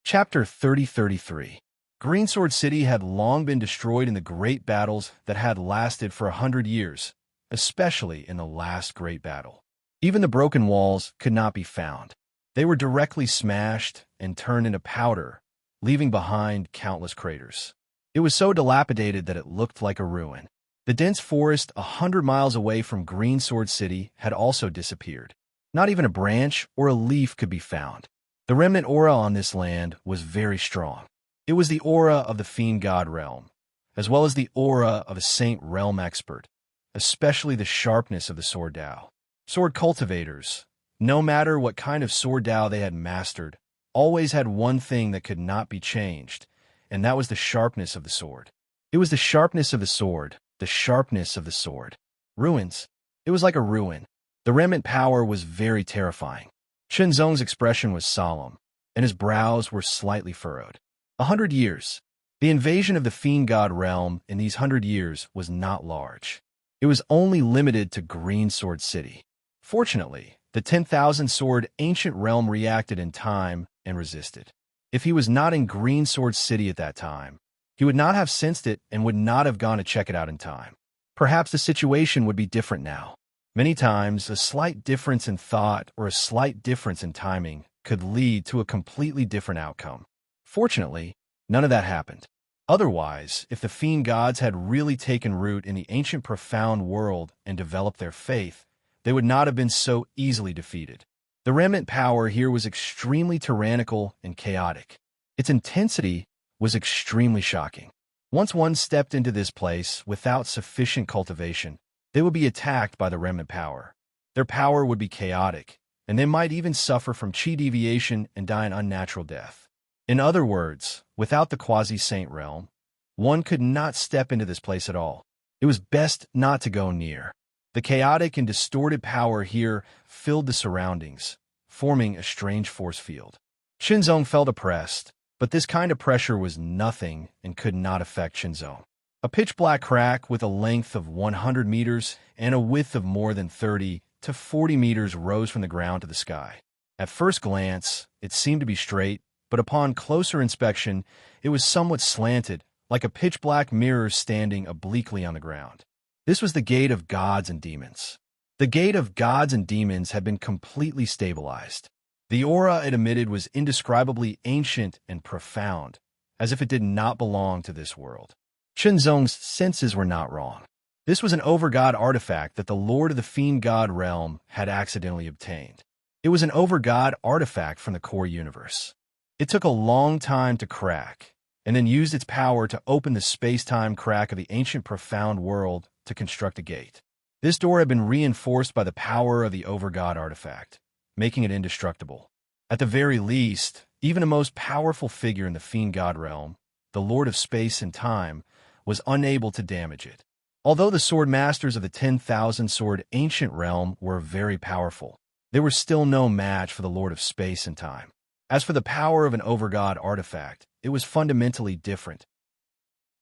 Chapter 3033. Greensword City had long been destroyed in the great battles that had lasted for 100 years, especially in the last great battle. Even the broken walls could not be found. They were directly smashed and turned into powder, leaving behind countless craters. It was so dilapidated that it looked like a ruin. The dense forest 100 miles away from Greensword City had also disappeared. Not even a branch or a leaf could be found. The remnant aura on this land was very strong. It was the aura of the fiend god realm, as well as the aura of a saint realm expert, especially the sharpness of the sword Tao. Sword cultivators, no matter what kind of sword Tao they had mastered, always had one thing that could not be changed, and that was the sharpness of the sword. It was the sharpness of the sword, the sharpness of the sword. Ruins. It was like a ruin. The remnant power was very terrifying. Shenzong's expression was solemn, and his brows were slightly furrowed. 100 years. The invasion of the fiend god realm in these 100 years was not large. It was only limited to Greensword City. Fortunately, the 10,000 sword ancient realm reacted in time and resisted. If he was not in Greensword City at that time, he would not have sensed it and would not have gone to check it out in time. Perhaps the situation would be different now. Many times, a slight difference in thought or a slight difference in timing could lead to a completely different outcome. Fortunately, none of that happened. Otherwise, if the fiend gods had really taken root in the ancient profound world and developed their faith, they would not have been so easily defeated. The remnant power here was extremely tyrannical and chaotic. Its intensity was extremely shocking. Once one stepped into this place without sufficient cultivation, they would be attacked by the remnant power. Their power would be chaotic, and they might even suffer from chi deviation and die an unnatural death. In other words, without the quasi-saint realm, one could not step into this place at all. It was best not to go near. The chaotic and distorted power here filled the surroundings, forming a strange force field. Shenzong felt oppressed, but this kind of pressure was nothing and could not affect Shenzong. A pitch-black crack with a length of 100 meters and a width of more than 30 to 40 meters rose from the ground to the sky. At first glance, it seemed to be straight, but upon closer inspection, it was somewhat slanted, like a pitch-black mirror standing obliquely on the ground. This was the Gate of Gods and Demons. The Gate of Gods and Demons had been completely stabilized. The aura it emitted was indescribably ancient and profound, as if it did not belong to this world. Shenzong's senses were not wrong. This was an overgod artifact that the Lord of the Fiend God realm had accidentally obtained. It was an overgod artifact from the core universe. It took a long time to crack, and then used its power to open the space-time crack of the ancient profound world to construct a gate. This door had been reinforced by the power of the overgod artifact, making it indestructible. At the very least, even a most powerful figure in the Fiend God realm, the Lord of Space and Time, was unable to damage it. Although the sword masters of the 10,000 sword ancient realm were very powerful, they were still no match for the Lord of Space and Time. As for the power of an overgod artifact, it was fundamentally different.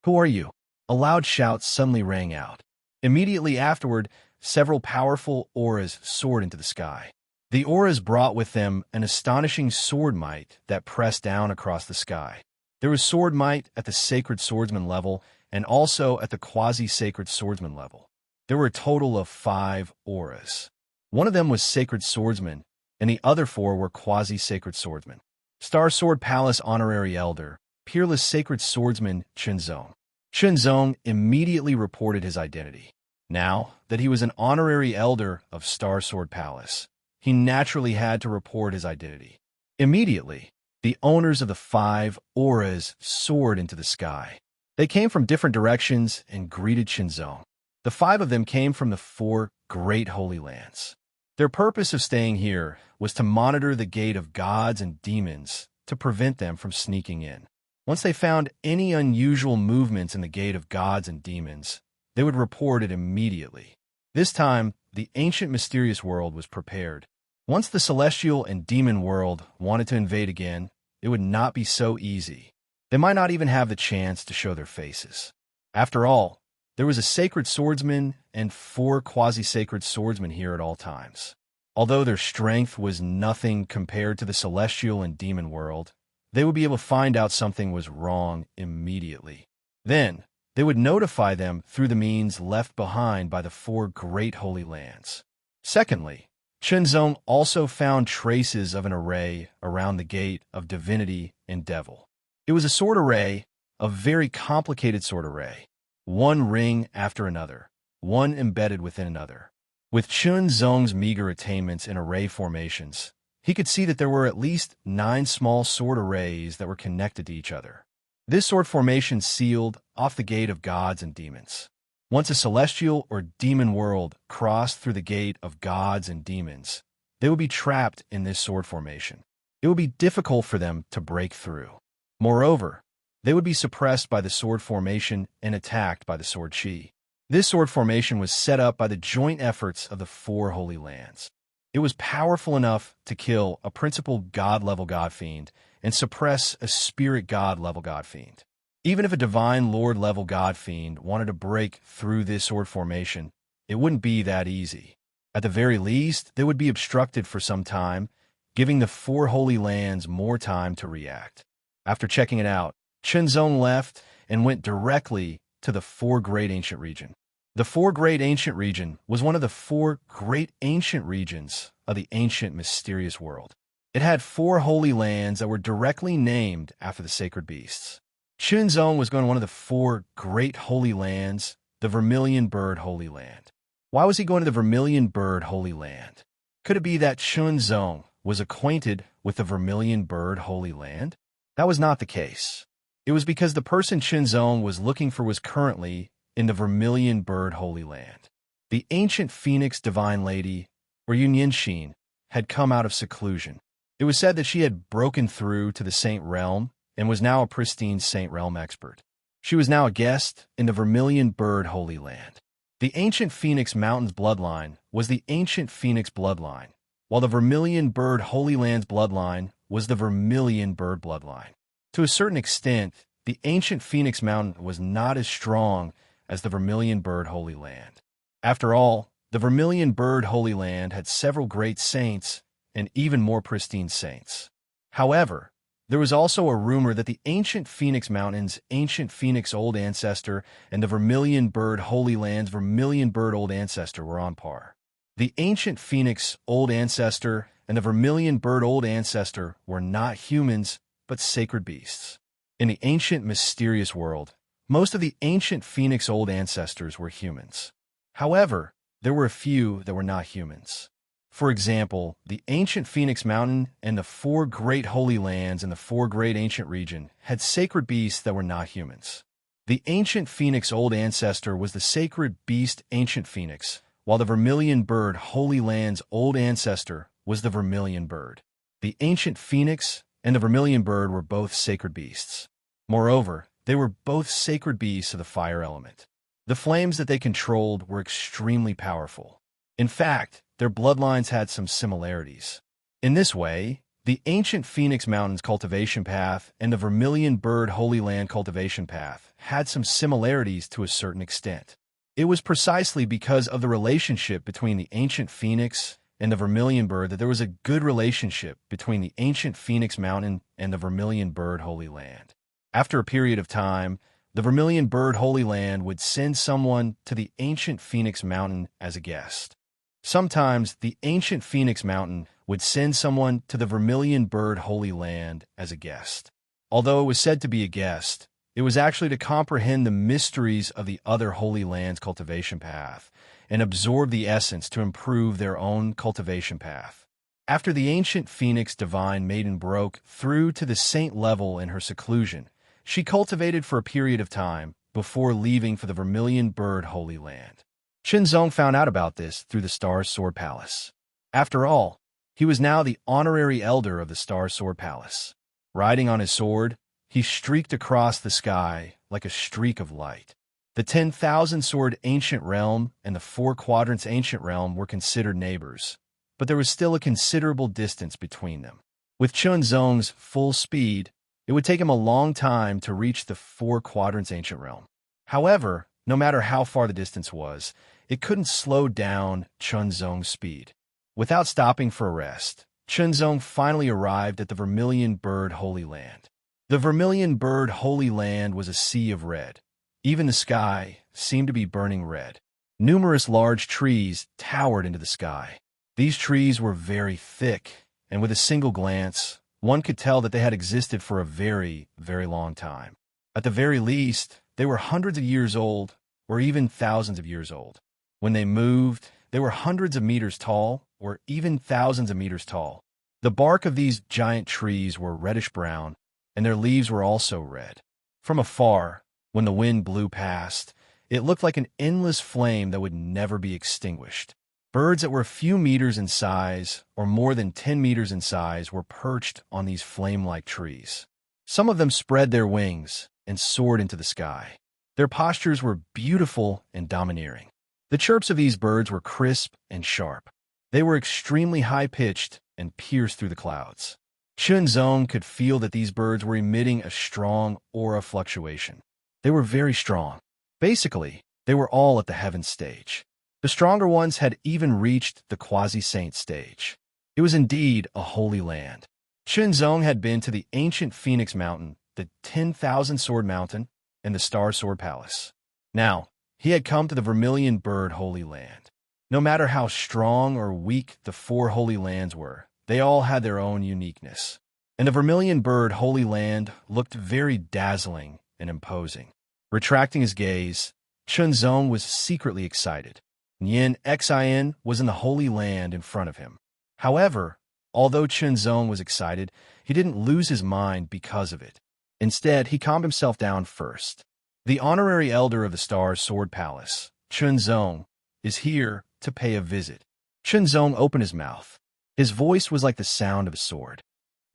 "Who are you?" A loud shout suddenly rang out. Immediately afterward, several powerful auras soared into the sky. The auras brought with them an astonishing sword might that pressed down across the sky. There was sword might at the sacred swordsman level and also at the quasi-sacred swordsman level. There were a total of 5 auras. One of them was sacred swordsman, and the other 4 were quasi-sacred swordsmen. Star Sword Palace Honorary Elder, Peerless Sacred Swordsman Shenzong. Shenzong immediately reported his identity. Now that he was an honorary elder of Star Sword Palace, he naturally had to report his identity. Immediately, the owners of the 5 auras soared into the sky. They came from different directions and greeted Shenzong. The 5 of them came from the 4 great holy lands. Their purpose of staying here was to monitor the Gate of Gods and Demons to prevent them from sneaking in. Once they found any unusual movements in the Gate of Gods and Demons, they would report it immediately. This time, the ancient mysterious world was prepared. Once the celestial and demon world wanted to invade again, it would not be so easy. They might not even have the chance to show their faces. After all, there was a sacred swordsman and 4 quasi-sacred swordsmen here at all times. Although their strength was nothing compared to the celestial and demon world, they would be able to find out something was wrong immediately. Then, they would notify them through the means left behind by the four great holy lands. Secondly, Chunzong also found traces of an array around the gate of divinity and devil. It was a sword array, a very complicated sword array, one ring after another, one embedded within another. With Chunzong's meager attainments in array formations, he could see that there were at least 9 small sword arrays that were connected to each other. This sword formation sealed off the gate of gods and demons. Once a celestial or demon world crossed through the gate of gods and demons, they would be trapped in this sword formation. It would be difficult for them to break through. Moreover, they would be suppressed by the sword formation and attacked by the sword chi. This sword formation was set up by the joint efforts of the 4 holy lands. It was powerful enough to kill a principal god-level god fiend and suppress a spirit god-level god fiend. Even if a divine lord-level god fiend wanted to break through this sword formation, it wouldn't be that easy. At the very least, they would be obstructed for some time, giving the 4 holy lands more time to react. After checking it out, Chunzong left and went directly to the 4 great ancient region. The 4 great ancient region was one of the 4 great ancient regions of the ancient mysterious world. It had 4 holy lands that were directly named after the sacred beasts. Chunzong was going to one of the 4 great holy lands, the Vermilion Bird Holy Land. Why was he going to the Vermilion Bird Holy Land? Could it be that Chunzong was acquainted with the Vermilion Bird Holy Land? That was not the case. It was because the person Chunzong was looking for was currently in the Vermilion Bird Holy Land. The ancient Phoenix Divine Lady, or Yunyinshin, had come out of seclusion. It was said that she had broken through to the Saint Realm and was now a pristine Saint Realm expert. She was now a guest in the Vermilion Bird Holy Land. The ancient Phoenix Mountains bloodline was the ancient Phoenix bloodline, while the Vermilion Bird Holy Land's bloodline was the Vermilion Bird bloodline. To a certain extent, the ancient Phoenix Mountain was not as strong as the Vermilion Bird Holy Land. After all, the Vermilion Bird Holy Land had several great saints and even more pristine saints. However, there was also a rumor that the ancient Phoenix Mountain's ancient Phoenix Old Ancestor and the Vermilion Bird Holy Land's Vermilion Bird Old Ancestor were on par. The ancient Phoenix Old Ancestor and the Vermilion Bird Old Ancestor were not humans, but sacred beasts. In the ancient mysterious world, most of the ancient Phoenix Old Ancestors were humans. However, there were a few that were not humans. For example, the ancient Phoenix Mountain and the 4 great holy lands in the 4 great ancient region had sacred beasts that were not humans. The ancient Phoenix Old Ancestor was the sacred beast Ancient Phoenix, while the Vermilion Bird Holy Land's Old Ancestor was the Vermilion Bird. The ancient Phoenix and the Vermilion Bird were both sacred beasts. Moreover, they were both sacred beasts of the fire element. The flames that they controlled were extremely powerful. In fact, their bloodlines had some similarities. In this way, the ancient Phoenix Mountains cultivation path and the Vermilion Bird Holy Land cultivation path had some similarities to a certain extent. It was precisely because of the relationship between the ancient Phoenix and the Vermilion Bird that there was a good relationship between the ancient Phoenix Mountain and the Vermilion Bird Holy Land. After a period of time, the Vermilion Bird Holy Land would send someone to the ancient Phoenix Mountain as a guest. Sometimes the ancient Phoenix Mountain would send someone to the Vermilion Bird Holy Land as a guest. Although it was said to be a guest, it was actually to comprehend the mysteries of the other Holy Land's cultivation path and absorb the essence to improve their own cultivation path. After the ancient Phoenix Divine Maiden broke through to the saint level in her seclusion, she cultivated for a period of time before leaving for the Vermilion Bird Holy Land. Chunzong found out about this through the Star Sword Palace. After all, he was now the honorary elder of the Star Sword Palace. Riding on his sword, he streaked across the sky like a streak of light. The 10,000 sword ancient realm and the 4 quadrants ancient realm were considered neighbors, but there was still a considerable distance between them. With Chunzong's full speed, it would take him a long time to reach the 4 quadrants ancient realm. However, no matter how far the distance was, it couldn't slow down Chunzong's speed. Without stopping for a rest, Chunzong finally arrived at the Vermilion Bird Holy Land. The Vermilion Bird Holy Land was a sea of red. Even the sky seemed to be burning red. Numerous large trees towered into the sky. These trees were very thick, and with a single glance, one could tell that they had existed for a very, very long time. At the very least, they were hundreds of years old, or even thousands of years old. When they moved, they were hundreds of meters tall, or even thousands of meters tall. The bark of these giant trees were reddish-brown, and their leaves were also red. From afar, when the wind blew past, it looked like an endless flame that would never be extinguished. Birds that were a few meters in size, or more than 10 meters in size, were perched on these flame-like trees. Some of them spread their wings and soared into the sky. Their postures were beautiful and domineering. The chirps of these birds were crisp and sharp. They were extremely high-pitched and pierced through the clouds. Chunzong could feel that these birds were emitting a strong aura fluctuation. They were very strong. Basically, they were all at the heaven stage. The stronger ones had even reached the quasi-saint stage. It was indeed a holy land. Chunzong had been to the ancient Phoenix Mountain, the 10,000 Sword Mountain, and the Star Sword Palace. Now, he had come to the Vermilion Bird Holy Land. No matter how strong or weak the four holy lands were, they all had their own uniqueness. And the Vermilion Bird Holy Land looked very dazzling and imposing. Retracting his gaze, Chunzong was secretly excited. Yin Xin was in the Holy Land in front of him. However, although Chunzong was excited, he didn't lose his mind because of it. Instead, he calmed himself down first. The honorary elder of the Star Sword Palace, Chunzong, is here to pay a visit. Chunzong opened his mouth. His voice was like the sound of a sword.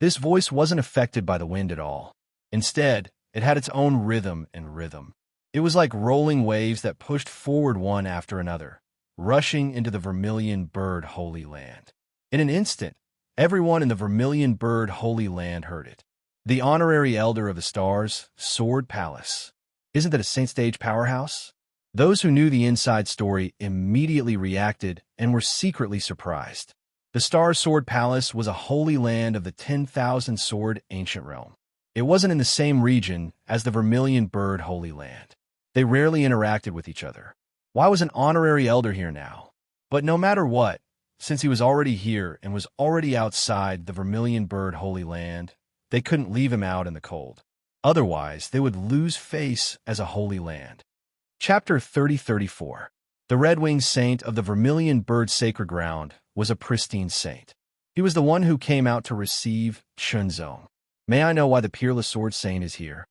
This voice wasn't affected by the wind at all. Instead, it had its own rhythm and rhythm. It was like rolling waves that pushed forward one after another, rushing into the Vermilion Bird Holy Land. In an instant, everyone in the Vermilion Bird Holy Land heard it. The honorary elder of the Stars Sword Palace. Isn't that a Saint Stage powerhouse? Those who knew the inside story immediately reacted and were secretly surprised. The Star Sword Palace was a holy land of the 10,000 Sword ancient realm. It wasn't in the same region as the Vermilion Bird Holy Land. They rarely interacted with each other. Why was an honorary elder here now? But no matter what, since he was already here and was already outside the Vermilion Bird Holy Land, they couldn't leave him out in the cold. Otherwise, they would lose face as a holy land. Chapter 30-34. The Red-Winged Saint of the Vermilion Bird Sacred Ground was a pristine saint. He was the one who came out to receive Chunzong. May I know why the Peerless Sword Saint is here?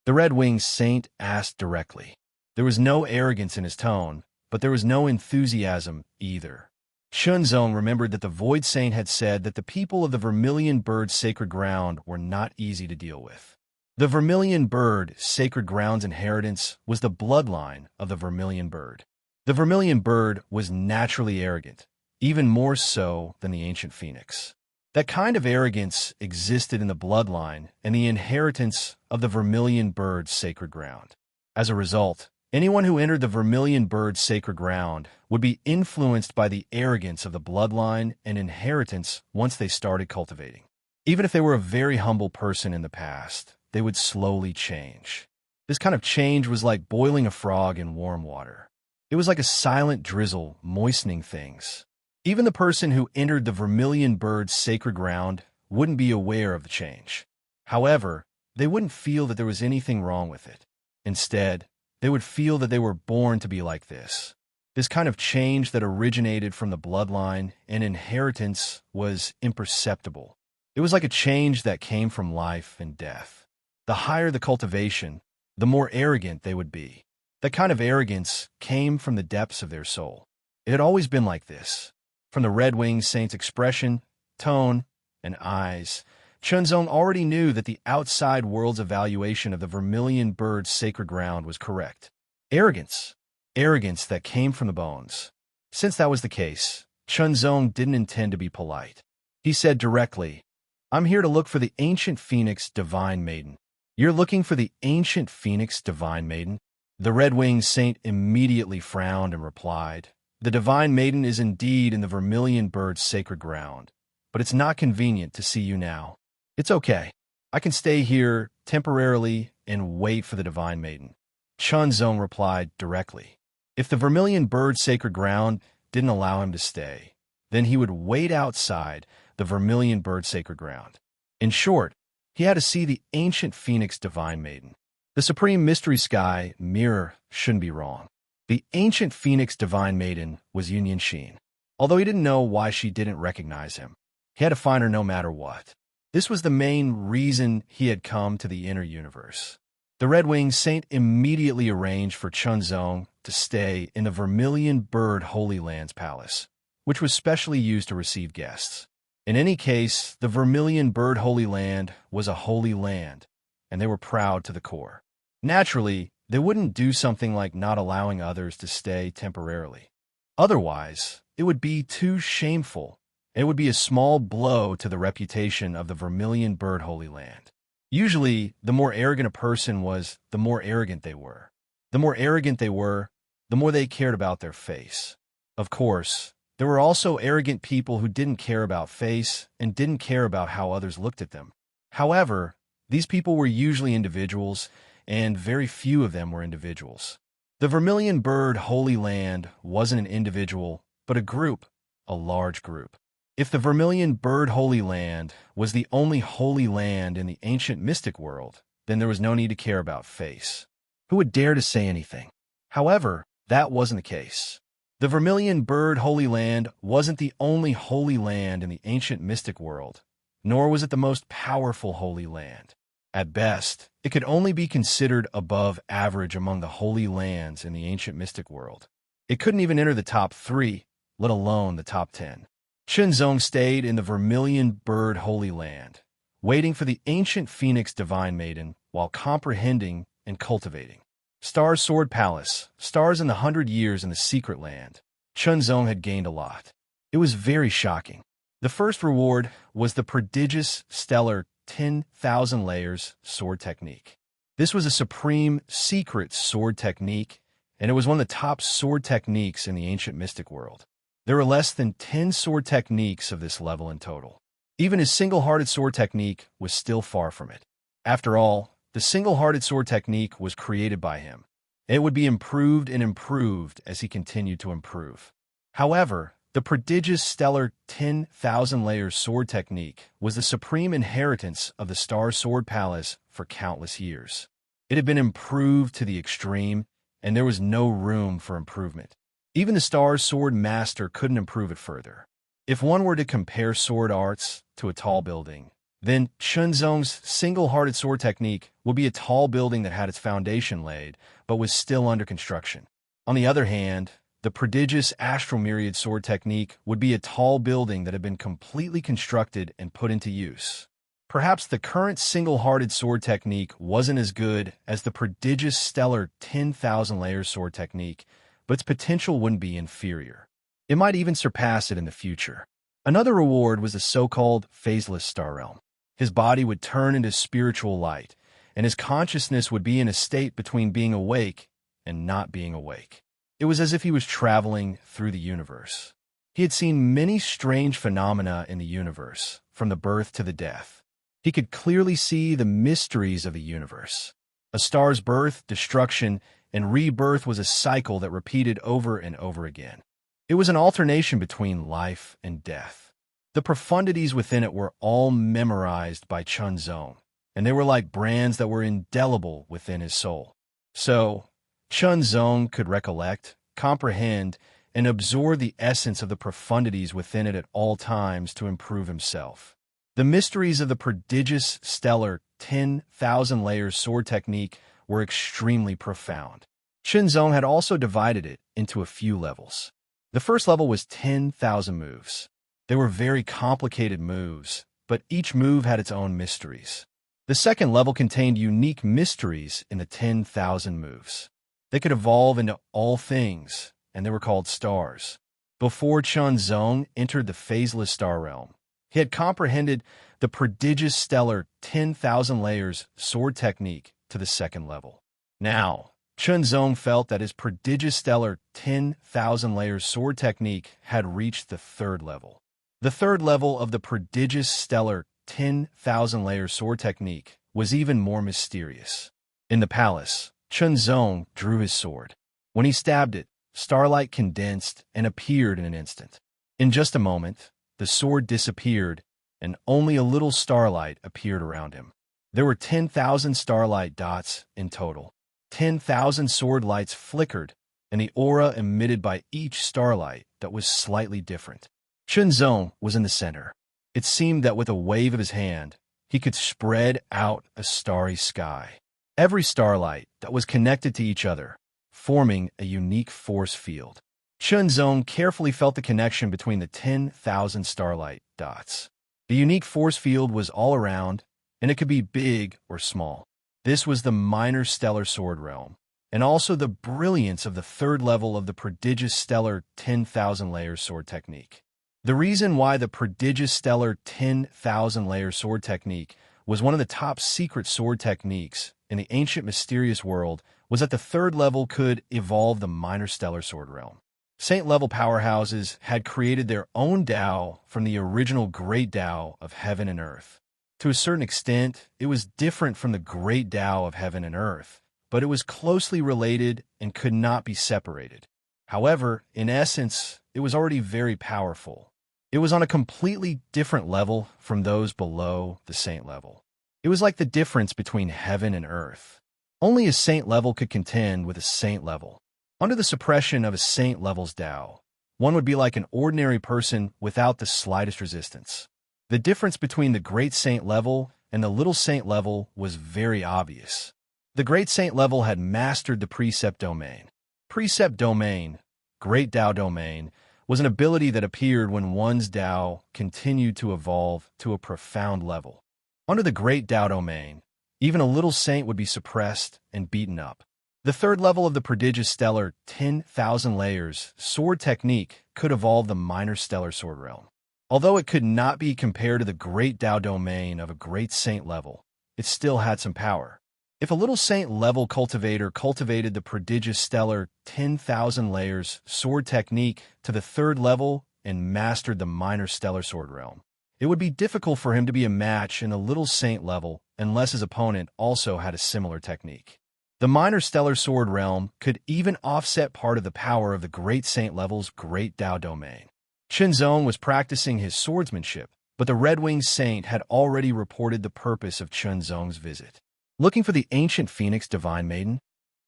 The Red-Winged Saint asked directly. There was no arrogance in his tone, but there was no enthusiasm either. Chunzong remembered that the Void Saint had said that the people of the Vermilion Bird Sacred Ground were not easy to deal with. The Vermilion Bird Sacred Ground's inheritance was the bloodline of the Vermilion Bird. The Vermilion Bird was naturally arrogant, even more so than the ancient phoenix. That kind of arrogance existed in the bloodline and the inheritance of the Vermilion Bird Sacred Ground. As a result, anyone who entered the Vermilion Bird Sacred Ground would be influenced by the arrogance of the bloodline and inheritance once they started cultivating. Even if they were a very humble person in the past, they would slowly change. This kind of change was like boiling a frog in warm water. It was like a silent drizzle moistening things. Even the person who entered the Vermilion Bird Sacred Ground wouldn't be aware of the change. However, they wouldn't feel that there was anything wrong with it. Instead, they would feel that they were born to be like this. This kind of change that originated from the bloodline and inheritance was imperceptible. It was like a change that came from life and death. The higher the cultivation, the more arrogant they would be. That kind of arrogance came from the depths of their soul. It had always been like this. From the Red-Winged Saint's expression, tone, and eyes, Chunzong already knew that the outside world's evaluation of the Vermilion Bird's sacred ground was correct. Arrogance. Arrogance that came from the bones. Since that was the case, Chunzong didn't intend to be polite. He said directly, "I'm here to look for the ancient phoenix Divine Maiden." "You're looking for the ancient phoenix Divine Maiden?" The Red-Winged Saint immediately frowned and replied, "The Divine Maiden is indeed in the Vermilion Bird's sacred ground. but it's not convenient to see you now. It's okay. I can stay here temporarily and wait for the Divine Maiden. Chunzong replied directly. If the vermilion bird's sacred ground didn't allow him to stay, then he would wait outside the vermilion bird's sacred ground. In short, he had to see the ancient phoenix Divine Maiden. The supreme mystery sky mirror shouldn't be wrong. The ancient phoenix Divine Maiden was Union Sheen. Although he didn't know why she didn't recognize him, he had to find her no matter what. This was the main reason he had come to the inner universe. The Red Winged Saint immediately arranged for Chunzong to stay in the Vermilion Bird Holy Land's palace, which was specially used to receive guests. In any case, the Vermilion Bird Holy Land was a holy land, and they were proud to the core. Naturally, they wouldn't do something like not allowing others to stay temporarily. Otherwise, it would be too shameful. It would be a small blow to the reputation of the Vermilion Bird Holy Land. Usually, the more arrogant a person was, the more arrogant they were. The more arrogant they were, the more they cared about their face. Of course, there were also arrogant people who didn't care about face and didn't care about how others looked at them. However, these people were usually individuals, and very few of them were individuals. The Vermilion Bird Holy Land wasn't an individual, but a group, a large group. If the Vermilion Bird Holy Land was the only holy land in the ancient mystic world, then there was no need to care about face. Who would dare to say anything? However, that wasn't the case. The Vermilion Bird Holy Land wasn't the only holy land in the ancient mystic world, nor was it the most powerful holy land. At best, it could only be considered above average among the holy lands in the ancient mystic world. It couldn't even enter the top 3, let alone the top 10. Chunzong stayed in the Vermilion Bird Holy Land, waiting for the ancient phoenix Divine Maiden while comprehending and cultivating. Star's Sword Palace, stars in the 100 years in the secret land. Chunzong had gained a lot. It was very shocking. The first reward was the prodigious stellar 10,000 layers sword technique. This was a supreme secret sword technique, and it was one of the top sword techniques in the ancient mystic world. There were less than 10 sword techniques of this level in total. Even his single-hearted sword technique was still far from it. After all, the single-hearted sword technique was created by him. It would be improved and improved as he continued to improve. However, the prodigious stellar 10,000 layers sword technique was the supreme inheritance of the Star Sword Palace for countless years. It had been improved to the extreme, and there was no room for improvement. Even the Star Sword Master couldn't improve it further. If one were to compare sword arts to a tall building, then Chunzong's single-hearted sword technique would be a tall building that had its foundation laid, but was still under construction. On the other hand, the prodigious astral myriad sword technique would be a tall building that had been completely constructed and put into use. Perhaps the current single-hearted sword technique wasn't as good as the prodigious stellar 10,000 layers sword technique, but its potential wouldn't be inferior. It might even surpass it in the future. Another reward was the so-called phaseless star realm. His body would turn into spiritual light, and his consciousness would be in a state between being awake and not being awake. It was as if he was traveling through the universe. He had seen many strange phenomena in the universe, from the birth to the death. He could clearly see the mysteries of the universe. A star's birth, destruction, and rebirth was a cycle that repeated over and over again. It was an alternation between life and death. The profundities within it were all memorized by Chunzong, and they were like brands that were indelible within his soul. So, Chunzong could recollect, comprehend, and absorb the essence of the profundities within it at all times to improve himself. The mysteries of the prodigious stellar 10,000 layers sword technique were extremely profound. Chunzong had also divided it into a few levels. The first level was 10,000 moves. They were very complicated moves, but each move had its own mysteries. The second level contained unique mysteries in the 10,000 moves. They could evolve into all things, and they were called stars. Before Chunzong entered the phaseless star realm, he had comprehended the prodigious stellar 10,000 layers sword technique to the second level. Now, Chunzong felt that his prodigious stellar 10,000 layers sword technique had reached the third level. The third level of the prodigious stellar 10,000-layer sword technique was even more mysterious. In the palace, Chunzong drew his sword. When he stabbed it, starlight condensed and appeared in an instant. In just a moment, the sword disappeared, and only a little starlight appeared around him. There were 10,000 starlight dots in total. 10,000 sword lights flickered, and the aura emitted by each starlight that was slightly different. Chunzong was in the center. It seemed that with a wave of his hand, he could spread out a starry sky. Every starlight that was connected to each other, forming a unique force field. Chunzong carefully felt the connection between the 10,000 starlight dots. The unique force field was all around, and it could be big or small. This was the minor stellar sword realm, and also the brilliance of the third level of the prodigious stellar 10,000-layer sword technique. The reason why the prodigious stellar 10,000-layer sword technique was one of the top secret sword techniques in the ancient mysterious world was that the third level could evolve the minor stellar sword realm. Saint-level powerhouses had created their own Tao from the original great Tao of heaven and earth. To a certain extent, it was different from the great Tao of heaven and earth, but it was closely related and could not be separated. However, in essence, it was already very powerful. It was on a completely different level from those below the saint level. It was like the difference between heaven and earth. Only a saint level could contend with a saint level. Under the suppression of a saint level's Tao, one would be like an ordinary person without the slightest resistance. The difference between the great saint level and the little saint level was very obvious. The great saint level had mastered the precept domain. Precept domain, great Tao domain, was an ability that appeared when one's Tao continued to evolve to a profound level. Under the great Tao domain, even a little saint would be suppressed and beaten up. The third level of the prodigious stellar 10,000 layers sword technique could evolve the minor stellar sword realm. Although it could not be compared to the great Tao domain of a great saint level, it still had some power. If a little saint level cultivator cultivated the prodigious stellar 10,000 layers sword technique to the third level and mastered the minor stellar sword realm, it would be difficult for him to be a match in the little saint level unless his opponent also had a similar technique. The minor stellar sword realm could even offset part of the power of the great saint level's great Tao domain. Chunzong was practicing his swordsmanship, but the red-winged saint had already reported the purpose of Chunzong's visit. Looking for the ancient phoenix divine maiden?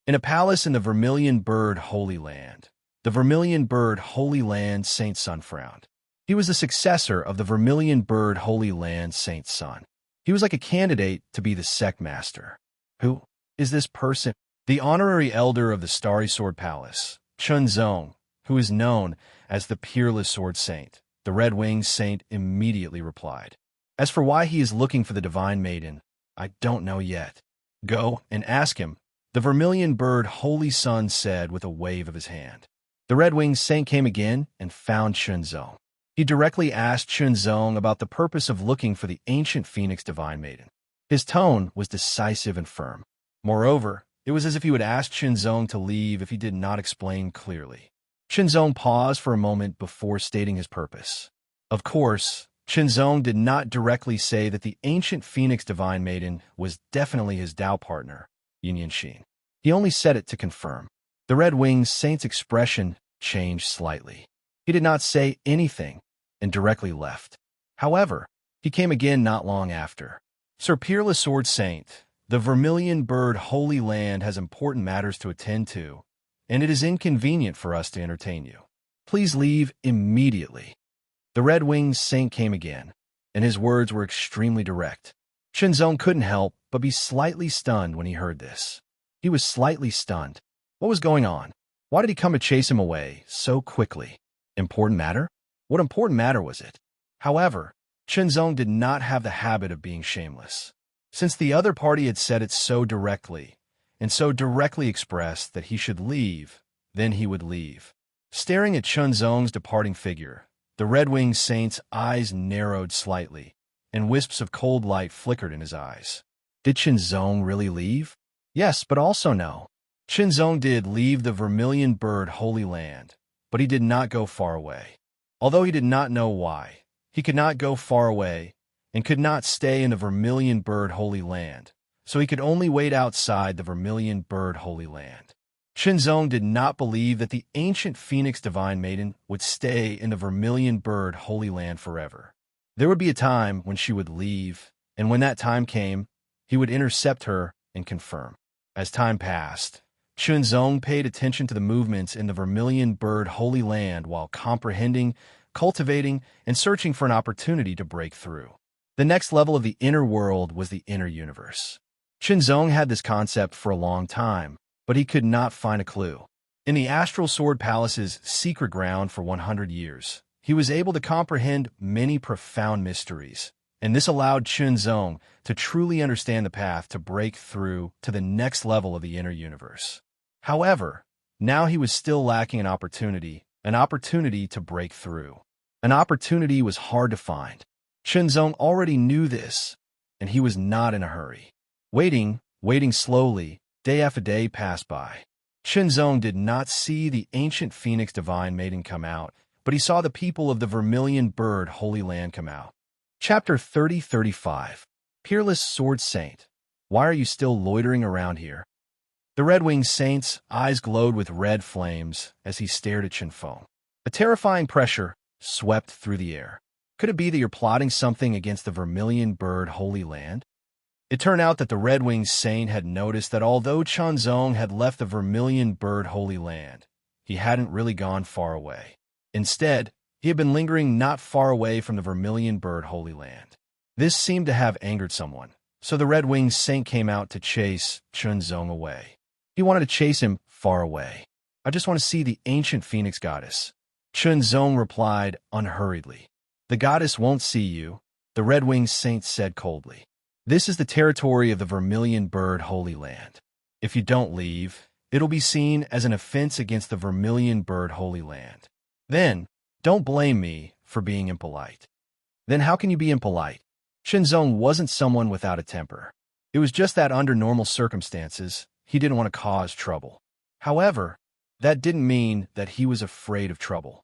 In a palace in the Vermilion Bird Holy Land, the Vermilion Bird Holy Land Saint Sun frowned. He was the successor of the Vermilion Bird Holy Land Saint Sun. He was like a candidate to be the sect master. Who is this person? The honorary elder of the Starry Sword Palace, Chunzong, who is known as the Peerless Sword Saint. The red-winged saint immediately replied. As for why he is looking for the divine maiden, I don't know yet. Go and ask him, the Vermilion Bird Holy Sun said with a wave of his hand. The red-winged saint came again and found Chunzong. He directly asked Chunzong about the purpose of looking for the ancient phoenix divine maiden. His tone was decisive and firm. Moreover, it was as if he would ask Chunzong to leave if he did not explain clearly. Chunzong paused for a moment before stating his purpose. Of course, Chunzong did not directly say that the ancient phoenix divine maiden was definitely his Tao partner, Yin Xin. He only said it to confirm. The red-winged saint's expression changed slightly. He did not say anything and directly left. However, he came again not long after. Sir Peerless Sword Saint, the Vermilion Bird Holy Land has important matters to attend to, and it is inconvenient for us to entertain you. Please leave immediately. The red-winged saint came again, and his words were extremely direct. Chunzong couldn't help but be slightly stunned when he heard this. He was slightly stunned. What was going on? Why did he come to chase him away so quickly? Important matter? What important matter was it? However, Chunzong did not have the habit of being shameless. Since the other party had said it so directly, and so directly expressed that he should leave, then he would leave. Staring at Chunzong's departing figure, the red-winged saint's eyes narrowed slightly, and wisps of cold light flickered in his eyes. Did Chunzong really leave? Yes, but also no. Chunzong did leave the Vermilion Bird Holy Land, but he did not go far away. Although he did not know why, He could not go far away, and could not stay in the Vermilion Bird Holy Land, so he could only wait outside the Vermilion Bird Holy Land. Qinzong did not believe that the ancient Phoenix Divine Maiden would stay in the Vermilion Bird Holy Land forever. There would be a time when she would leave, and when that time came, he would intercept her and confirm. As time passed, Qinzong paid attention to the movements in the Vermilion Bird Holy Land while comprehending, cultivating, and searching for an opportunity to break through. The next level of the inner world was the inner universe. Qinzong had this concept for a long time, but he could not find a clue. In the Astral Sword Palace's secret ground for 100 years, he was able to comprehend many profound mysteries, and this allowed Qinzong to truly understand the path to break through to the next level of the inner universe. However, now he was still lacking an opportunity to break through. An opportunity was hard to find. Qinzong already knew this, and he was not in a hurry. Waiting slowly, day after day passed by. Qinzong did not see the ancient Phoenix Divine Maiden come out, but he saw the people of the Vermilion Bird Holy Land come out. Chapter 30-35. Peerless Sword Saint, why are you still loitering around here? The Red-Winged Saint's eyes glowed with red flames as he stared at Qinfeng. A terrifying pressure swept through the air. Could it be that you're plotting something against the Vermilion Bird Holy Land? It turned out that the Red-Winged Saint had noticed that although Qinzong had left the Vermilion Bird Holy Land, he hadn't really gone far away. Instead, he had been lingering not far away from the Vermilion Bird Holy Land. This seemed to have angered someone, so the Red-Winged Saint came out to chase Qinzong away. He wanted to chase him far away. I just want to see the ancient Phoenix Goddess. Qinzong replied unhurriedly. The goddess won't see you, the Red-Winged Saint said coldly. This is the territory of the Vermilion Bird Holy Land. If you don't leave, it'll be seen as an offense against the Vermilion Bird Holy Land. Then, don't blame me for being impolite. Then how can you be impolite? Qinzong wasn't someone without a temper. It was just that under normal circumstances, he didn't want to cause trouble. However, that didn't mean that he was afraid of trouble.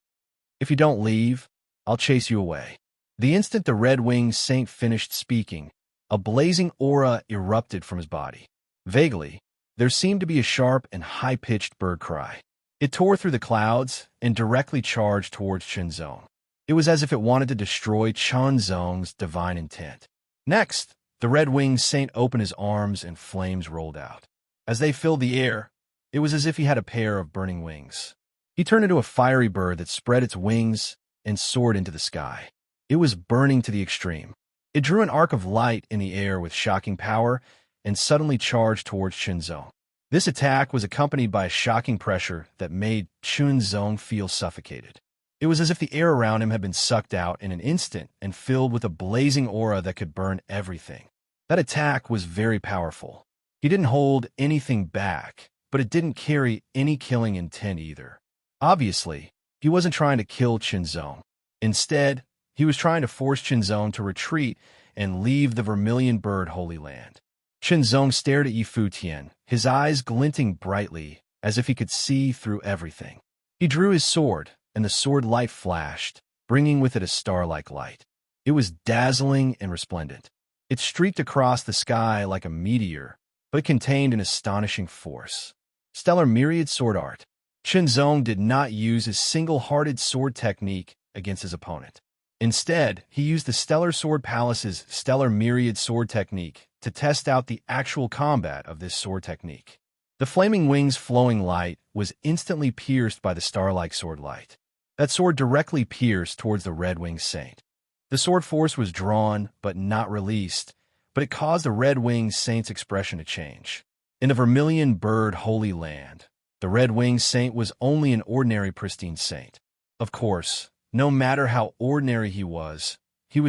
If you don't leave, I'll chase you away. The instant the Red-Winged Saint finished speaking, a blazing aura erupted from his body. Vaguely, there seemed to be a sharp and high-pitched bird cry. It tore through the clouds and directly charged towards Qinzong. It was as if it wanted to destroy Qinzong's divine intent. Next, the Red-Winged Saint opened his arms and flames rolled out. As they filled the air, it was as if he had a pair of burning wings. He turned into a fiery bird that spread its wings and soared into the sky. It was burning to the extreme. It drew an arc of light in the air with shocking power and suddenly charged towards Qinzong. This attack was accompanied by a shocking pressure that made Qinzong feel suffocated. It was as if the air around him had been sucked out in an instant and filled with a blazing aura that could burn everything. That attack was very powerful. He didn't hold anything back, but it didn't carry any killing intent either. Obviously, he wasn't trying to kill Qinzong. Instead, he was trying to force Qinzong to retreat and leave the Vermilion Bird Holy Land. Qinzong stared at Yifu Tian, his eyes glinting brightly as if he could see through everything. He drew his sword, and the sword light flashed, bringing with it a star-like light. It was dazzling and resplendent. It streaked across the sky like a meteor, but it contained an astonishing force. Stellar Myriad Sword Art. Qinzong did not use his single-hearted sword technique against his opponent. Instead, he used the Stellar Sword Palace's Stellar Myriad Sword technique to test out the actual combat of this sword technique. The flaming wings flowing light was instantly pierced by the star-like sword light. That sword directly pierced towards the Red-Winged Saint. The sword force was drawn, but not released, but it caused the Red-Winged Saint's expression to change. In the Vermilion Bird Holy Land, the Red-Winged Saint was only an ordinary pristine saint. Of course, no matter how ordinary he was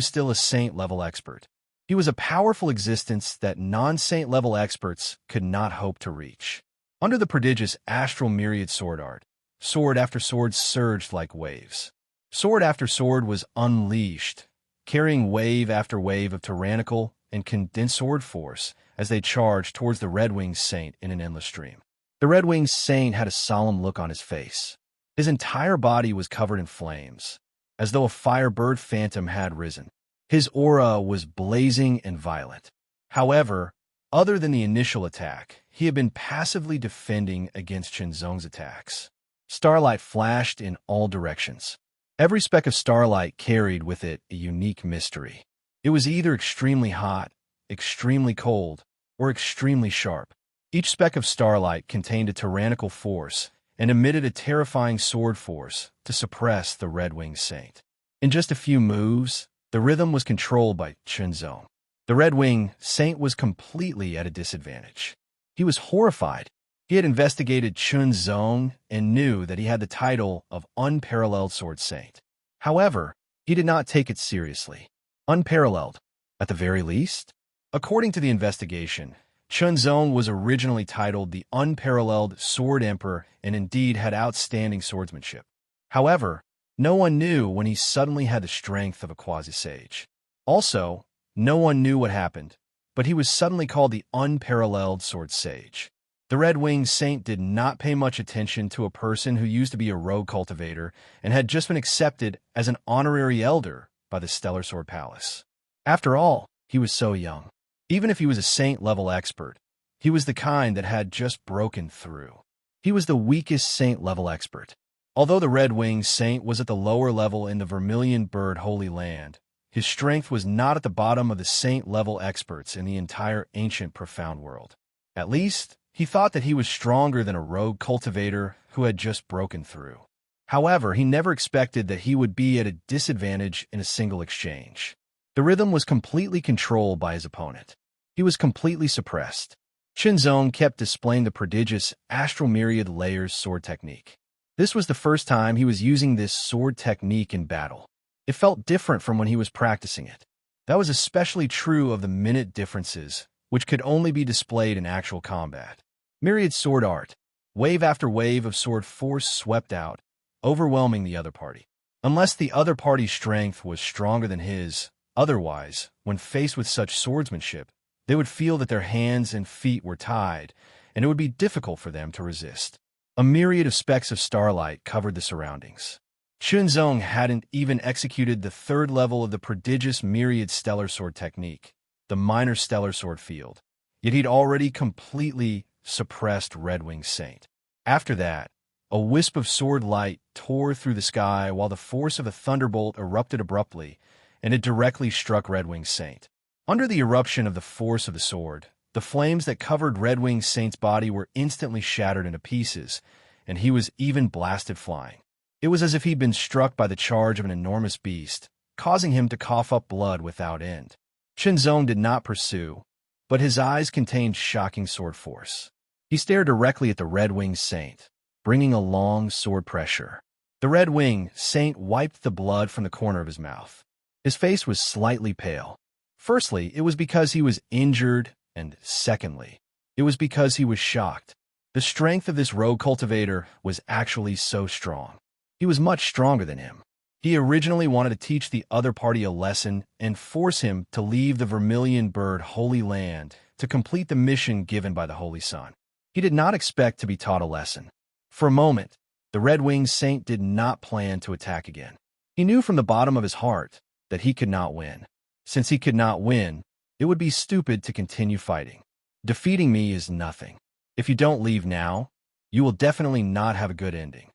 still a saint-level expert. He was a powerful existence that non-saint-level experts could not hope to reach. Under the prodigious astral myriad sword art, sword after sword surged like waves. Sword after sword was unleashed, carrying wave after wave of tyrannical and condensed sword force as they charged towards the Red-Winged Saint in an endless stream. The Red-Winged Saint had a solemn look on his face. His entire body was covered in flames. as though a firebird phantom had risen. His aura was blazing and violent. However, other than the initial attack, he had been passively defending against Qinzong's attacks. Starlight flashed in all directions. Every speck of starlight carried with it a unique mystery. It was either extremely hot, extremely cold, or extremely sharp. Each speck of starlight contained a tyrannical force and emitted a terrifying sword force to suppress the Red-Winged Saint. In just a few moves, the rhythm was controlled by Qinzong. The Red-Winged Saint was completely at a disadvantage. He was horrified. He had investigated Qinzong and knew that he had the title of Unparalleled Sword Saint. However, he did not take it seriously. Unparalleled, at the very least? According to the investigation, Qinzong was originally titled the Unparalleled Sword Emperor and indeed had outstanding swordsmanship. However, no one knew when he suddenly had the strength of a quasi-sage. Also, no one knew what happened, but he was suddenly called the Unparalleled Sword Sage. The Red-Winged Saint did not pay much attention to a person who used to be a rogue cultivator and had just been accepted as an honorary elder by the Stellar Sword Palace. After all, he was so young. Even if he was a saint-level expert, he was the kind that had just broken through. He was the weakest saint-level expert. Although the Red-Winged Saint was at the lower level in the Vermilion Bird Holy Land, his strength was not at the bottom of the saint-level experts in the entire ancient profound world. At least, he thought that he was stronger than a rogue cultivator who had just broken through. However, he never expected that he would be at a disadvantage in a single exchange. The rhythm was completely controlled by his opponent. He was completely suppressed. Qinzong kept displaying the prodigious Astral Myriad Layers sword technique. This was the first time he was using this sword technique in battle. It felt different from when he was practicing it. That was especially true of the minute differences, which could only be displayed in actual combat. Myriad sword art. Wave after wave of sword force swept out, overwhelming the other party. Unless the other party's strength was stronger than his, otherwise, when faced with such swordsmanship, they would feel that their hands and feet were tied, and it would be difficult for them to resist. A myriad of specks of starlight covered the surroundings. Qinzong hadn't even executed the third level of the prodigious myriad stellar sword technique, the minor stellar sword field, yet he'd already completely suppressed Red-Winged Saint. After that, a wisp of sword light tore through the sky while the force of a thunderbolt erupted abruptly, and it directly struck Red-Winged Saint. Under the eruption of the force of the sword, the flames that covered Red-Winged Saint's body were instantly shattered into pieces, and he was even blasted flying. It was as if he'd been struck by the charge of an enormous beast, causing him to cough up blood without end. Qinzong did not pursue, but his eyes contained shocking sword force. He stared directly at the Red-Winged Saint, bringing a long sword pressure. The Red-Winged Saint wiped the blood from the corner of his mouth. His face was slightly pale. Firstly, it was because he was injured, and secondly, it was because he was shocked. The strength of this rogue cultivator was actually so strong. He was much stronger than him. He originally wanted to teach the other party a lesson and force him to leave the Vermilion Bird Holy Land to complete the mission given by the Holy Sun. He did not expect to be taught a lesson. For a moment, the Red-Winged Saint did not plan to attack again. He knew from the bottom of his heart that he could not win. Since he could not win, it would be stupid to continue fighting. Defeating me is nothing. If you don't leave now, you will definitely not have a good ending.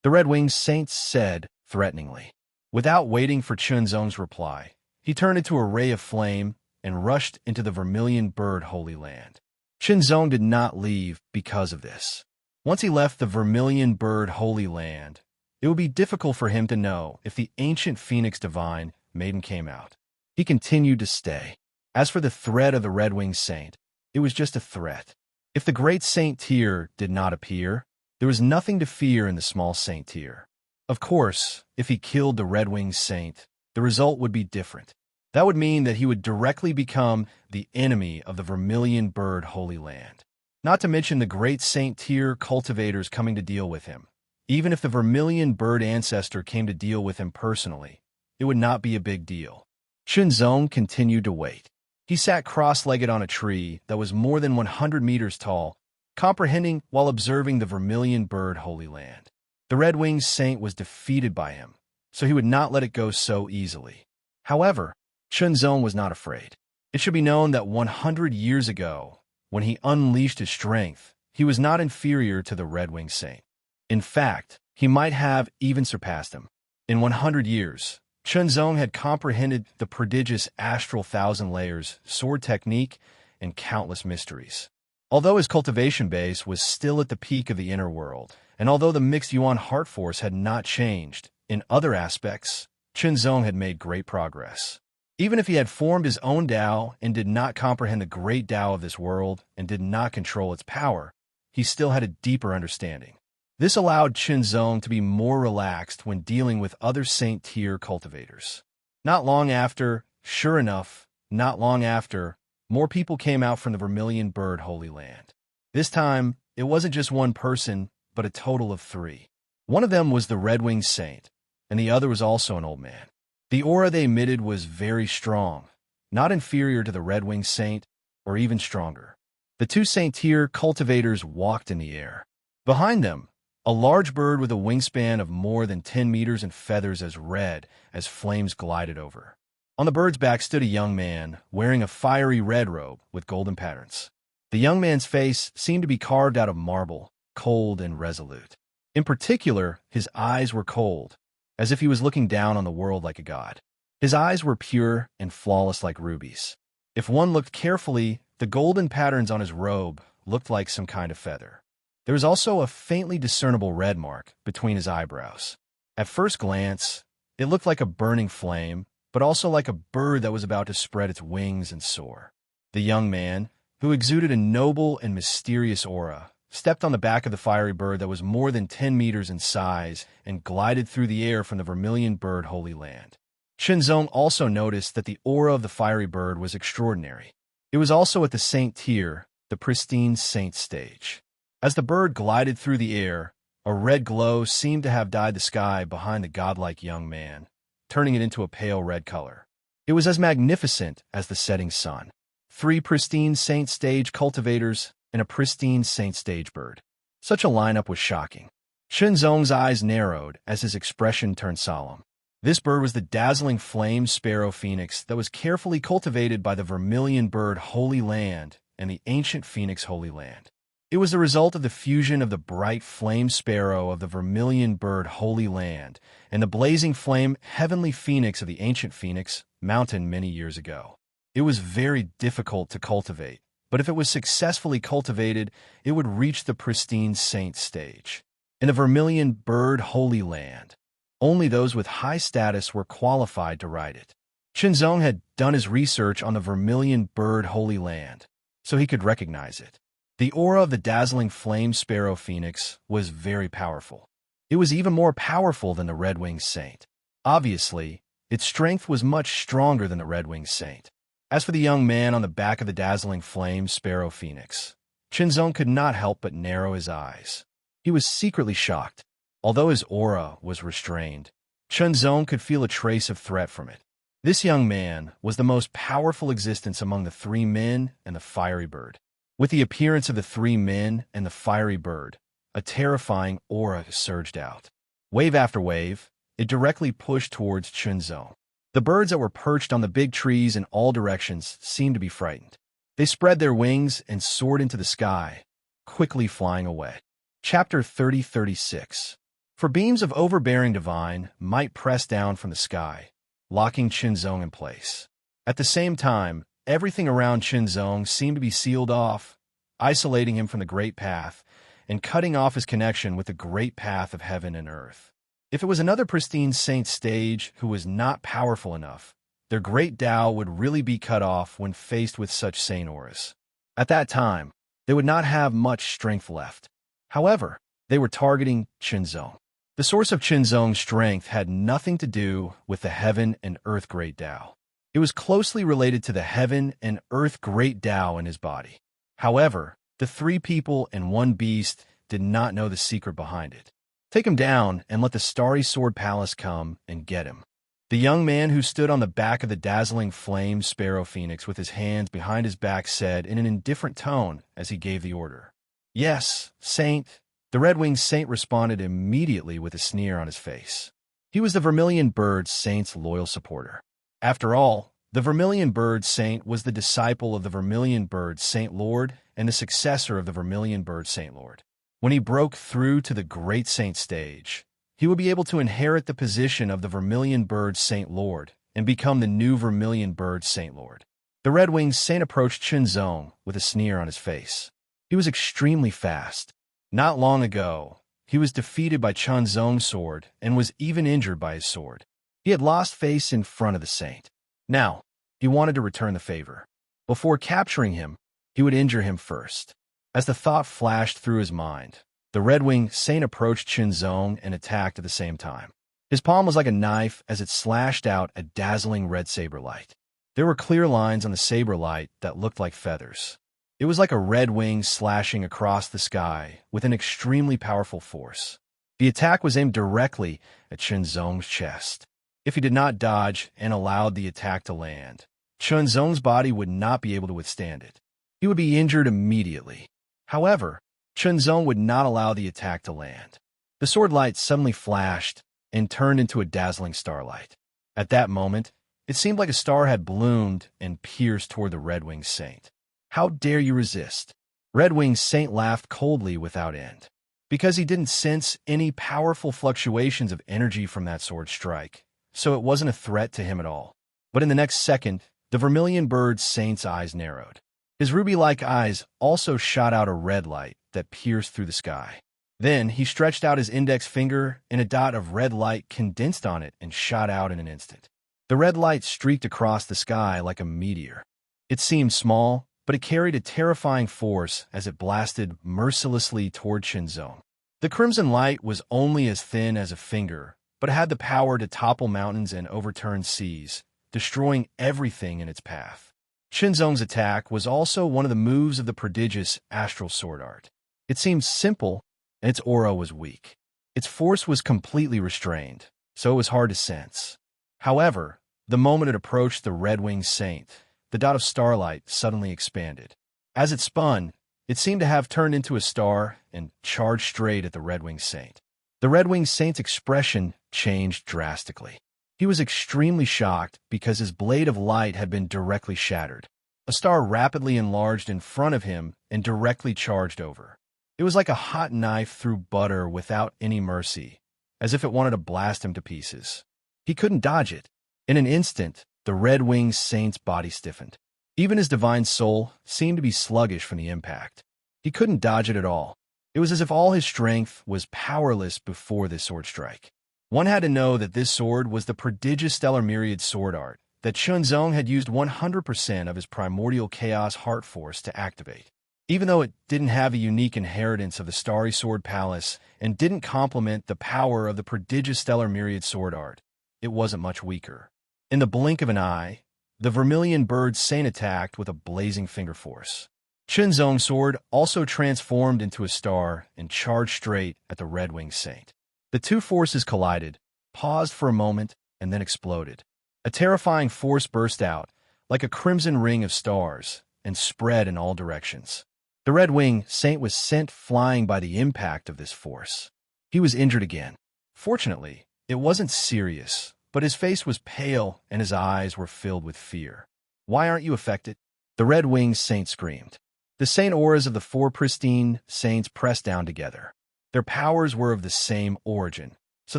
The Red-Winged Saint said threateningly. Without waiting for Qinzong's reply, he turned into a ray of flame and rushed into the Vermilion Bird Holy Land. Qinzong did not leave because of this. Once he left the Vermilion Bird Holy Land, it would be difficult for him to know if the ancient Phoenix Divine Maiden came out. He continued to stay. As for the threat of the Red-Winged Saint, it was just a threat. If the Great Saint Tier did not appear, there was nothing to fear in the small Saint Tier. Of course, if he killed the Red-Winged Saint, the result would be different. That would mean that he would directly become the enemy of the Vermilion Bird Holy Land. Not to mention the Great Saint Tier cultivators coming to deal with him. Even if the Vermilion Bird Ancestor came to deal with him personally, it would not be a big deal. Qinzong continued to wait. He sat cross-legged on a tree that was more than 100 meters tall, comprehending while observing the Vermilion Bird Holy Land. The Red-Winged Saint was defeated by him, so he would not let it go so easily. However, Chunzong was not afraid. It should be known that 100 years ago, when he unleashed his strength, he was not inferior to the Red-Winged Saint. In fact, he might have even surpassed him. In 100 years, Chunzong had comprehended the prodigious astral thousand layers, sword technique, and countless mysteries. Although his cultivation base was still at the peak of the inner world, and although the mixed Yuan heart force had not changed, in other aspects, Chunzong had made great progress. Even if he had formed his own Tao and did not comprehend the great Tao of this world and did not control its power, he still had a deeper understanding. This allowed Chunzong to be more relaxed when dealing with other saint-tier cultivators. Not long after, sure enough, not long after, more people came out from the Vermilion Bird Holy Land. This time, it wasn't just one person, but a total of 3. One of them was the Red-Winged Saint, and the other was also an old man. The aura they emitted was very strong, not inferior to the Red-Winged Saint, or even stronger. The 2 saint-tier cultivators walked in the air. Behind them, a large bird with a wingspan of more than 10 meters and feathers as red as flames glided over. On the bird's back stood a young man, wearing a fiery red robe with golden patterns. The young man's face seemed to be carved out of marble, cold and resolute. In particular, his eyes were cold, as if he was looking down on the world like a god. His eyes were pure and flawless like rubies. If one looked carefully, the golden patterns on his robe looked like some kind of feather. There was also a faintly discernible red mark between his eyebrows. At first glance, it looked like a burning flame, but also like a bird that was about to spread its wings and soar. The young man, who exuded a noble and mysterious aura, stepped on the back of the fiery bird that was more than 10 meters in size and glided through the air from the Vermilion Bird Holy Land. Chunzong also noticed that the aura of the fiery bird was extraordinary. It was also at the saint tier, the pristine saint stage. As the bird glided through the air, a red glow seemed to have dyed the sky behind the godlike young man, turning it into a pale red color. It was as magnificent as the setting sun. 3 pristine saint stage cultivators and a pristine saint stage bird. Such a lineup was shocking. Chunzong's eyes narrowed as his expression turned solemn. This bird was the dazzling flame sparrow phoenix that was carefully cultivated by the Vermilion Bird Holy Land and the ancient Phoenix Holy Land. It was the result of the fusion of the bright flame sparrow of the Vermilion Bird Holy Land and the blazing flame heavenly phoenix of the ancient Phoenix Mountain many years ago. It was very difficult to cultivate, but if it was successfully cultivated, it would reach the pristine saint stage. In the Vermilion Bird Holy Land, only those with high status were qualified to ride it. Chunzong had done his research on the Vermilion Bird Holy Land, so he could recognize it. The aura of the dazzling flame sparrow phoenix was very powerful. It was even more powerful than the Red-Winged Saint. Obviously, its strength was much stronger than the Red-Winged Saint. As for the young man on the back of the dazzling flame sparrow phoenix, Chunzong could not help but narrow his eyes. He was secretly shocked. Although his aura was restrained, Chunzong could feel a trace of threat from it. This young man was the most powerful existence among the 3 men and the fiery bird. With the appearance of the 3 men and the fiery bird, a terrifying aura surged out. Wave after wave, it directly pushed towards Chunzong. The birds that were perched on the big trees in all directions seemed to be frightened. They spread their wings and soared into the sky, quickly flying away. Chapter 30-36. For beams of overbearing divine might press down from the sky, locking Chunzong in place. At the same time, everything around Chunzong seemed to be sealed off, isolating him from the great path and cutting off his connection with the great path of heaven and earth. If it was another pristine saint stage who was not powerful enough, their great Tao would really be cut off when faced with such saint auras. At that time, they would not have much strength left. However, they were targeting Chunzong. The source of Chunzong's strength had nothing to do with the heaven and earth great Tao. It was closely related to the heaven and earth great Tao in his body. However, the 3 people and 1 beast did not know the secret behind it. Take him down and let the Starry Sword Palace come and get him. The young man who stood on the back of the dazzling flame sparrow phoenix with his hands behind his back said in an indifferent tone as he gave the order. Yes, Saint. The Red-Winged Saint responded immediately with a sneer on his face. He was the Vermilion Bird Saint's loyal supporter. After all, the Vermilion Bird Saint was the disciple of the Vermilion Bird Saint Lord and the successor of the Vermilion Bird Saint Lord. When he broke through to the Great Saint stage, he would be able to inherit the position of the Vermilion Bird Saint Lord and become the new Vermilion Bird Saint Lord. The Red-Winged Saint approached Chunzong with a sneer on his face. He was extremely fast. Not long ago, he was defeated by Chunzong's sword and was even injured by his sword. He had lost face in front of the saint. Now, he wanted to return the favor. Before capturing him, he would injure him first. As the thought flashed through his mind, the Red-Winged Saint approached Chunzong and attacked at the same time. His palm was like a knife as it slashed out a dazzling red saber light. There were clear lines on the saber light that looked like feathers. It was like a red wing slashing across the sky with an extremely powerful force. The attack was aimed directly at Chunzong's chest. If he did not dodge and allowed the attack to land, Chunzong's body would not be able to withstand it. He would be injured immediately. However, Chunzong would not allow the attack to land. The sword light suddenly flashed and turned into a dazzling starlight. At that moment, it seemed like a star had bloomed and pierced toward the Red-Winged Saint. How dare you resist? Red-Winged Saint laughed coldly without end. Because he didn't sense any powerful fluctuations of energy from that sword strike, so it wasn't a threat to him at all. But in the next second, the Vermilion Bird Saint's eyes narrowed. His ruby-like eyes also shot out a red light that pierced through the sky. Then he stretched out his index finger, and a dot of red light condensed on it and shot out in an instant. The red light streaked across the sky like a meteor. It seemed small, but it carried a terrifying force as it blasted mercilessly toward Chunzong. The crimson light was only as thin as a finger, but it had the power to topple mountains and overturn seas, destroying everything in its path. Chunzong's attack was also one of the moves of the prodigious astral sword art. It seemed simple, and its aura was weak. Its force was completely restrained, so it was hard to sense. However, the moment it approached the Red-Winged Saint, the dot of starlight suddenly expanded. As it spun, it seemed to have turned into a star and charged straight at the Red-Winged Saint. The Red-Winged Saint's expression changed drastically. He was extremely shocked because his blade of light had been directly shattered. A star rapidly enlarged in front of him and directly charged over. It was like a hot knife through butter without any mercy, as if it wanted to blast him to pieces. He couldn't dodge it. In an instant, the Red-Winged Saint's body stiffened. Even his divine soul seemed to be sluggish from the impact. He couldn't dodge it at all. It was as if all his strength was powerless before this sword strike. One had to know that this sword was the prodigious stellar myriad sword art, that Chunzong had used 100% of his primordial chaos heart force to activate. Even though it didn't have a unique inheritance of the Starry Sword Palace and didn't complement the power of the prodigious stellar myriad sword art, it wasn't much weaker. In the blink of an eye, the Vermilion Bird Saint attacked with a blazing finger force. Chunzong's sword also transformed into a star and charged straight at the Red-Winged Saint. The two forces collided, paused for a moment, and then exploded. A terrifying force burst out, like a crimson ring of stars, and spread in all directions. The Red-Winged Saint was sent flying by the impact of this force. He was injured again. Fortunately, it wasn't serious, but his face was pale and his eyes were filled with fear. "Why aren't you affected?" The Red-Winged Saint screamed. The saint auras of the four pristine saints pressed down together. Their powers were of the same origin, so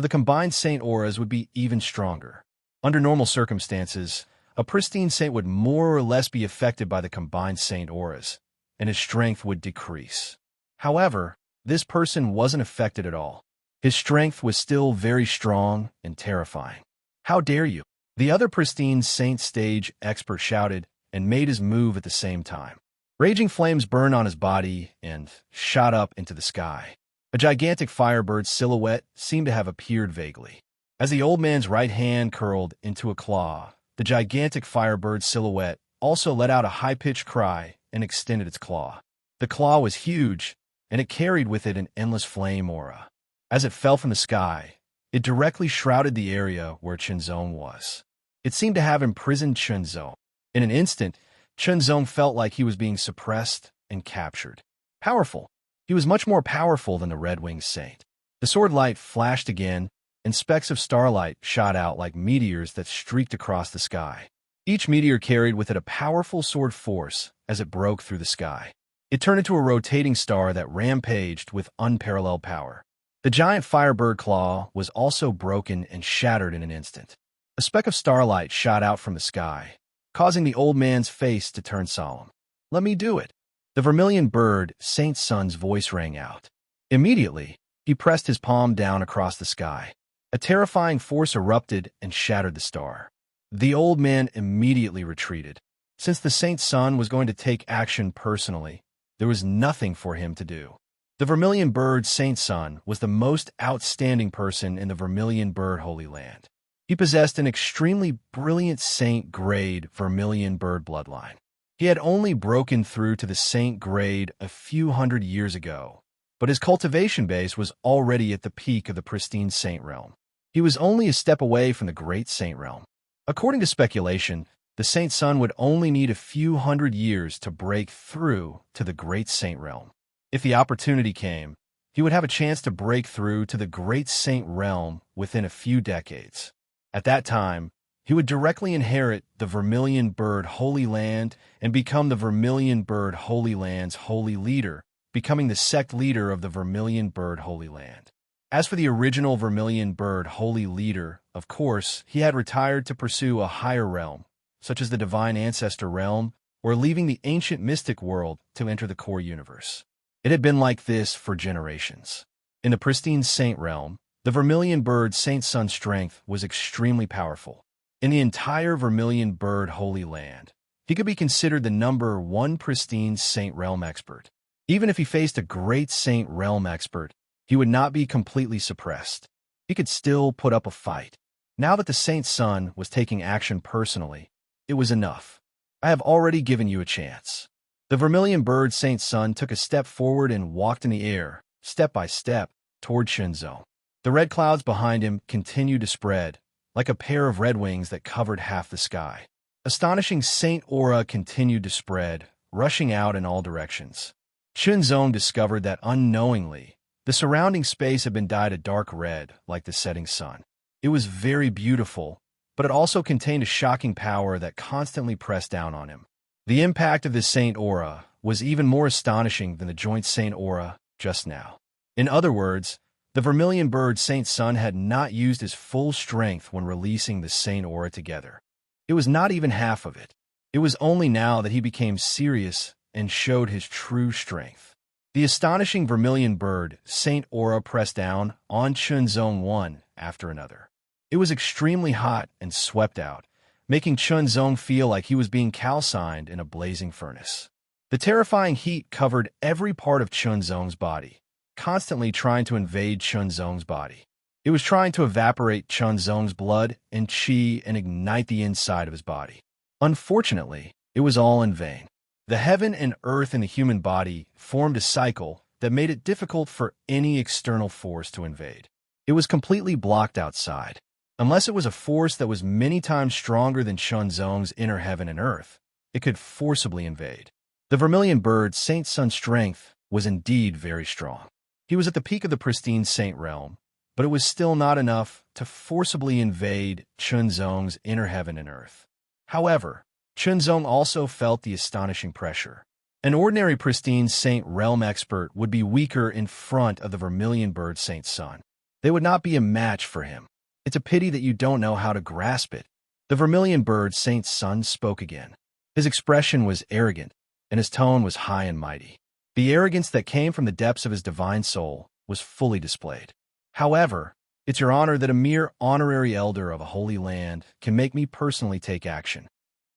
the combined saint auras would be even stronger. Under normal circumstances, a pristine saint would more or less be affected by the combined saint auras, and his strength would decrease. However, this person wasn't affected at all. His strength was still very strong and terrifying. "How dare you?" The other pristine saint stage expert shouted and made his move at the same time. Raging flames burned on his body and shot up into the sky. A gigantic firebird silhouette seemed to have appeared vaguely. As the old man's right hand curled into a claw, the gigantic firebird silhouette also let out a high-pitched cry and extended its claw. The claw was huge, and it carried with it an endless flame aura. As it fell from the sky, it directly shrouded the area where Chunzong was. It seemed to have imprisoned Chunzong. In an instant, Chunzong felt like he was being suppressed and captured. Powerful. He was much more powerful than the Red-Winged Saint. The sword light flashed again, and specks of starlight shot out like meteors that streaked across the sky. Each meteor carried with it a powerful sword force as it broke through the sky. It turned into a rotating star that rampaged with unparalleled power. The giant firebird claw was also broken and shattered in an instant. A speck of starlight shot out from the sky, causing the old man's face to turn solemn. "Let me do it." The vermilion bird, Saint Sun's voice rang out. Immediately, he pressed his palm down across the sky. A terrifying force erupted and shattered the star. The old man immediately retreated. Since the Saint Sun was going to take action personally, there was nothing for him to do. The vermilion bird, Saint Sun, was the most outstanding person in the vermilion bird Holy Land. He possessed an extremely brilliant saint-grade vermilion bird bloodline. He had only broken through to the saint grade a few hundred years ago, but his cultivation base was already at the peak of the pristine saint realm. He was only a step away from the great saint realm. According to speculation, the Saint Sun would only need a few hundred years to break through to the great saint realm. If the opportunity came, he would have a chance to break through to the great saint realm within a few decades. At that time, he would directly inherit the Vermilion Bird Holy Land and become the Vermilion Bird Holy Land's holy leader, becoming the sect leader of the Vermilion Bird Holy Land. As for the original Vermilion Bird Holy Leader, of course, he had retired to pursue a higher realm, such as the Divine Ancestor realm, or leaving the ancient mystic world to enter the core universe. It had been like this for generations. In the pristine saint realm, the Vermilion Bird Saint Sun's strength was extremely powerful. In the entire Vermilion Bird Holy Land, he could be considered the number one pristine saint realm expert. Even if he faced a great saint realm expert, he would not be completely suppressed. He could still put up a fight. Now that the Saint Sun was taking action personally, it was enough. I have already given you a chance. The Vermilion Bird Saint Sun took a step forward and walked in the air, step by step, toward Shenzhou. The red clouds behind him continued to spread, like a pair of red wings that covered half the sky. Astonishing saint aura continued to spread, rushing out in all directions. Shenzhou discovered that unknowingly, the surrounding space had been dyed a dark red, like the setting sun. It was very beautiful, but it also contained a shocking power that constantly pressed down on him. The impact of this saint aura was even more astonishing than the joint saint aura just now. In other words, the Vermilion Bird Saint Sun had not used his full strength when releasing the saint aura together. It was not even half of it. It was only now that he became serious and showed his true strength. The astonishing Vermilion Bird Saint aura pressed down on Shenzhou one after another. It was extremely hot and swept out, making Shenzhou feel like he was being calcined in a blazing furnace. The terrifying heat covered every part of Shenzhou's body, constantly trying to invade Shenzhou's body. It was trying to evaporate Shenzhou's blood and qi and ignite the inside of his body. Unfortunately, it was all in vain. The heaven and earth in the human body formed a cycle that made it difficult for any external force to invade. It was completely blocked outside. Unless it was a force that was many times stronger than Shenzhou's inner heaven and earth, it could forcibly invade. The Vermilion Bird Saint Sun's strength was indeed very strong. He was at the peak of the pristine saint realm, but it was still not enough to forcibly invade Shenzhou's inner heaven and earth. However, Shenzhou also felt the astonishing pressure. An ordinary pristine saint realm expert would be weaker in front of the Vermilion Bird Saint Sun. They would not be a match for him. It's a pity that you don't know how to grasp it. The Vermilion Bird Saint Sun spoke again. His expression was arrogant, and his tone was high and mighty. The arrogance that came from the depths of his divine soul was fully displayed. However, it's your honor that a mere honorary elder of a holy land can make me personally take action.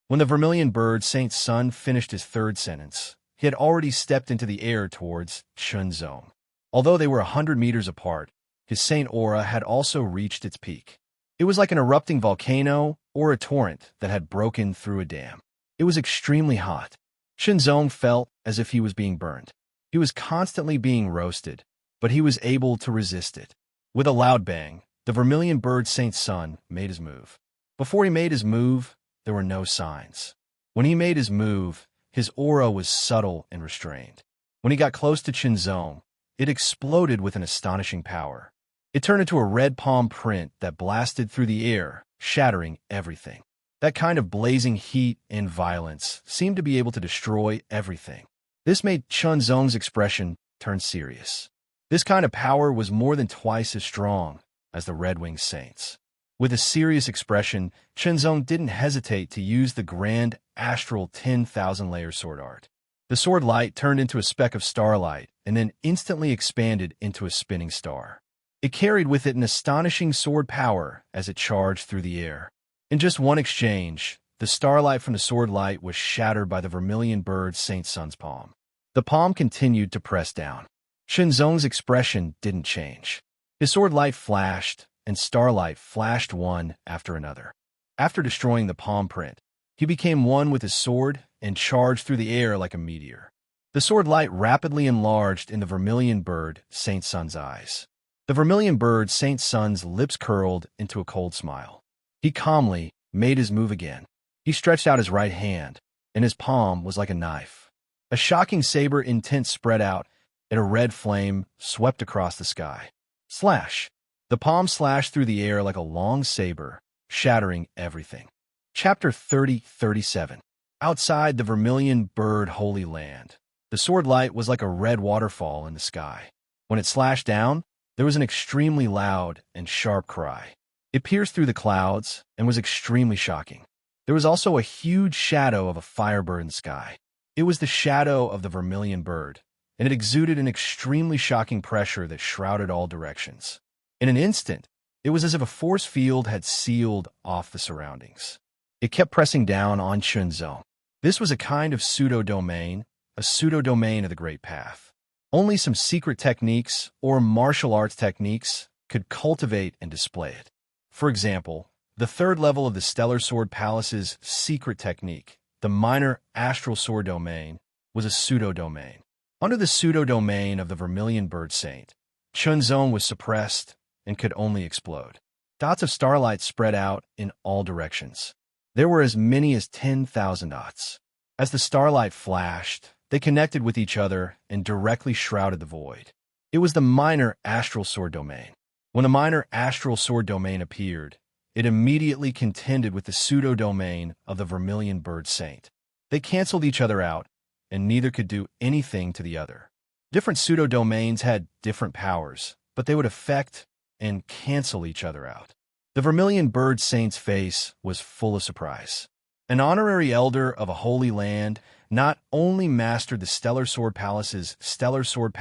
When the Vermilion Bird Saint Sun finished his third sentence, he had already stepped into the air towards Shenzhou. Although they were 100 meters apart, his saint aura had also reached its peak. It was like an erupting volcano or a torrent that had broken through a dam. It was extremely hot. Shenzhou felt as if he was being burned. He was constantly being roasted, but he was able to resist it. With a loud bang, the Vermilion Bird Saint Sun made his move. Before he made his move, there were no signs. When he made his move, his aura was subtle and restrained. When he got close to Shenzhou, it exploded with an astonishing power. It turned into a red palm print that blasted through the air, shattering everything. That kind of blazing heat and violence seemed to be able to destroy everything. This made Chunzong's expression turn serious. This kind of power was more than twice as strong as the Red-Winged Saints. With a serious expression, Chunzong didn't hesitate to use the grand astral 10,000-layer sword art. The sword light turned into a speck of starlight and then instantly expanded into a spinning star. It carried with it an astonishing sword power as it charged through the air. In just one exchange, the starlight from the sword light was shattered by the vermilion bird Saint Sun's palm. The palm continued to press down. Chunzong's expression didn't change. His sword light flashed, and starlight flashed one after another. After destroying the palm print, he became one with his sword and charged through the air like a meteor. The sword light rapidly enlarged in the vermilion bird Saint Sun's eyes. The vermilion bird Saint Sun's lips curled into a cold smile. He calmly made his move again. He stretched out his right hand, and his palm was like a knife. A shocking saber intent spread out, and a red flame swept across the sky. Slash! The palm slashed through the air like a long saber, shattering everything. Chapter 30-37. Outside the vermilion bird holy land, the sword light was like a red waterfall in the sky. When it slashed down, there was an extremely loud and sharp cry. It pierced through the clouds and was extremely shocking. There was also a huge shadow of a firebird in the sky. It was the shadow of the vermilion bird, and it exuded an extremely shocking pressure that shrouded all directions. In an instant, it was as if a force field had sealed off the surroundings. It kept pressing down on Chunzong. This was a kind of pseudo-domain of the Great Path. Only some secret techniques or martial arts techniques could cultivate and display it. For example, the third level of the Stellar Sword Palace's secret technique, the minor astral sword domain, was a pseudo-domain. Under the pseudo-domain of the Vermilion Bird Saint, Chunzong was suppressed and could only explode. Dots of starlight spread out in all directions. There were as many as 10,000 dots. As the starlight flashed, they connected with each other and directly shrouded the void. It was the minor astral sword domain. When the minor astral sword domain appeared, it immediately contended with the pseudo-domain of the Vermilion Bird Saint. They canceled each other out, and neither could do anything to the other. Different pseudo-domains had different powers, but they would affect and cancel each other out. The Vermilion Bird Saint's face was full of surprise. An honorary elder of a holy land not only mastered the Stellar Sword Palace's Stellar Sword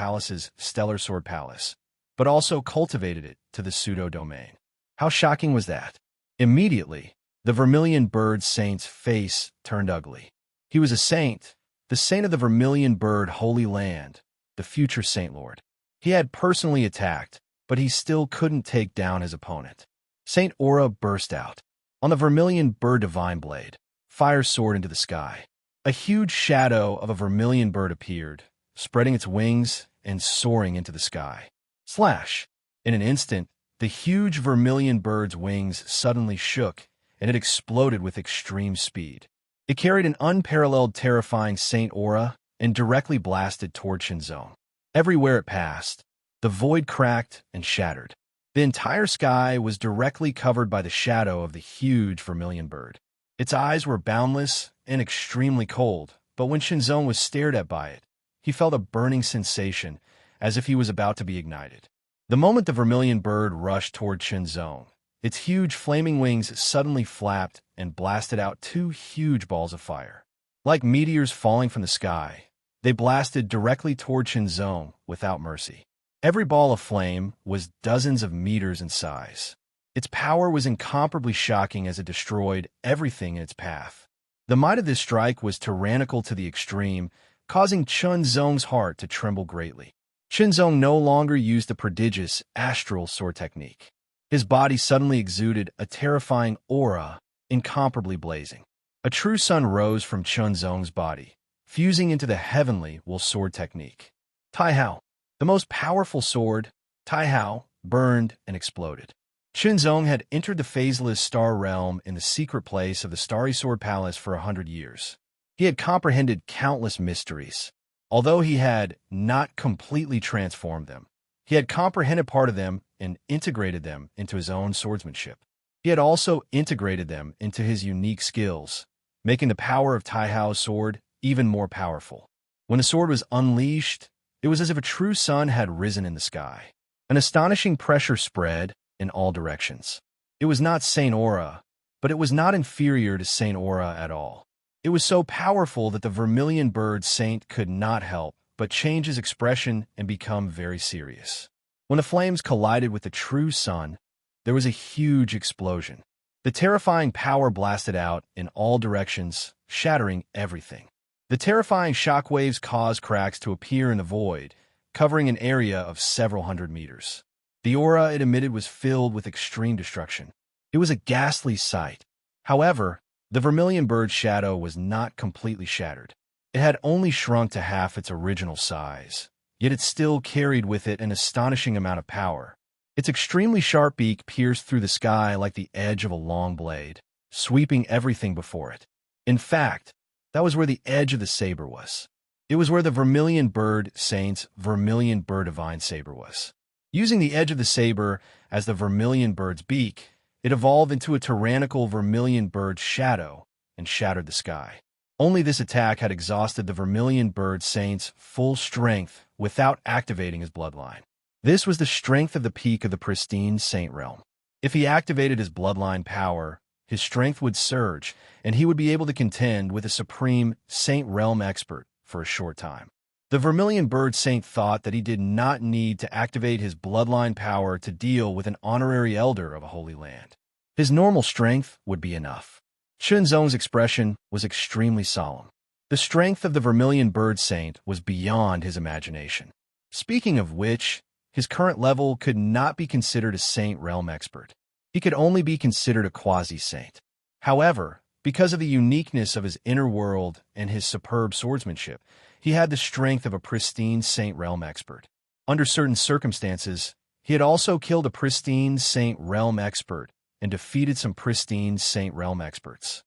Palace, but also cultivated it to the pseudo-domain. How shocking was that? Immediately, the Vermilion Bird Saint's face turned ugly. He was a saint, the saint of the Vermilion Bird Holy Land, the future Saint Lord. He had personally attacked, but he still couldn't take down his opponent. Saint Aura burst out. On the Vermilion Bird Divine Blade, fire soared into the sky. A huge shadow of a vermilion bird appeared, spreading its wings and soaring into the sky. Slash! In an instant, the huge vermilion bird's wings suddenly shook, and it exploded with extreme speed. It carried an unparalleled terrifying Saint Aura and directly blasted toward Chunzong. Everywhere it passed, the void cracked and shattered. The entire sky was directly covered by the shadow of the huge vermilion bird. Its eyes were boundless and extremely cold, but when Chunzong was stared at by it, he felt a burning sensation as if he was about to be ignited. The moment the vermilion bird rushed toward Chunzong, its huge flaming wings suddenly flapped and blasted out two huge balls of fire. Like meteors falling from the sky, they blasted directly toward Chunzong without mercy. Every ball of flame was dozens of meters in size. Its power was incomparably shocking as it destroyed everything in its path. The might of this strike was tyrannical to the extreme, causing Chunzong's heart to tremble greatly. Chunzong no longer used the prodigious astral sword technique. His body suddenly exuded a terrifying aura, incomparably blazing. A true sun rose from Chunzong's body, fusing into the heavenly will sword technique. Taihao, the most powerful sword, Taihao, burned and exploded. Chunzong had entered the phaseless star realm in the secret place of the Starry Sword Palace for 100 years. He had comprehended countless mysteries. Although he had not completely transformed them, He had comprehended part of them and integrated them into his own swordsmanship. He had also integrated them into his unique skills, making the power of Taihao's sword even more powerful. When the sword was unleashed, it was as if a true sun had risen in the sky. An astonishing pressure spread in all directions. It was not Saint Aura, but it was not inferior to Saint Aura at all. It was so powerful that the vermilion bird saint could not help but change his expression and become very serious. When the flames collided with the true sun, there was a huge explosion. The terrifying power blasted out in all directions, shattering everything. The terrifying shockwaves caused cracks to appear in the void, covering an area of several hundred meters. The aura it emitted was filled with extreme destruction. It was a ghastly sight. However, the vermilion bird's shadow was not completely shattered. It had only shrunk to half its original size, yet it still carried with it an astonishing amount of power. Its extremely sharp beak pierced through the sky like the edge of a long blade, sweeping everything before it. In fact, that was where the edge of the saber was. It was where the vermilion bird saint's vermilion bird divine saber was. Using the edge of the saber as the vermilion bird's beak, it evolved into a tyrannical vermilion bird's shadow and shattered the sky. Only this attack had exhausted the vermilion bird saint's full strength without activating his bloodline. This was the strength of the peak of the pristine saint realm. If he activated his bloodline power, his strength would surge, and he would be able to contend with a supreme saint realm expert for a short time. The vermilion bird saint thought that he did not need to activate his bloodline power to deal with an honorary elder of a holy land. His normal strength would be enough. Chunzong's expression was extremely solemn. The strength of the vermilion bird saint was beyond his imagination. Speaking of which, his current level could not be considered a saint realm expert. He could only be considered a quasi-saint. However, because of the uniqueness of his inner world and his superb swordsmanship, he had the strength of a pristine saint realm expert. Under certain circumstances, he had also killed a pristine saint realm expert and defeated some pristine saint realm experts.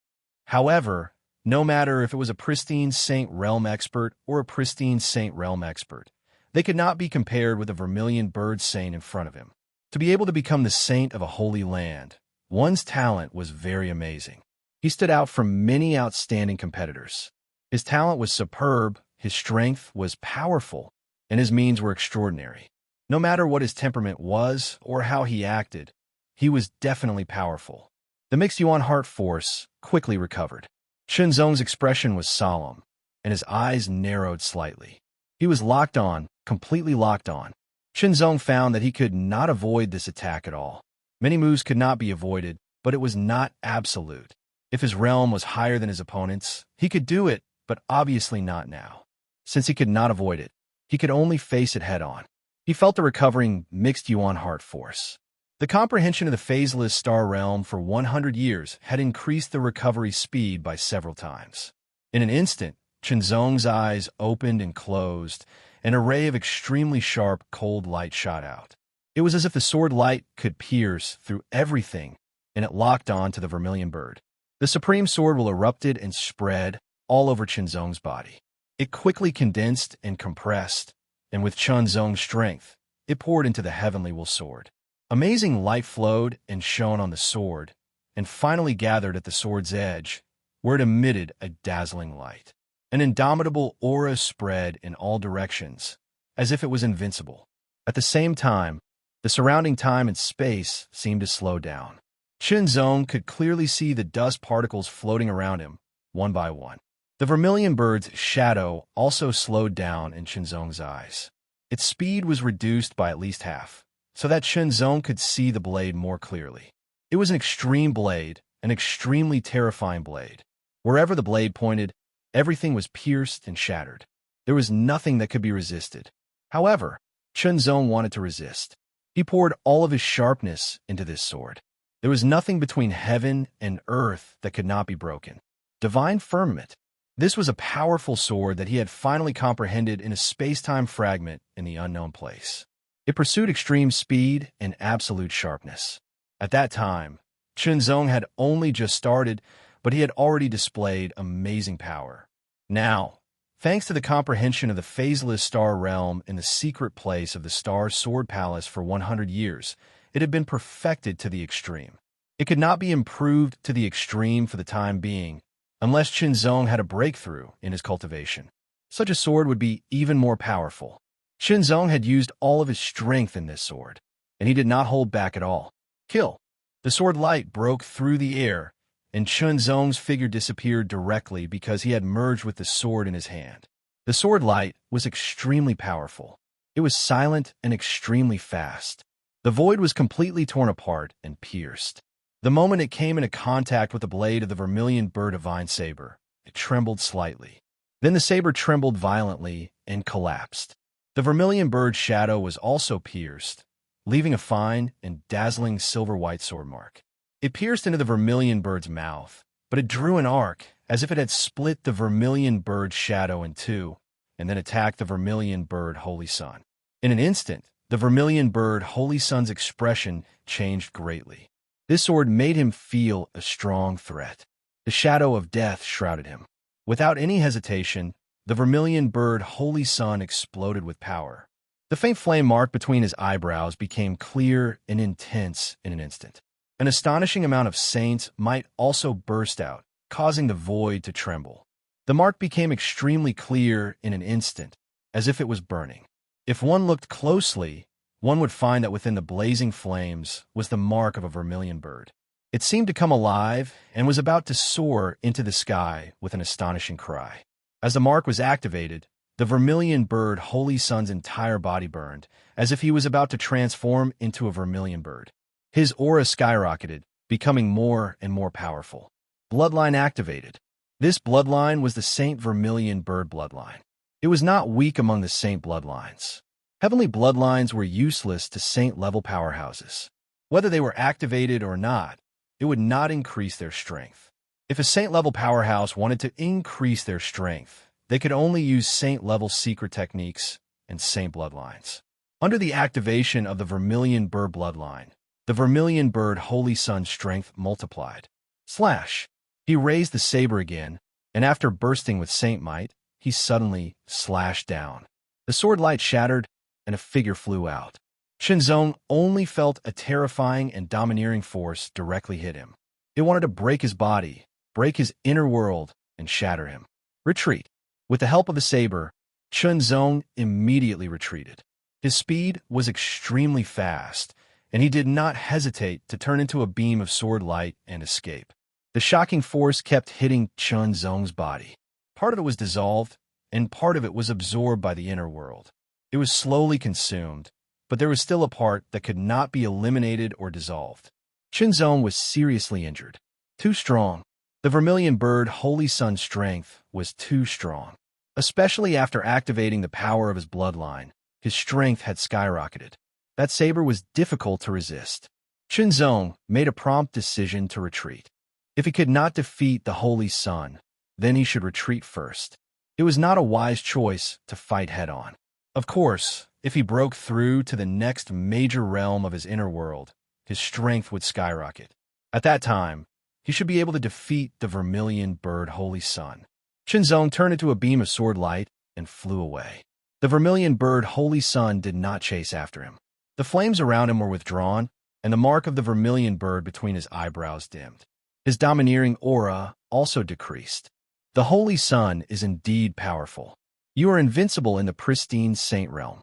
However, no matter if it was a pristine saint realm expert or a pristine saint realm expert, they could not be compared with a vermilion bird saint in front of him. To be able to become the saint of a holy land, one's talent was very amazing. He stood out from many outstanding competitors. His talent was superb, his strength was powerful, and his means were extraordinary. No matter what his temperament was or how he acted, he was definitely powerful. The mixed Yuan heart force quickly recovered. Chunzong's expression was solemn, and his eyes narrowed slightly. He was locked on, completely locked on. Chunzong found that he could not avoid this attack at all. Many moves could not be avoided, but it was not absolute. If his realm was higher than his opponent's, he could do it, but obviously not now. Since he could not avoid it, he could only face it head-on. He felt the recovering mixed Yuan heart force. The comprehension of the phaseless star realm for 100 years had increased the recovery speed by several times. In an instant, Chunzong's eyes opened and closed, an array of extremely sharp, cold light shot out. It was as if the sword light could pierce through everything, and it locked on to the vermilion bird. The supreme sword will erupted and spread all over Chunzong's body. It quickly condensed and compressed, and with Chunzong's strength, it poured into the heavenly will sword. Amazing light flowed and shone on the sword, and finally gathered at the sword's edge, where it emitted a dazzling light. An indomitable aura spread in all directions, as if it was invincible. At the same time, the surrounding time and space seemed to slow down. Chunzong could clearly see the dust particles floating around him, one by one. The vermilion bird's shadow also slowed down in Chunzong's eyes. Its speed was reduced by at least half, so that Chunzong could see the blade more clearly. It was an extreme blade, an extremely terrifying blade. Wherever the blade pointed, everything was pierced and shattered. There was nothing that could be resisted. However, Chunzong wanted to resist. He poured all of his sharpness into this sword. There was nothing between heaven and earth that could not be broken. Divine firmament. This was a powerful sword that he had finally comprehended in a space-time fragment in the unknown place. It pursued extreme speed and absolute sharpness. At that time, Chunzong had only just started, but he had already displayed amazing power. Now, Thanks to the comprehension of the phaseless star realm in the secret place of the Star Sword Palace for 100 years, it had been perfected to the extreme. It could not be improved to the extreme for the time being, unless Qinzong had a breakthrough in his cultivation. Such a sword would be even more powerful. Qinzong had used all of his strength in this sword, and he did not hold back at all. Kill! The sword light broke through the air, and Qinzong's figure disappeared directly because he had merged with the sword in his hand. The sword light was extremely powerful. It was silent and extremely fast. The void was completely torn apart and pierced. The moment it came into contact with the blade of the vermilion bird divine saber, it trembled slightly. Then the saber trembled violently and collapsed. The vermilion bird's shadow was also pierced, leaving a fine and dazzling silver-white sword mark. It pierced into the vermilion bird's mouth, but it drew an arc as if it had split the vermilion bird's shadow in two, and then attacked the vermilion bird Holy Sun. In an instant, the vermilion bird Holy Sun's expression changed greatly. This sword made him feel a strong threat. The shadow of death shrouded him. Without any hesitation, the vermilion bird Holy Sun exploded with power. The faint flame mark between his eyebrows became clear and intense in an instant. An astonishing amount of saints might also burst out, causing the void to tremble. The mark became extremely clear in an instant, as if it was burning. If one looked closely, one would find that within the blazing flames was the mark of a vermilion bird. It seemed to come alive and was about to soar into the sky with an astonishing cry. As the mark was activated, the vermilion bird Holy Sun's entire body burned, as if he was about to transform into a vermilion bird. His aura skyrocketed, becoming more and more powerful. Bloodline activated. This bloodline was the Saint Vermilion Bird bloodline. It was not weak among the saint bloodlines. Heavenly bloodlines were useless to saint-level powerhouses. Whether they were activated or not, it would not increase their strength. If a saint-level powerhouse wanted to increase their strength, they could only use saint-level secret techniques and saint bloodlines. Under the activation of the Vermilion Bird bloodline, the Vermilion Bird Holy Sun's strength multiplied. Slash! He raised the saber again, and after bursting with saint might, he suddenly slashed down. The sword light shattered, and a figure flew out. Qinzong only felt a terrifying and domineering force directly hit him. It wanted to break his body, break his inner world, and shatter him. Retreat. With the help of the saber, Qinzong immediately retreated. His speed was extremely fast, and he did not hesitate to turn into a beam of sword light and escape. The shocking force kept hitting Qinzong's body. Part of it was dissolved, and part of it was absorbed by the inner world. It was slowly consumed, but there was still a part that could not be eliminated or dissolved. Qinzong was seriously injured. Too strong. The Vermilion Bird Holy Sun's strength was too strong. Especially after activating the power of his bloodline, his strength had skyrocketed. That saber was difficult to resist. Qinzong made a prompt decision to retreat. If he could not defeat the Holy Sun, then he should retreat first. It was not a wise choice to fight head-on. Of course, if he broke through to the next major realm of his inner world, his strength would skyrocket. At that time, he should be able to defeat the Vermilion Bird Holy Sun. Qinzong turned into a beam of sword light and flew away. The Vermilion Bird Holy Sun did not chase after him. The flames around him were withdrawn, and the mark of the Vermilion Bird between his eyebrows dimmed. His domineering aura also decreased. The Holy Sun is indeed powerful. You are invincible in the pristine saint realm.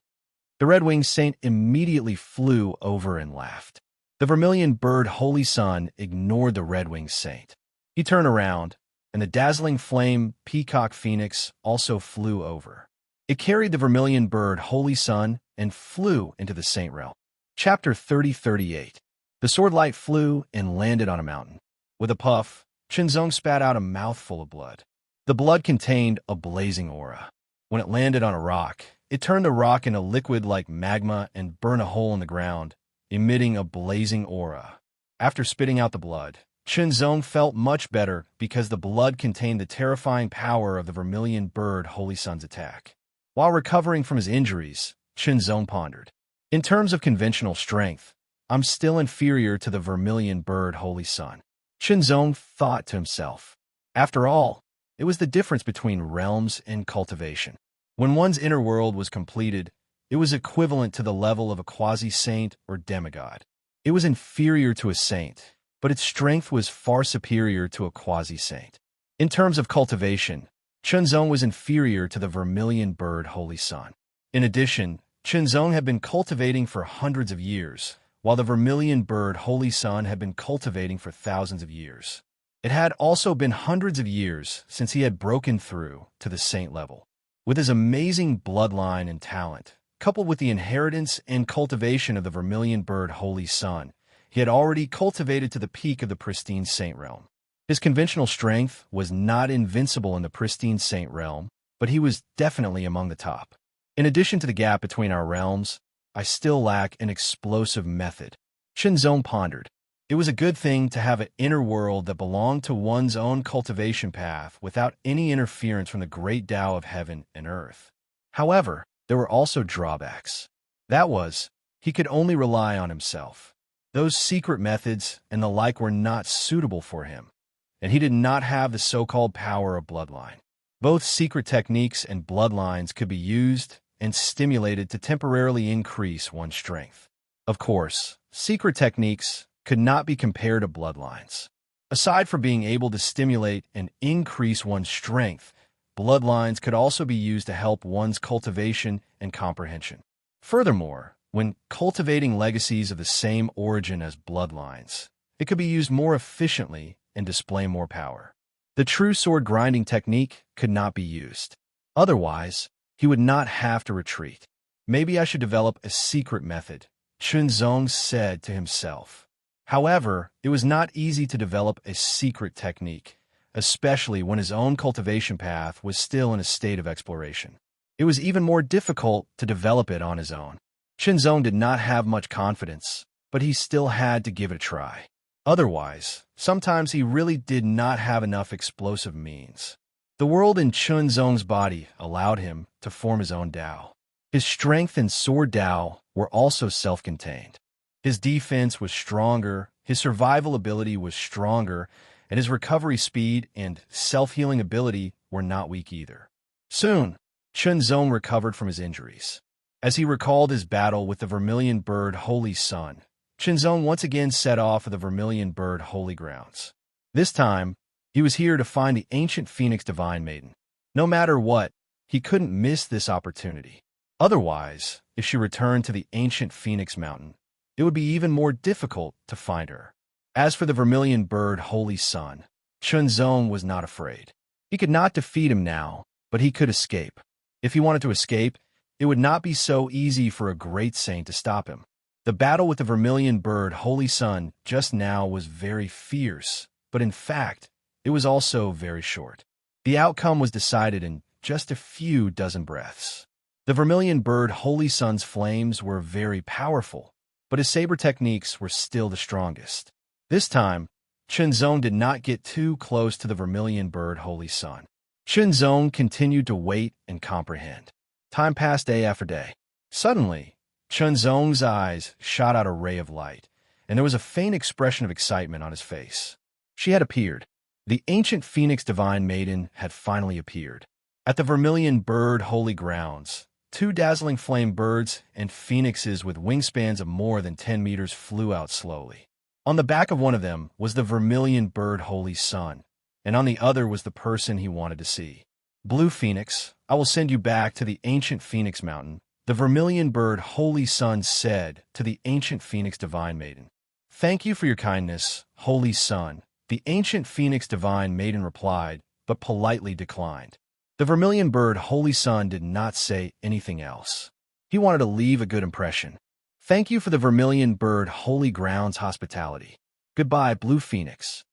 The red-winged saint immediately flew over and laughed. The Vermilion Bird Holy Sun ignored the red-winged saint. He turned around, and the dazzling flame peacock phoenix also flew over. It carried the Vermilion Bird Holy Sun and flew into the saint realm. Chapter 30:38. The sword light flew and landed on a mountain. With a puff, Qinzong spat out a mouthful of blood. The blood contained a blazing aura. When it landed on a rock, it turned the rock into liquid like magma and burned a hole in the ground, emitting a blazing aura. After spitting out the blood, Qinzong felt much better because the blood contained the terrifying power of the Vermilion Bird Holy Sun's attack. While recovering from his injuries, Qinzong pondered. In terms of conventional strength, I'm still inferior to the Vermilion Bird Holy Sun. Qinzong thought to himself. After all, It was the difference between realms and cultivation. When one's inner world was completed, it was equivalent to the level of a quasi-saint or demigod. It was inferior to a saint, but its strength was far superior to a quasi-saint. In terms of cultivation, Chunzong was inferior to the vermilion bird Holy Sun. In addition, Chunzong had been cultivating for hundreds of years, while the vermilion bird Holy Sun had been cultivating for thousands of years. It had also been hundreds of years since he had broken through to the saint level. With his amazing bloodline and talent, coupled with the inheritance and cultivation of the vermilion bird Holy Sun, he had already cultivated to the peak of the pristine saint realm. His conventional strength was not invincible in the pristine saint realm, but he was definitely among the top. In addition to the gap between our realms, I still lack an explosive method. Chunzong pondered. It was a good thing to have an inner world that belonged to one's own cultivation path without any interference from the great Tao of heaven and earth. However, there were also drawbacks. That was, he could only rely on himself. Those secret methods and the like were not suitable for him, and he did not have the so-called power of bloodline. Both secret techniques and bloodlines could be used and stimulated to temporarily increase one's strength. Of course, secret techniques could not be compared to bloodlines. Aside from being able to stimulate and increase one's strength, bloodlines could also be used to help one's cultivation and comprehension. Furthermore, when cultivating legacies of the same origin as bloodlines, it could be used more efficiently and display more power. The true sword grinding technique could not be used. Otherwise, he would not have to retreat. Maybe I should develop a secret method, Chunzong said to himself. However, it was not easy to develop a secret technique, especially when his own cultivation path was still in a state of exploration. It was even more difficult to develop it on his own. Chunzong did not have much confidence, but he still had to give it a try. Otherwise, sometimes he really did not have enough explosive means. The world in Chunzong's body allowed him to form his own Tao. His strength and sword Tao were also self-contained. His defense was stronger, his survival ability was stronger, and his recovery speed and self-healing ability were not weak either. Soon, Chunzong recovered from his injuries. As he recalled his battle with the vermilion bird Holy Sun, Chunzong once again set off for the vermilion bird holy grounds. This time, he was here to find the ancient phoenix divine maiden. No matter what, he couldn't miss this opportunity. Otherwise, if she returned to the ancient phoenix mountain, it would be even more difficult to find her. As for the vermilion bird Holy Sun, Chunzong was not afraid. He could not defeat him now, but he could escape. If he wanted to escape, it would not be so easy for a great saint to stop him. The battle with the vermilion bird Holy Sun just now was very fierce, but in fact, it was also very short. The outcome was decided in just a few dozen breaths. The vermilion bird Holy Sun's flames were very powerful, but his saber techniques were still the strongest. This time, Chunzong did not get too close to the vermilion bird Holy Sun. Chunzong continued to wait and comprehend. Time passed day after day. Suddenly, Chunzong's eyes shot out a ray of light, and there was a faint expression of excitement on his face. She had appeared. The ancient phoenix divine maiden had finally appeared. At the vermilion bird holy grounds, 2 dazzling flame birds and phoenixes with wingspans of more than 10 meters flew out slowly. On the back of one of them was the vermilion bird Holy Sun, and on the other was the person he wanted to see. Blue Phoenix, I will send you back to the ancient Phoenix Mountain, the vermilion bird Holy Sun said to the ancient Phoenix Divine Maiden. Thank you for your kindness, Holy Sun, the ancient Phoenix Divine Maiden replied, but politely declined. The vermilion bird Holy Sun did not say anything else. He wanted to leave a good impression. Thank you for the vermilion bird Holy Ground's hospitality. Goodbye, Blue Phoenix.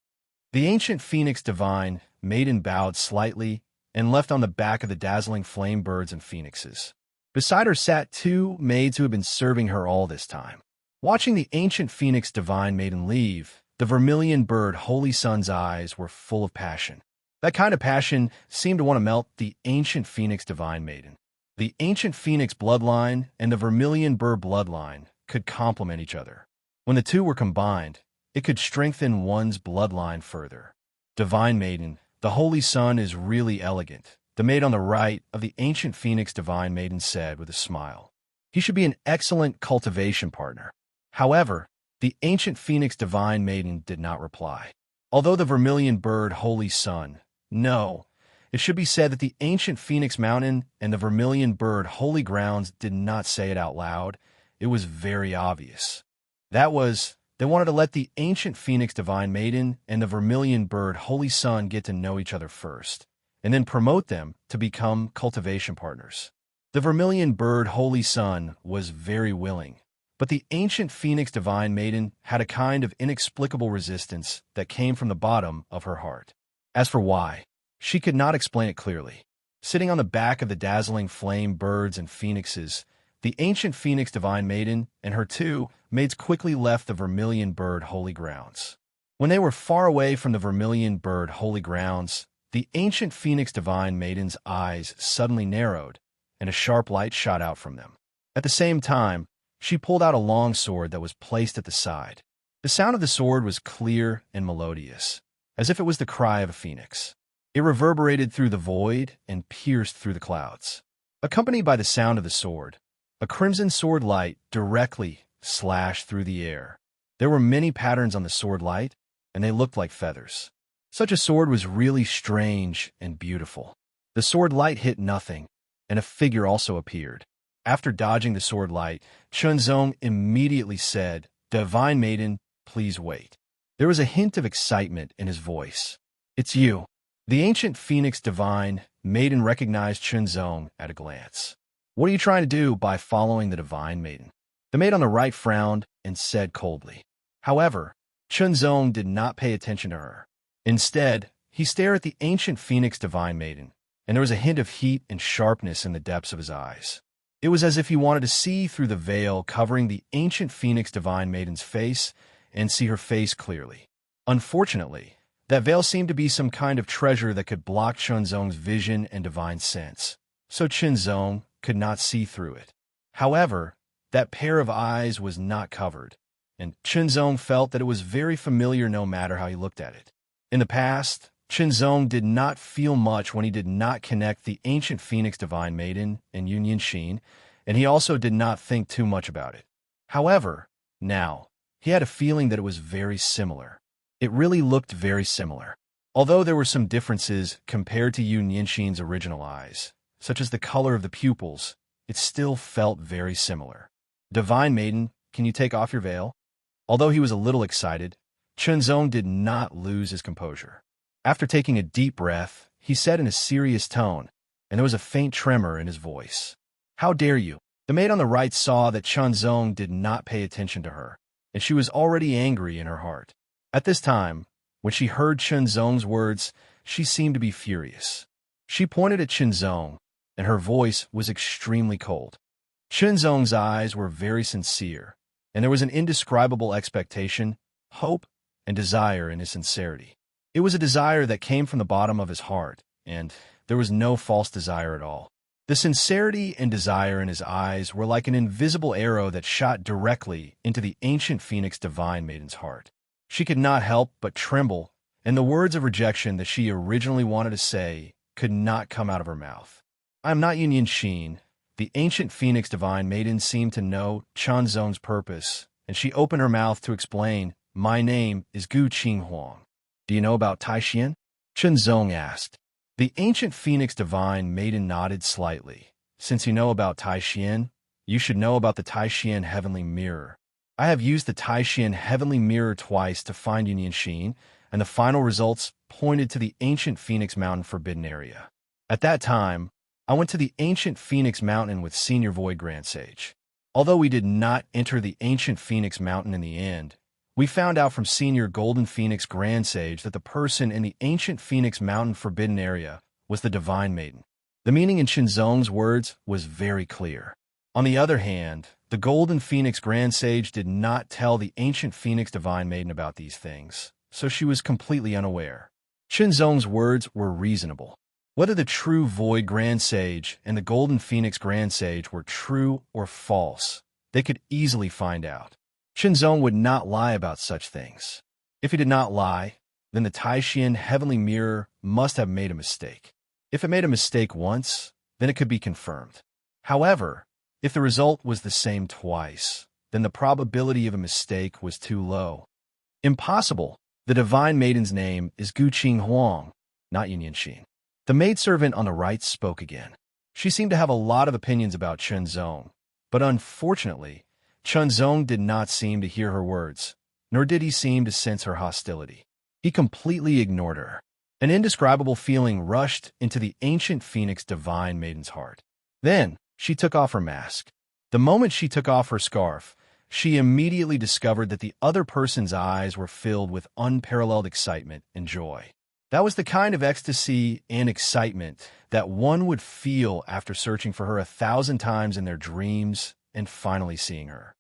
The ancient Phoenix Divine Maiden bowed slightly and left on the back of the dazzling flame birds and phoenixes. Beside her sat 2 maids who had been serving her all this time. Watching the ancient Phoenix Divine Maiden leave, the vermilion bird Holy Sun's eyes were full of passion. That kind of passion seemed to want to melt the ancient Phoenix Divine Maiden. The ancient Phoenix bloodline and the vermilion bird bloodline could complement each other. When the two were combined, it could strengthen one's bloodline further. Divine Maiden, The Holy Sun is really elegant, the maid on the right of the ancient phoenix divine maiden said with a smile. He should be an excellent cultivation partner. However, the ancient phoenix divine maiden did not reply. Although the vermilion bird Holy Sun, no, it should be said that the ancient Phoenix Mountain and the vermilion bird Holy Grounds did not say it out loud. It was very obvious. That was, they wanted to let the ancient Phoenix Divine Maiden and the vermilion bird Holy Sun get to know each other first, and then promote them to become cultivation partners. The vermilion bird Holy Sun was very willing, but the ancient Phoenix Divine Maiden had a kind of inexplicable resistance that came from the bottom of her heart. As for why, she could not explain it clearly. Sitting on the back of the dazzling flame birds and phoenixes, the ancient Phoenix Divine Maiden and her two maids quickly left the vermilion bird Holy Grounds. When they were far away from the vermilion bird Holy Grounds, the ancient Phoenix Divine Maiden's eyes suddenly narrowed, and a sharp light shot out from them. At the same time, she pulled out a long sword that was placed at the side. The sound of the sword was clear and melodious, as if it was the cry of a phoenix. It reverberated through the void and pierced through the clouds. Accompanied by the sound of the sword, a crimson sword light directly slashed through the air. There were many patterns on the sword light, and they looked like feathers. Such a sword was really strange and beautiful. The sword light hit nothing, and a figure also appeared. After dodging the sword light, Chunzong immediately said, "Divine Maiden, please wait." There was a hint of excitement in his voice. "It's you." The ancient Phoenix Divine Maiden recognized Chunzong at a glance. "What are you trying to do by following the Divine Maiden?" The maid on the right frowned and said coldly. However, Chunzong did not pay attention to her. Instead, he stared at the ancient Phoenix Divine Maiden, and there was a hint of heat and sharpness in the depths of his eyes. It was as if he wanted to see through the veil covering the ancient Phoenix Divine Maiden's face and see her face clearly. Unfortunately, that veil seemed to be some kind of treasure that could block Chunzong's vision and divine sense, so Chunzong could not see through it. However, that pair of eyes was not covered, and Chunzong felt that it was very familiar no matter how he looked at it. In the past, Chunzong did not feel much when he did not connect the ancient Phoenix Divine Maiden and Union Shin, and he also did not think too much about it. However, now, he had a feeling that it was very similar. It really looked very similar. Although there were some differences compared to Union Shin's original eyes, such as the color of the pupils, it still felt very similar. "Divine Maiden, can you take off your veil?" Although he was a little excited, Chunzong did not lose his composure. After taking a deep breath, he said in a serious tone, and there was a faint tremor in his voice, "How dare you?" The maid on the right saw that Chunzong did not pay attention to her, and she was already angry in her heart. At this time, when she heard Chunzong's words, she seemed to be furious. She pointed at Chunzong, and her voice was extremely cold. Chunzong's eyes were very sincere, and there was an indescribable expectation, hope, and desire in his sincerity. It was a desire that came from the bottom of his heart, and there was no false desire at all. The sincerity and desire in his eyes were like an invisible arrow that shot directly into the ancient Phoenix Divine Maiden's heart. She could not help but tremble, and the words of rejection that she originally wanted to say could not come out of her mouth. "I am not Union Shin." The ancient Phoenix Divine Maiden seemed to know Chunzong's purpose, and she opened her mouth to explain, "My name is Gu Qinghuang. Do you know about Taishian?" Chunzong asked. The ancient Phoenix Divine Maiden nodded slightly. "Since you know about Taishian, you should know about the Taishian Heavenly Mirror. I have used the Taishian Heavenly Mirror twice to find Union Shin, and the final results pointed to the ancient Phoenix Mountain Forbidden Area. At that time, I went to the ancient Phoenix Mountain with Senior Void Grand Sage. Although we did not enter the ancient Phoenix Mountain in the end, we found out from Senior Golden Phoenix Grand Sage that the person in the ancient Phoenix Mountain Forbidden Area was the Divine Maiden." The meaning in Chunzong's words was very clear. On the other hand, the Golden Phoenix Grand Sage did not tell the ancient Phoenix Divine Maiden about these things, so she was completely unaware. Chunzong's words were reasonable. Whether the true Void Grand Sage and the Golden Phoenix Grand Sage were true or false, they could easily find out. Chunzong would not lie about such things. If he did not lie, then the Taishian heavenly mirror must have made a mistake. If it made a mistake once, then it could be confirmed. However, if the result was the same twice, then the probability of a mistake was too low. Impossible. The divine maiden's name is Guqing Huang, not Yunyanxin. The maidservant on the right spoke again. She seemed to have a lot of opinions about Chenzong, but unfortunately, Chenzong did not seem to hear her words, nor did he seem to sense her hostility. He completely ignored her. An indescribable feeling rushed into the ancient phoenix divine maiden's heart. Then, she took off her mask. The moment she took off her scarf, she immediately discovered that the other person's eyes were filled with unparalleled excitement and joy. That was the kind of ecstasy and excitement that one would feel after searching for her 1,000 times in their dreams and finally seeing her.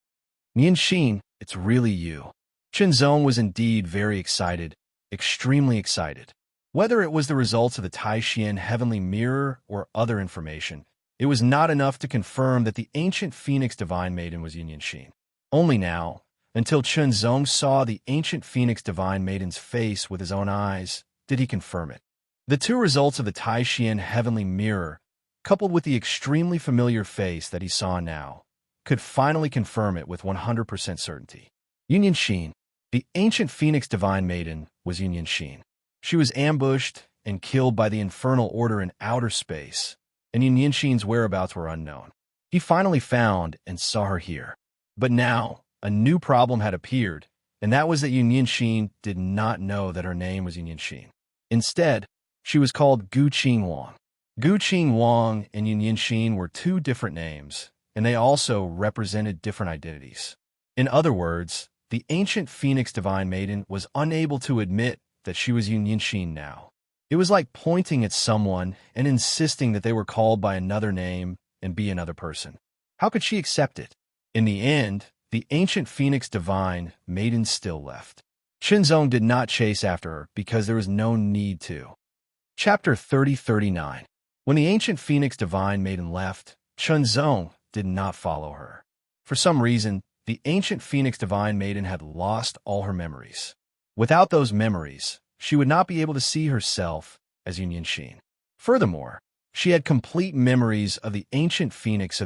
Nianxin, it's really you. Chenzong was indeed very excited, extremely excited. Whether it was the results of the Taishian heavenly mirror or other information, it was not enough to confirm that the ancient phoenix divine maiden was Yunyanxin. Only now, until Chenzong saw the ancient phoenix divine maiden's face with his own eyes, did he confirm it. The two results of the Taishian heavenly mirror, coupled with the extremely familiar face that he saw now, could finally confirm it with 100% certainty. Yunyanxin, the ancient phoenix divine maiden, was Yunyanxin. She was ambushed and killed by the infernal order in outer space, and Yunyanxin's whereabouts were unknown. He finally found and saw her here. But now, a new problem had appeared, and that was that Yunyanxin did not know that her name was Yunyanxin. Instead, she was called Guqing Wang. Guqing Wang and Yunyanxin were two different names, and they also represented different identities. In other words, the ancient phoenix divine maiden was unable to admit that she was Yunyanxin now. It was like pointing at someone and insisting that they were called by another name and be another person. How could she accept it? In the end, the ancient phoenix divine maiden still left. Chenzong did not chase after her because there was no need to. Chapter 30-39. When the ancient phoenix divine maiden left, Chenzong did not follow her. For some reason, the ancient phoenix divine maiden had lost all her memories. Without those memories, she would not be able to see herself as Yunyanxin. Furthermore, she had complete memories of the ancient phoenix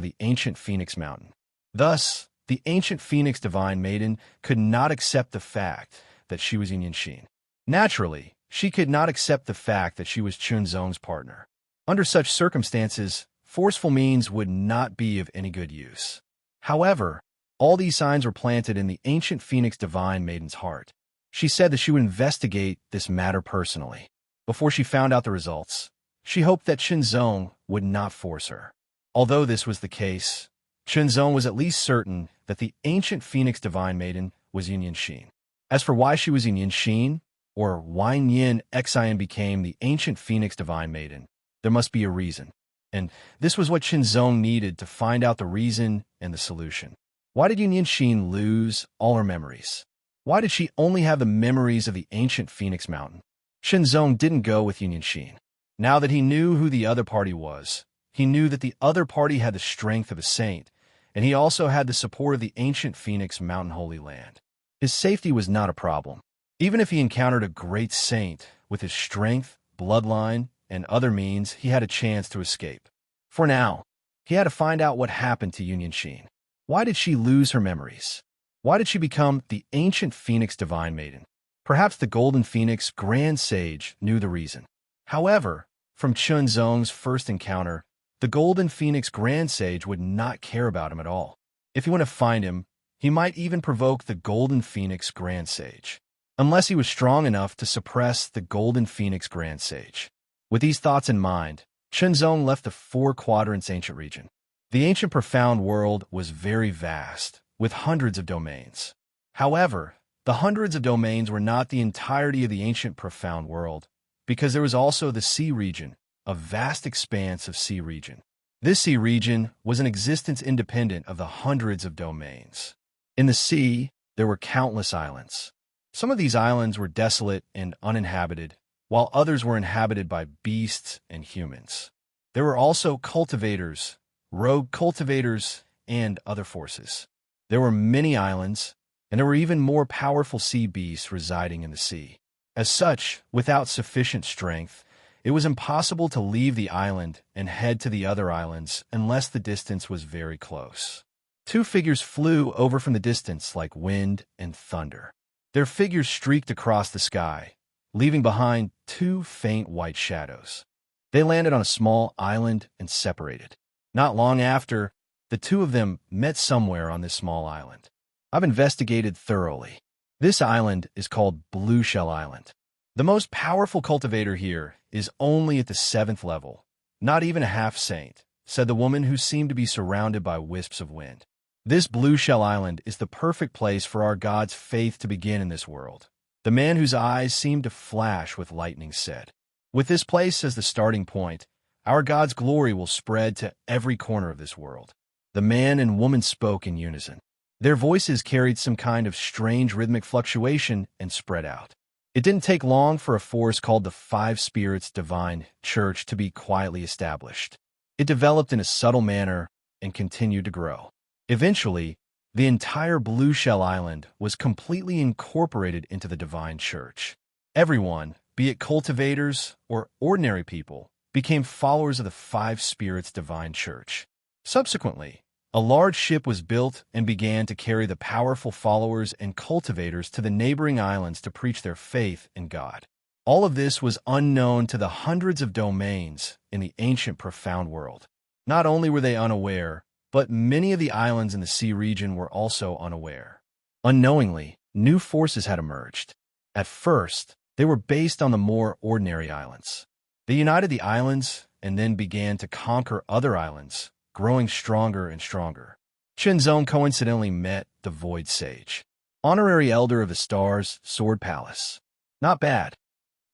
mountain. Thus, the ancient phoenix divine maiden could not accept the fact that she was Yunyanxin. Naturally, she could not accept the fact that she was Chenzong's partner. Under such circumstances, forceful means would not be of any good use. However, all these signs were planted in the ancient phoenix divine maiden's heart. She said that she would investigate this matter personally. Before she found out the results, she hoped that Chenzong would not force her. Although this was the case, Chenzong was at least certain that the ancient phoenix divine maiden was Yunyanxin. As for why she was Yunyanxin, or why Nyin Xian became the ancient phoenix divine maiden, there must be a reason. And this was what Chenzong needed to find out the reason and the solution. Why did Yunyanxin lose all her memories? Why did she only have the memories of the ancient phoenix mountain? Chenzong didn't go with Yunyanxin. Now that he knew who the other party was, he knew that the other party had the strength of a saint, and he also had the support of the ancient Phoenix Mountain Holy Land. His safety was not a problem. Even if he encountered a great saint, with his strength, bloodline, and other means, he had a chance to escape. For now, he had to find out what happened to Yunyanxin. Why did she lose her memories? Why did she become the ancient Phoenix Divine Maiden? Perhaps the Golden Phoenix Grand Sage knew the reason. However, from Chenzong's first encounter, the Golden Phoenix Grand Sage would not care about him at all. If he went to find him, he might even provoke the Golden Phoenix Grand Sage, unless he was strong enough to suppress the Golden Phoenix Grand Sage. With these thoughts in mind, Chenzong left the Four Quadrants ancient region. The ancient profound world was very vast, with hundreds of domains. However, the hundreds of domains were not the entirety of the ancient profound world, because there was also the sea region, a vast expanse of sea region. This sea region was an existence independent of the hundreds of domains. In the sea, there were countless islands. Some of these islands were desolate and uninhabited, while others were inhabited by beasts and humans. There were also cultivators, rogue cultivators, and other forces. There were many islands, and there were even more powerful sea beasts residing in the sea. As such, without sufficient strength, it was impossible to leave the island and head to the other islands unless the distance was very close. Two figures flew over from the distance like wind and thunder. Their figures streaked across the sky, leaving behind two faint white shadows. They landed on a small island and separated. Not long after, the two of them met somewhere on this small island. I've investigated thoroughly. This island is called Blue Shell Island. The most powerful cultivator here is only at the 7th level, not even a half-saint, said the woman who seemed to be surrounded by wisps of wind. This Blue Shell Island is the perfect place for our God's faith to begin in this world. The man whose eyes seemed to flash with lightning said, with this place as the starting point, our God's glory will spread to every corner of this world. The man and woman spoke in unison. Their voices carried some kind of strange rhythmic fluctuation and spread out. It didn't take long for a force called the Five Spirits Divine Church to be quietly established. It developed in a subtle manner and continued to grow. Eventually, the entire Blue Shell Island was completely incorporated into the Divine Church. Everyone, be it cultivators or ordinary people, became followers of the Five Spirits Divine Church. Subsequently, a large ship was built and began to carry the powerful followers and cultivators to the neighboring islands to preach their faith in God. All of this was unknown to the hundreds of domains in the ancient profound world. Not only were they unaware, but many of the islands in the sea region were also unaware. Unknowingly, new forces had emerged. At first, they were based on the more ordinary islands. They united the islands and then began to conquer other islands, growing stronger and stronger. Shenzong coincidentally met the Void Sage, honorary elder of the Stars Sword Palace. Not bad.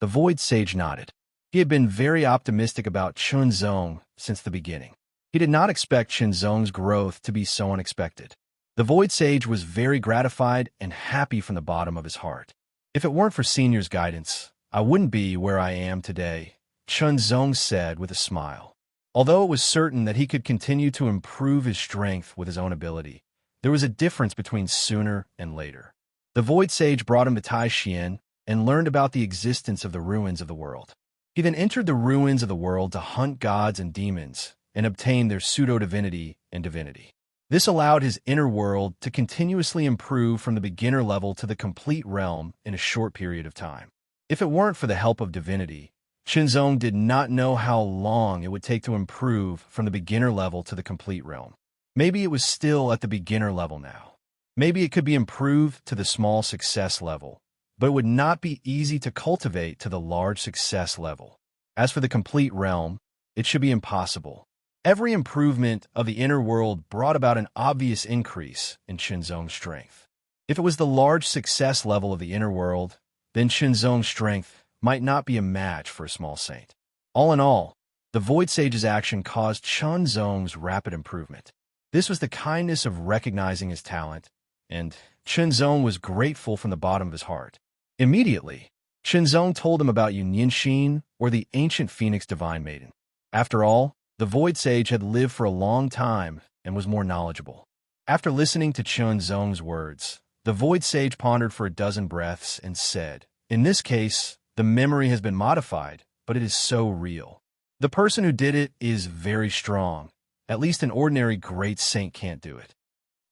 The Void Sage nodded. He had been very optimistic about Shenzong since the beginning. He did not expect Shenzong's growth to be so unexpected. The Void Sage was very gratified and happy from the bottom of his heart. If it weren't for Senior's guidance, I wouldn't be where I am today, Shenzong said with a smile. Although it was certain that he could continue to improve his strength with his own ability, there was a difference between sooner and later. The Void Sage brought him to Taishian and learned about the existence of the ruins of the world. He then entered the ruins of the world to hunt gods and demons and obtain their pseudo-divinity and divinity. This allowed his inner world to continuously improve from the beginner level to the complete realm in a short period of time. If it weren't for the help of divinity, Shenzong did not know how long it would take to improve from the beginner level to the complete realm. Maybe it was still at the beginner level now. Maybe it could be improved to the small success level, but it would not be easy to cultivate to the large success level. As for the complete realm, it should be impossible. Every improvement of the inner world brought about an obvious increase in Shenzong's strength. If it was the large success level of the inner world, then Shenzong's strength might not be a match for a small saint. All in all, the Void Sage's action caused Shenzong's rapid improvement. This was the kindness of recognizing his talent, and Shenzong was grateful from the bottom of his heart. Immediately, Shenzong told him about Yunyinshin, or the ancient Phoenix Divine Maiden. After all, the Void Sage had lived for a long time and was more knowledgeable. After listening to Shenzong's words, the Void Sage pondered for a dozen breaths and said, in this case, the memory has been modified, but it is so real. The person who did it is very strong. At least an ordinary great saint can't do it.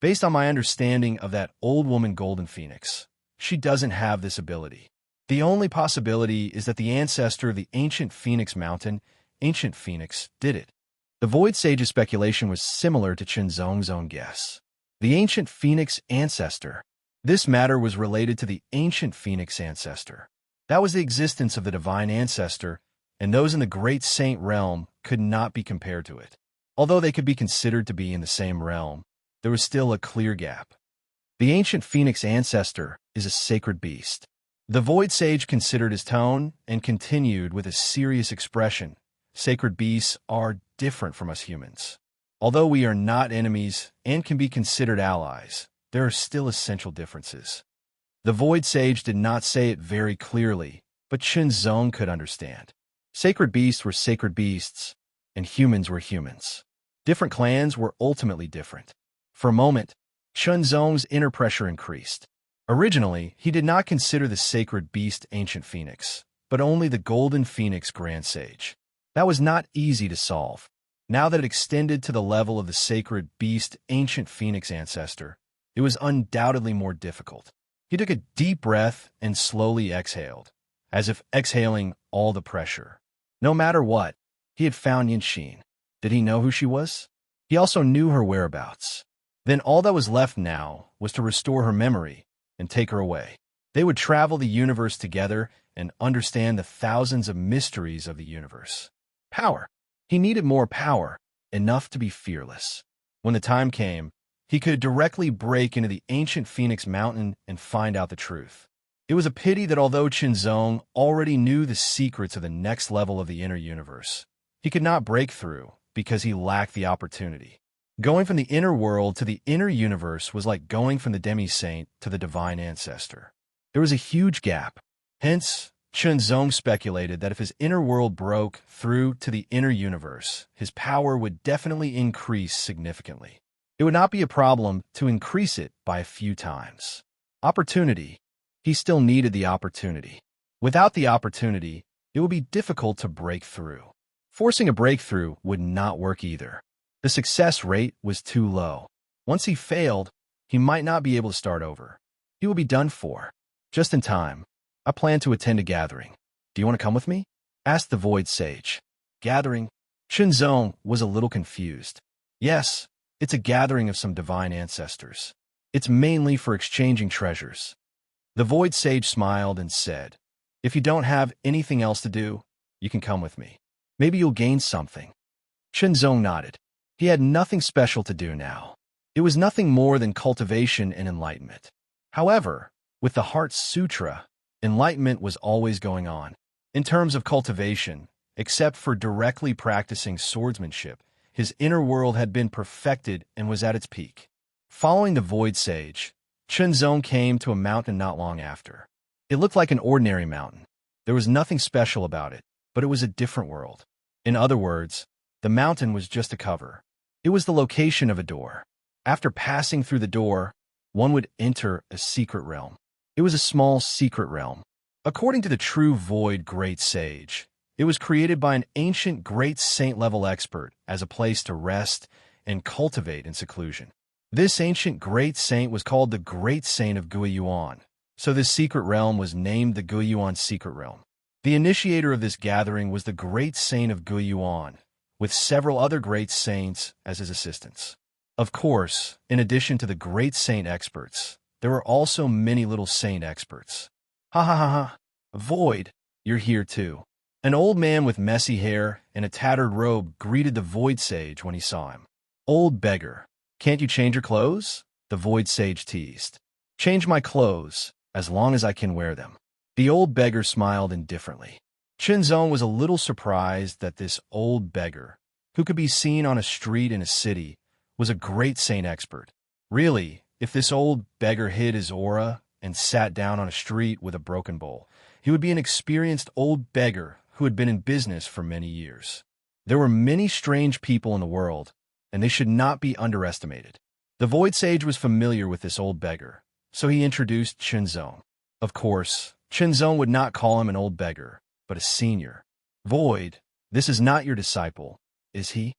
Based on my understanding of that old woman Golden Phoenix, she doesn't have this ability. The only possibility is that the ancestor of the ancient Phoenix Mountain, Ancient Phoenix, did it. The Void Sage's speculation was similar to Shenzong's own guess. The ancient Phoenix ancestor. This matter was related to the ancient Phoenix ancestor. That was the existence of the divine ancestor, and those in the great saint realm could not be compared to it. Although they could be considered to be in the same realm, there was still a clear gap. The ancient Phoenix ancestor is a sacred beast. The Void Sage considered his tone and continued with a serious expression. Sacred beasts are different from us humans. Although we are not enemies and can be considered allies, there are still essential differences. The Void Sage did not say it very clearly, but Shenzong could understand. Sacred beasts were sacred beasts, and humans were humans. Different clans were ultimately different. For a moment, Shenzong's inner pressure increased. Originally, he did not consider the sacred beast Ancient Phoenix, but only the Golden Phoenix Grand Sage. That was not easy to solve. Now that it extended to the level of the sacred beast Ancient Phoenix Ancestor, it was undoubtedly more difficult. He took a deep breath and slowly exhaled, as if exhaling all the pressure. No matter what, he had found Yinxin. Did he know who she was? He also knew her whereabouts. Then all that was left now was to restore her memory and take her away. They would travel the universe together and understand the thousands of mysteries of the universe. Power. He needed more power, enough to be fearless. When the time came, he could directly break into the ancient Phoenix Mountain and find out the truth. It was a pity that although Qinzong already knew the secrets of the next level of the inner universe, he could not break through because he lacked the opportunity. Going from the inner world to the inner universe was like going from the demi-saint to the divine ancestor. There was a huge gap. Hence, Qinzong speculated that if his inner world broke through to the inner universe, his power would definitely increase significantly. It would not be a problem to increase it by a few times. Opportunity. He still needed the opportunity. Without the opportunity, it would be difficult to break through. Forcing a breakthrough would not work either. The success rate was too low. Once he failed, he might not be able to start over. He would be done for. Just in time. I plan to attend a gathering. Do you want to come with me? Asked the Void Sage. Gathering? Qinzong was a little confused. Yes, it's a gathering of some divine ancestors. It's mainly for exchanging treasures. The Void Sage smiled and said, if you don't have anything else to do, you can come with me. Maybe you'll gain something. Qinzong nodded. He had nothing special to do now. It was nothing more than cultivation and enlightenment. However, with the Heart Sutra, enlightenment was always going on. In terms of cultivation, except for directly practicing swordsmanship, his inner world had been perfected and was at its peak. Following the Void Sage, Qinzong came to a mountain not long after. It looked like an ordinary mountain. There was nothing special about it, but it was a different world. In other words, the mountain was just a cover. It was the location of a door. After passing through the door, one would enter a secret realm. It was a small secret realm. According to the true Void Great Sage, it was created by an ancient great saint-level expert as a place to rest and cultivate in seclusion. This ancient great saint was called the Great Saint of Guiyuan, so this secret realm was named the Guiyuan Secret Realm. The initiator of this gathering was the Great Saint of Guiyuan, with several other great saints as his assistants. Of course, in addition to the great saint experts, there were also many little saint experts. Ha ha ha ha. Void, you're here too. An old man with messy hair and a tattered robe greeted the Void Sage when he saw him. Old beggar, can't you change your clothes? The Void Sage teased. Change my clothes, as long as I can wear them. The old beggar smiled indifferently. Qinzong was a little surprised that this old beggar, who could be seen on a street in a city, was a great saint expert. Really, if this old beggar hid his aura and sat down on a street with a broken bowl, he would be an experienced old beggar who had been in business for many years. There were many strange people in the world, and they should not be underestimated. The Void Sage was familiar with this old beggar, so he introduced Qinzong. Of course, Qinzong would not call him an old beggar, but a senior. Void, this is not your disciple, is he?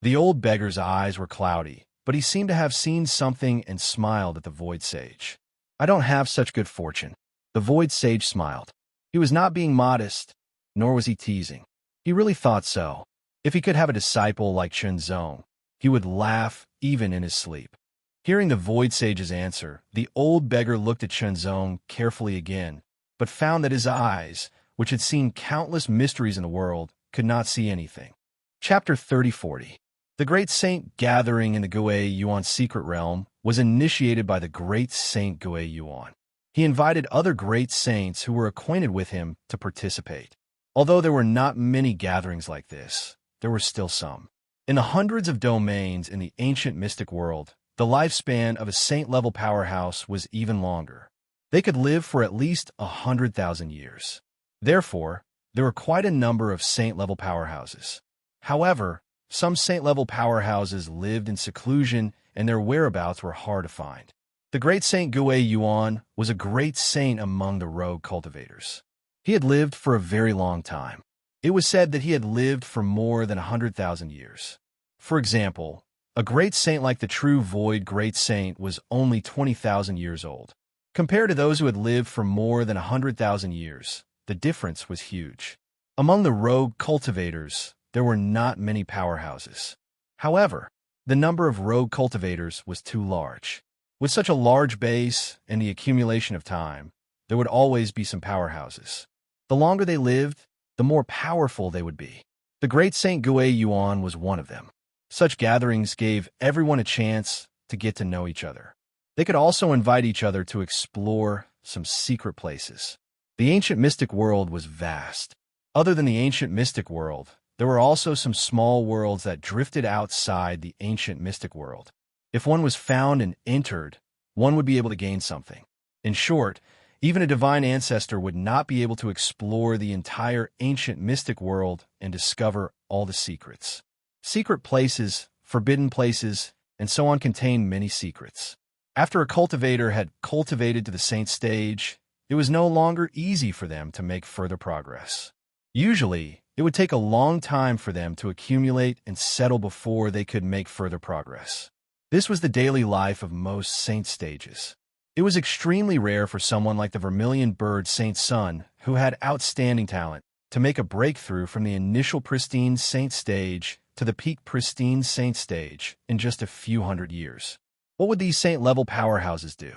The old beggar's eyes were cloudy, but he seemed to have seen something and smiled at the Void Sage. I don't have such good fortune. The Void Sage smiled. He was not being modest, nor was he teasing. He really thought so. If he could have a disciple like Qinzong, he would laugh even in his sleep. Hearing the Void Sage's answer, the old beggar looked at Qinzong carefully again, but found that his eyes, which had seen countless mysteries in the world, could not see anything. Chapter 3040. The Great Saint gathering in the Gui Yuan secret realm was initiated by the Great Saint Gui Yuan. He invited other great saints who were acquainted with him to participate. Although there were not many gatherings like this, there were still some. In the hundreds of domains in the ancient mystic world, the lifespan of a saint-level powerhouse was even longer. They could live for at least 100,000 years. Therefore, there were quite a number of saint-level powerhouses. However, some saint-level powerhouses lived in seclusion and their whereabouts were hard to find. The great Saint Gui Yuan was a great saint among the rogue cultivators. He had lived for a very long time. It was said that he had lived for more than 100,000 years. For example, a great saint like the true void great saint was only 20,000 years old. Compared to those who had lived for more than 100,000 years, the difference was huge. Among the rogue cultivators, there were not many powerhouses. However, the number of rogue cultivators was too large. With such a large base and the accumulation of time, there would always be some powerhouses. The longer they lived, the more powerful they would be. The great Saint Gui Yuan was one of them. Such gatherings gave everyone a chance to get to know each other. They could also invite each other to explore some secret places. The ancient mystic world was vast. Other than the ancient mystic world, there were also some small worlds that drifted outside the ancient mystic world. If one was found and entered, one would be able to gain something. In short, even a divine ancestor would not be able to explore the entire ancient mystic world and discover all the secrets. Secret places, forbidden places, and so on contain many secrets. After a cultivator had cultivated to the saint stage, it was no longer easy for them to make further progress. Usually, it would take a long time for them to accumulate and settle before they could make further progress. This was the daily life of most saint stages. It was extremely rare for someone like the vermilion bird Saint Sun, who had outstanding talent, to make a breakthrough from the initial pristine saint stage to the peak pristine saint stage in just a few hundred years. What would these saint-level powerhouses do?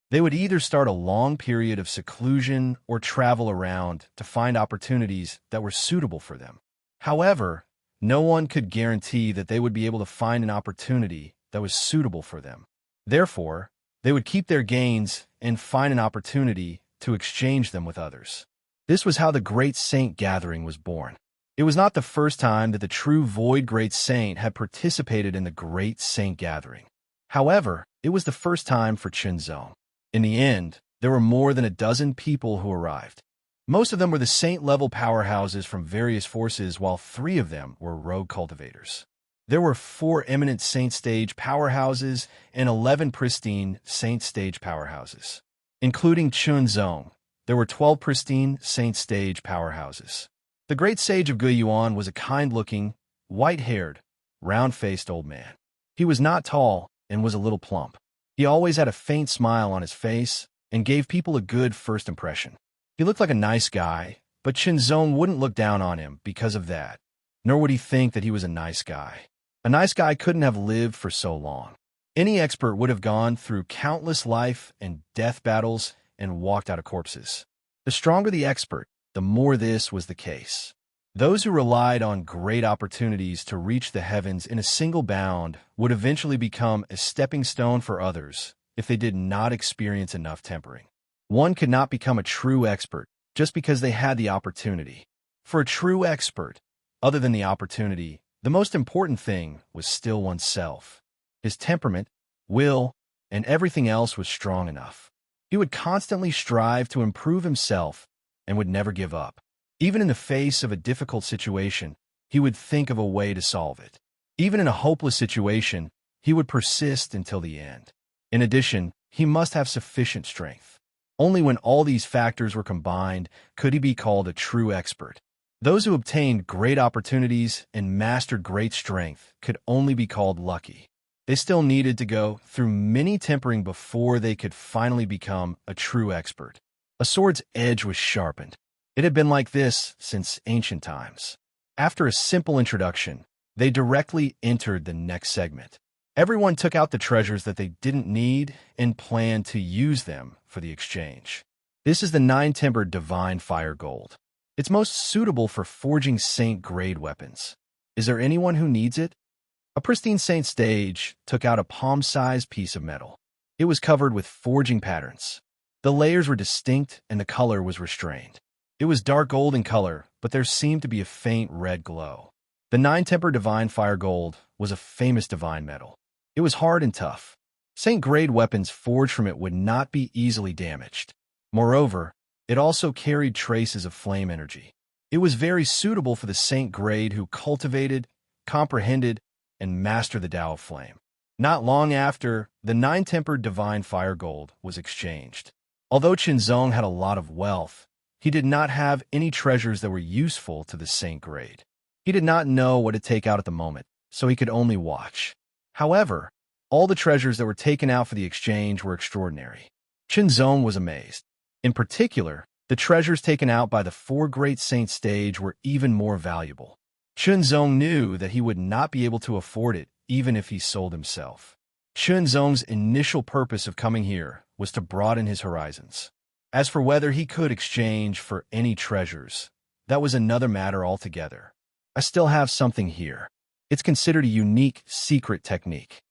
They would either start a long period of seclusion or travel around to find opportunities that were suitable for them. However, no one could guarantee that they would be able to find an opportunity that was suitable for them. Therefore, they would keep their gains and find an opportunity to exchange them with others. This was how the Great Saint Gathering was born. It was not the first time that the true Void Great Saint had participated in the Great Saint Gathering. However, it was the first time for Qinzhou. In the end, there were more than a dozen people who arrived. Most of them were the saint-level powerhouses from various forces, while 3 of them were rogue cultivators. There were 4 eminent saint stage powerhouses and 11 pristine saint stage powerhouses. Including Qinzhou, there were 12 pristine saint stage powerhouses. The great sage of Guiyuan was a kind-looking, white-haired, round-faced old man. He was not tall and was a little plump. He always had a faint smile on his face and gave people a good first impression. He looked like a nice guy, but Qinzhou wouldn't look down on him because of that, nor would he think that he was a nice guy. A nice guy couldn't have lived for so long. Any expert would have gone through countless life and death battles and walked out of corpses. The stronger the expert, the more this was the case. Those who relied on great opportunities to reach the heavens in a single bound would eventually become a stepping stone for others if they did not experience enough tempering. One could not become a true expert just because they had the opportunity. For a true expert, other than the opportunity, the most important thing was still oneself. His temperament, will, and everything else was strong enough. He would constantly strive to improve himself and would never give up. Even in the face of a difficult situation, he would think of a way to solve it. Even in a hopeless situation, he would persist until the end. In addition, he must have sufficient strength. Only when all these factors were combined could he be called a true expert. Those who obtained great opportunities and mastered great strength could only be called lucky. They still needed to go through many tempering before they could finally become a true expert. A sword's edge was sharpened. It had been like this since ancient times. After a simple introduction, they directly entered the next segment. Everyone took out the treasures that they didn't need and planned to use them for the exchange. This is the 9-timbered divine fire gold. It's most suitable for forging saint-grade weapons. Is there anyone who needs it? A pristine saint stage took out a palm-sized piece of metal. It was covered with forging patterns. The layers were distinct and the color was restrained. It was dark gold in color, but there seemed to be a faint red glow. The 9-tempered divine fire gold was a famous divine metal. It was hard and tough. Saint-grade weapons forged from it would not be easily damaged. Moreover, it also carried traces of flame energy. It was very suitable for the saint-grade who cultivated, comprehended, and mastered the Tao of Flame. Not long after, the nine-tempered divine fire gold was exchanged. Although Qinzong had a lot of wealth, he did not have any treasures that were useful to the saint grade. He did not know what to take out at the moment, so he could only watch. However, all the treasures that were taken out for the exchange were extraordinary. Qinzong was amazed. In particular, the treasures taken out by the four great saints stage were even more valuable. Qinzong knew that he would not be able to afford it even if he sold himself. Qinzong's initial purpose of coming here was to broaden his horizons. As for whether he could exchange for any treasures, that was another matter altogether. I still have something here. It's considered a unique, secret technique.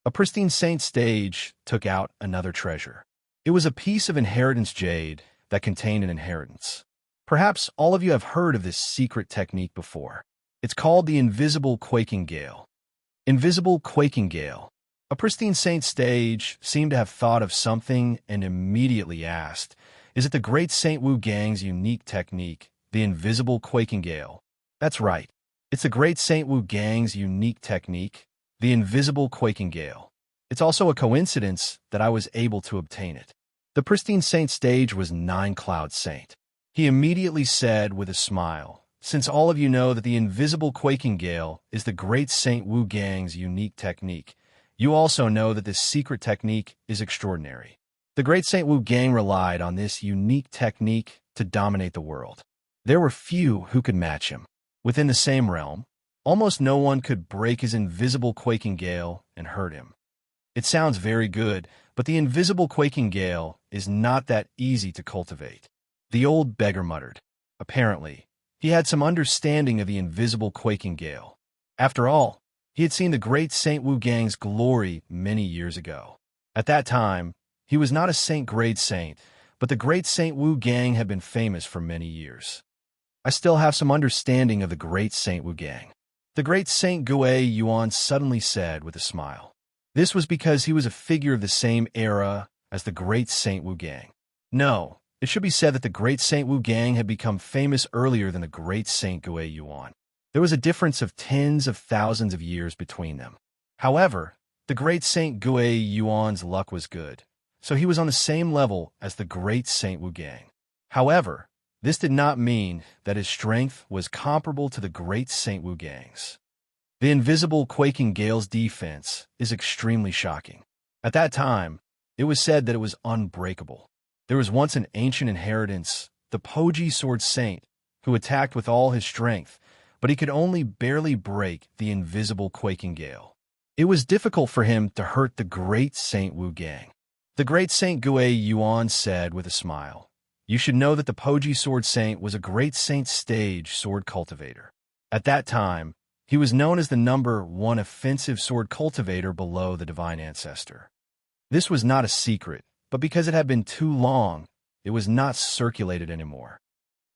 A pristine saint stage took out another treasure. It was a piece of inheritance jade that contained an inheritance. Perhaps all of you have heard of this secret technique before. It's called the invisible quaking gale. Invisible quaking gale. A pristine saint stage seemed to have thought of something and immediately asked, "Is it the great Saint Wu Gang's unique technique, the invisible quaking gale?" That's right. It's the great Saint Wu Gang's unique technique, the invisible quaking gale. It's also a coincidence that I was able to obtain it. The pristine saint stage was Nine-Cloud Saint. He immediately said with a smile, "Since all of you know that the invisible quaking gale is the great Saint Wu Gang's unique technique, you also know that this secret technique is extraordinary. The great Saint Wu Gang relied on this unique technique to dominate the world. There were few who could match him. Within the same realm, almost no one could break his invisible quaking gale and hurt him. It sounds very good, but the invisible quaking gale is not that easy to cultivate." The old beggar muttered. Apparently, he had some understanding of the invisible quaking gale. After all, he had seen the great Saint Wu Gang's glory many years ago. At that time, he was not a saint-grade saint, but the great Saint Wu Gang had been famous for many years. I still have some understanding of the great Saint Wu Gang. The great Saint Gui Yuan suddenly said with a smile. This was because he was a figure of the same era as the great Saint Wu Gang. No, it should be said that the great Saint Wu Gang had become famous earlier than the great Saint Gui Yuan. There was a difference of tens of thousands of years between them. However, the great Saint Gui Yuan's luck was good, so he was on the same level as the great Saint Wu Gang. However, this did not mean that his strength was comparable to the great Saint Wu Gang's. The invisible quaking gale's defense is extremely shocking. At that time, it was said that it was unbreakable. There was once an ancient inheritance, the Poji Sword Saint, who attacked with all his strength, but he could only barely break the invisible quaking gale. It was difficult for him to hurt the great Saint Wu Gang. The great Saint Gui Yuan said with a smile, "You should know that the Poji Sword Saint was a great saint stage sword cultivator. At that time, he was known as the #1 offensive sword cultivator below the divine ancestor. This was not a secret, but because it had been too long, it was not circulated anymore.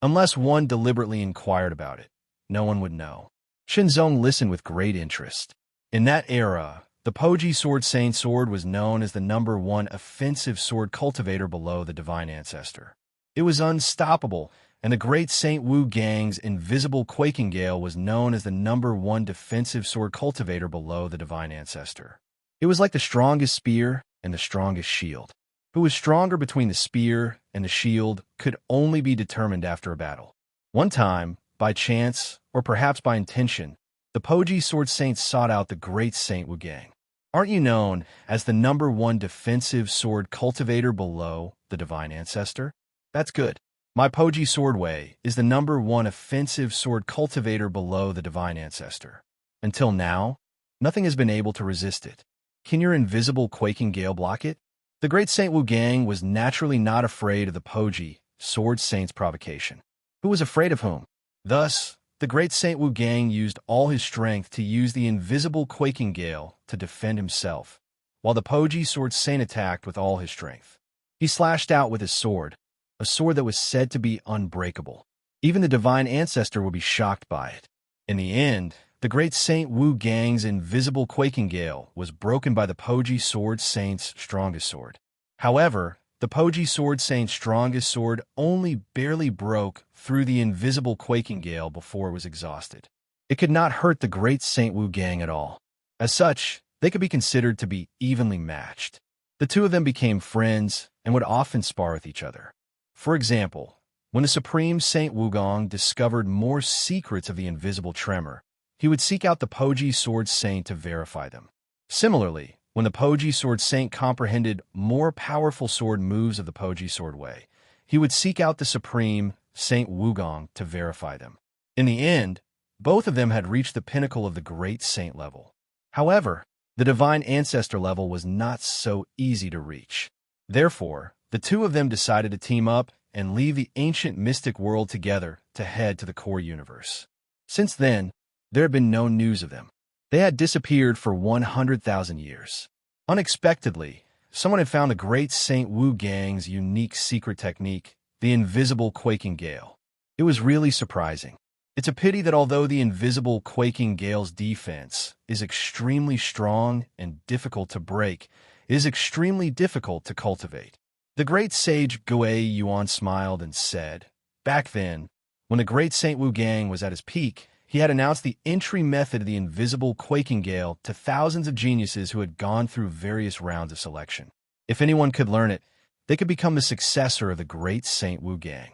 Unless one deliberately inquired about it, no one would know." Qinzong listened with great interest. In that era, the Poji Sword Saint sword was known as the #1 offensive sword cultivator below the divine ancestor. It was unstoppable, and the great Saint Wu Gang's invisible quaking gale was known as the #1 defensive sword cultivator below the divine ancestor. It was like the strongest spear and the strongest shield. Who was stronger between the spear and the shield could only be determined after a battle. One time, by chance, or perhaps by intention, the Poji Sword Saints sought out the great Saint Wu Gang. Aren't you known as the #1 defensive sword cultivator below the divine ancestor? That's good. My Poji Swordway is the #1 offensive sword cultivator below the divine ancestor. Until now, nothing has been able to resist it. Can your invisible quaking gale block it? The great Saint Wu Gang was naturally not afraid of the Poji Sword Saint's provocation. Who was afraid of whom? Thus, the great Saint Wu Gang used all his strength to use the invisible quaking gale to defend himself, while the Poji Sword Saint attacked with all his strength. He slashed out with his sword, a sword that was said to be unbreakable. Even the divine ancestor would be shocked by it. In the end, the great Saint Wu Gang's invisible quaking gale was broken by the Poji Sword Saint's strongest sword. However, the Poji Sword Saint's strongest sword only barely broke through the invisible quaking gale before it was exhausted. It could not hurt the great Saint Wu Gang at all. As such, they could be considered to be evenly matched. The two of them became friends and would often spar with each other. For example, when the Supreme Saint Wugong discovered more secrets of the invisible tremor, he would seek out the Poji Sword Saint to verify them. Similarly, when the Poji Sword Saint comprehended more powerful sword moves of the Poji Sword Way, he would seek out the Supreme Saint Wugong to verify them. In the end, both of them had reached the pinnacle of the Great Saint level. However, the Divine Ancestor level was not so easy to reach. Therefore, the two of them decided to team up and leave the ancient mystic world together to head to the core universe. Since then, there had been no news of them. They had disappeared for 100,000 years. Unexpectedly, someone had found the Great Saint Wu Gang's unique secret technique, the invisible quaking gale. It was really surprising. It's a pity that although the invisible quaking gale's defense is extremely strong and difficult to break, it is extremely difficult to cultivate. The great sage Gui Yuan smiled and said, back then, when the Great Saint Wu Gang was at his peak, he had announced the entry method of the invisible quaking gale to thousands of geniuses who had gone through various rounds of selection. If anyone could learn it, they could become the successor of the Great Saint Wu Gang.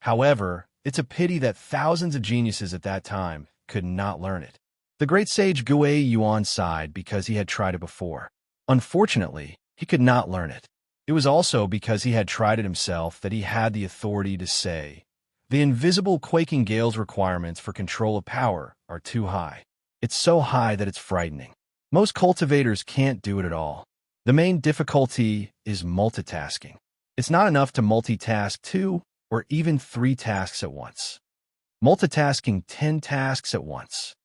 However, it's a pity that thousands of geniuses at that time could not learn it. The great sage Gui Yuan sighed because he had tried it before. Unfortunately, he could not learn it. It was also because he had tried it himself that he had the authority to say, the invisible quaking gale's requirements for control of power are too high. It's so high that it's frightening. Most cultivators can't do it at all. The main difficulty is multitasking. It's not enough to multitask 2 or even 3 tasks at once. Multitasking 10 tasks at once.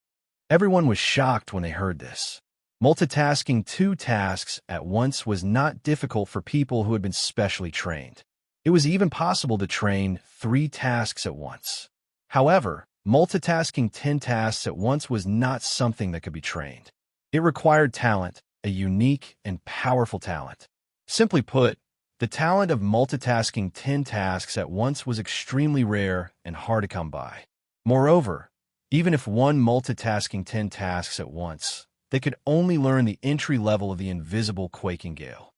Everyone was shocked when they heard this. Multitasking 2 tasks at once was not difficult for people who had been specially trained. It was even possible to train 3 tasks at once. However, multitasking 10 tasks at once was not something that could be trained. It required talent, a unique and powerful talent. Simply put, the talent of multitasking 10 tasks at once was extremely rare and hard to come by. Moreover, even if one multitasking 10 tasks at once, they could only learn the entry level of the invisible quaking gale.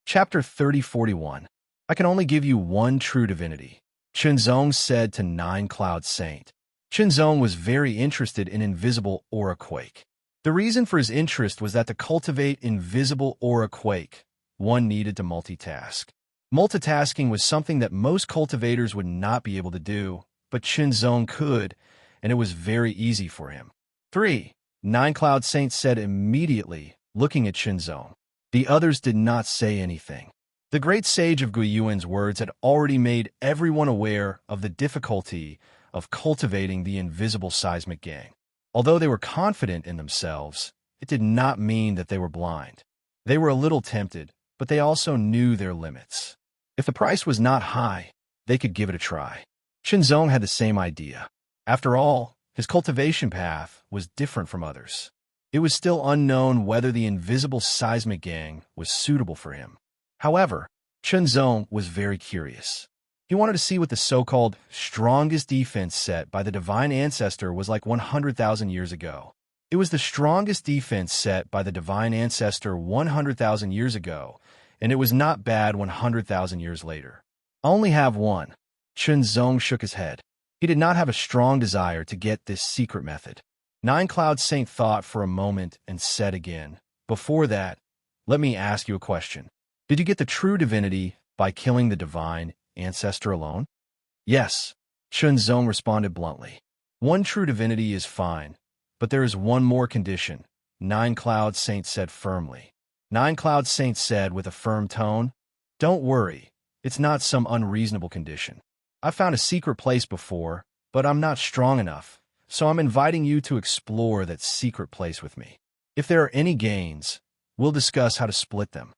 Chapter 3041. I can only give you one true divinity, Chenzong said to Nine Cloud Saint. Chenzong was very interested in invisible aura quake. The reason for his interest was that to cultivate invisible aura quake, one needed to multitask. Multitasking was something that most cultivators would not be able to do, but Chenzong could, and it was very easy for him. 3. Nine Cloud Saint said immediately, looking at Chenzong. The others did not say anything. The great sage of Guyuan's words had already made everyone aware of the difficulty of cultivating the invisible seismic gang. Although they were confident in themselves, it did not mean that they were blind. They were a little tempted, but they also knew their limits. If the price was not high, they could give it a try. Chenzong had the same idea. After all, his cultivation path was different from others. It was still unknown whether the invisible seismic gang was suitable for him. However, Chenzong was very curious. He wanted to see what the so-called strongest defense set by the Divine Ancestor was like 100,000 years ago. It was the strongest defense set by the Divine Ancestor 100,000 years ago, and it was not bad 100,000 years later. I only have one. Chenzong shook his head. He did not have a strong desire to get this secret method. Nine Cloud Saint thought for a moment and said again, before that, let me ask you a question. Did you get the true divinity by killing the Divine Ancestor alone? Yes, Chenzong responded bluntly. One true divinity is fine, but there is one more condition, Nine Cloud Saint said firmly. Nine Cloud Saint said with a firm tone, don't worry, it's not some unreasonable condition. I've found a secret place before, but I'm not strong enough, so I'm inviting you to explore that secret place with me. If there are any gains, we'll discuss how to split them.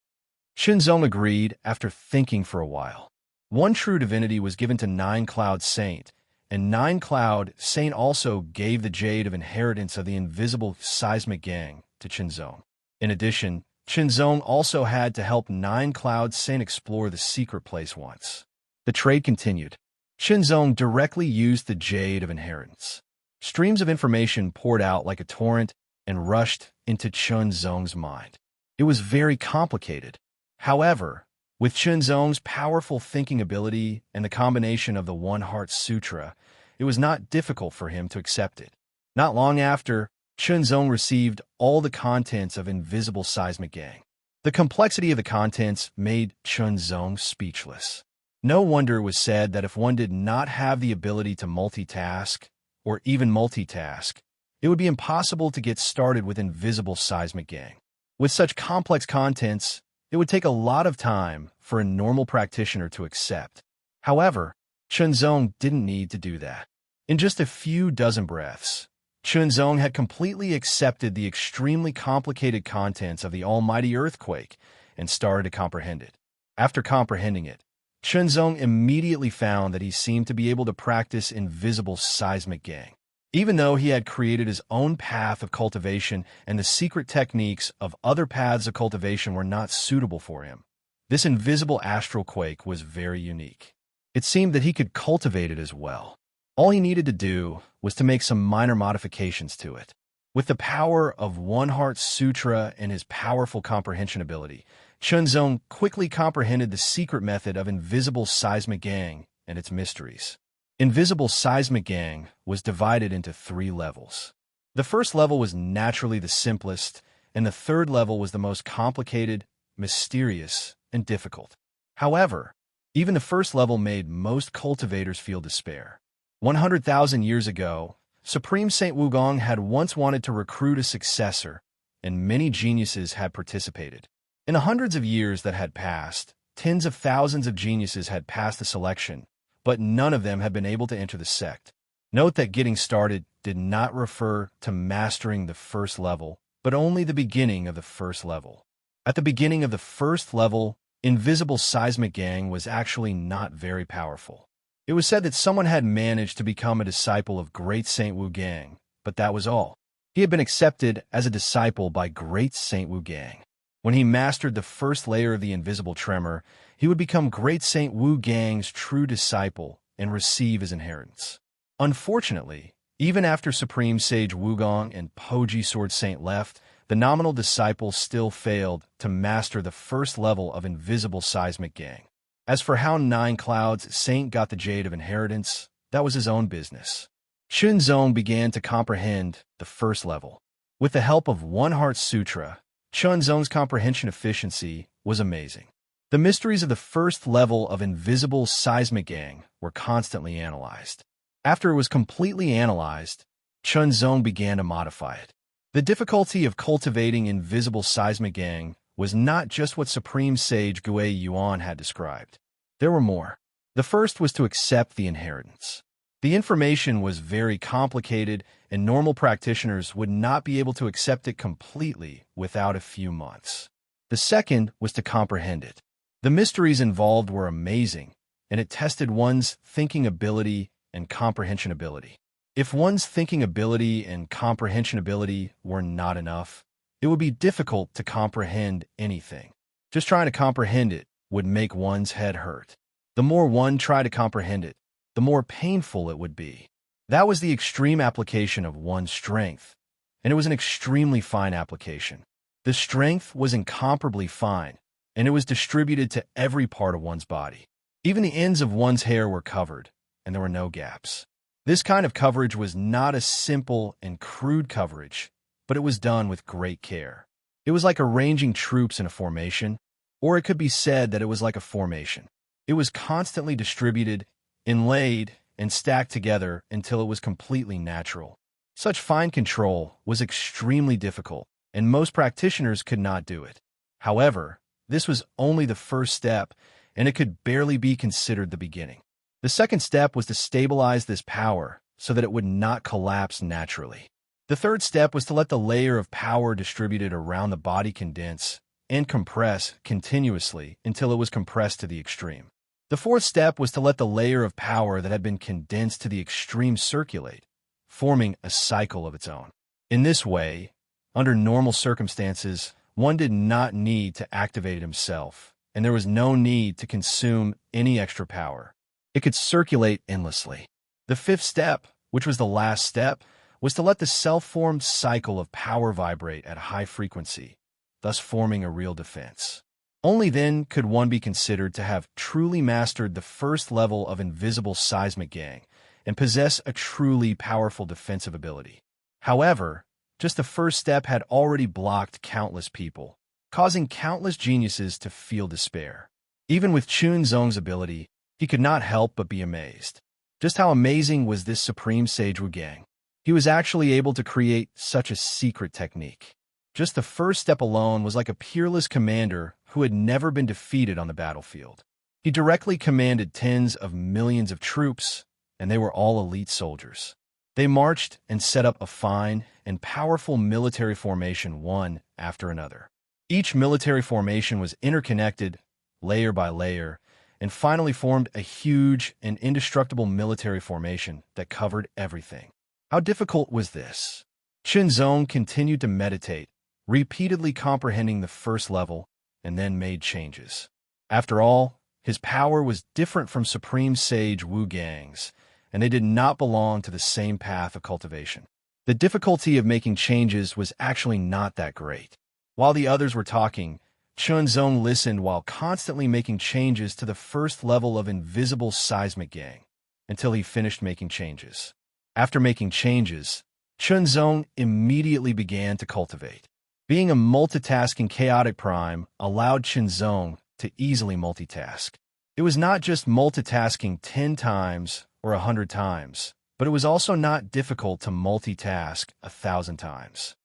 Chenzong agreed after thinking for a while. One true divinity was given to Nine Cloud Saint, and Nine Cloud Saint also gave the Jade of Inheritance of the invisible seismic gang to Chenzong. In addition, Chenzong also had to help Nine Cloud Saint explore the secret place once. The trade continued. Chenzong directly used the Jade of Inheritance. Streams of information poured out like a torrent, and rushed into Chunzong's mind. It was very complicated. However, with Chunzong's powerful thinking ability and the combination of the One Heart Sutra, it was not difficult for him to accept it. Not long after, Chunzong received all the contents of Invisible Seismic Gang. The complexity of the contents made Chunzong speechless. No wonder it was said that if one did not have the ability to multitask, or even multitask, it would be impossible to get started with Invisible Seismic Gang. With such complex contents, it would take a lot of time for a normal practitioner to accept. However, Chunzong didn't need to do that. In just a few dozen breaths, Chunzong had completely accepted the extremely complicated contents of the almighty earthquake and started to comprehend it. After comprehending it, Chunzong immediately found that he seemed to be able to practice Invisible Seismic Gang. Even though he had created his own path of cultivation and the secret techniques of other paths of cultivation were not suitable for him, this invisible astral quake was very unique. It seemed that he could cultivate it as well. All he needed to do was to make some minor modifications to it. With the power of One Heart Sutra and his powerful comprehension ability, Chunzong quickly comprehended the secret method of Invisible Seismic Gang and its mysteries. Invisible Seismic Gang was divided into 3 levels. The first level was naturally the simplest, and the third level was the most complicated, mysterious, and difficult. However, even the first level made most cultivators feel despair. 100,000 years ago, Supreme Saint Wugong had once wanted to recruit a successor, and many geniuses had participated. In the hundreds of years that had passed, tens of thousands of geniuses had passed the selection, but none of them had been able to enter the sect. Note that getting started did not refer to mastering the first level, but only the beginning of the first level. At the beginning of the first level, Invisible Seismic Gang was actually not very powerful. It was said that someone had managed to become a disciple of Great Saint Wu Gang, but that was all. He had been accepted as a disciple by Great Saint Wu Gang. When he mastered the first layer of the invisible tremor, he would become Great Saint Wu Gang's true disciple and receive his inheritance. Unfortunately, even after Supreme Sage Wugong and Poji Sword Saint left, the nominal disciple still failed to master the first level of Invisible Seismic Gang. As for how 9 Clouds Saint got the Jade of Inheritance, that was his own business. Chunzong began to comprehend the first level. With the help of One Heart Sutra, Chunzong's comprehension efficiency was amazing. The mysteries of the first level of Invisible Seismic Gang were constantly analyzed. After it was completely analyzed, Chunzong began to modify it. The difficulty of cultivating Invisible Seismic Gang was not just what Supreme Sage Gui Yuan had described. There were more. The first was to accept the inheritance. The information was very complicated, and normal practitioners would not be able to accept it completely without a few months. The second was to comprehend it. The mysteries involved were amazing, and it tested one's thinking ability and comprehension ability. If one's thinking ability and comprehension ability were not enough, it would be difficult to comprehend anything. Just trying to comprehend it would make one's head hurt. The more one tried to comprehend it, the more painful it would be. That was the extreme application of one's strength, and it was an extremely fine application. The strength was incomparably fine, and it was distributed to every part of one's body. Even the ends of one's hair were covered, and there were no gaps. This kind of coverage was not a simple and crude coverage, but it was done with great care. It was like arranging troops in a formation, or it could be said that it was like a formation. It was constantly distributed, inlaid, and stacked together until it was completely natural. Such fine control was extremely difficult, and most practitioners could not do it. However, this was only the first step, and it could barely be considered the beginning. The second step was to stabilize this power so that it would not collapse naturally. The third step was to let the layer of power distributed around the body condense and compress continuously until it was compressed to the extreme. The fourth step was to let the layer of power that had been condensed to the extreme circulate, forming a cycle of its own. In this way, under normal circumstances, one did not need to activate it himself, and there was no need to consume any extra power. It could circulate endlessly. The fifth step, which was the last step, was to let the self-formed cycle of power vibrate at high frequency, thus forming a real defense. Only then could one be considered to have truly mastered the first level of invisible seismic gang and possess a truly powerful defensive ability. However, just the first step had already blocked countless people, causing countless geniuses to feel despair. Even with Chunzong's ability, he could not help but be amazed. Just how amazing was this supreme sage Wu Gang? He was actually able to create such a secret technique. Just the first step alone was like a peerless commander who had never been defeated on the battlefield. He directly commanded tens of millions of troops, and they were all elite soldiers. They marched and set up a fine and powerful military formation one after another. Each military formation was interconnected, layer by layer, and finally formed a huge and indestructible military formation that covered everything. How difficult was this? Chunzong continued to meditate, repeatedly comprehending the first level, and then made changes. After all, his power was different from Supreme Sage Wu Gang's, and they did not belong to the same path of cultivation. The difficulty of making changes was actually not that great. While the others were talking, Chunzong listened while constantly making changes to the first level of invisible seismic gang, until he finished making changes. After making changes, Chunzong immediately began to cultivate. Being a multitasking chaotic prime allowed Chunzong to easily multitask. It was not just multitasking 10 times or 100 times, but it was also not difficult to multitask 1,000 times.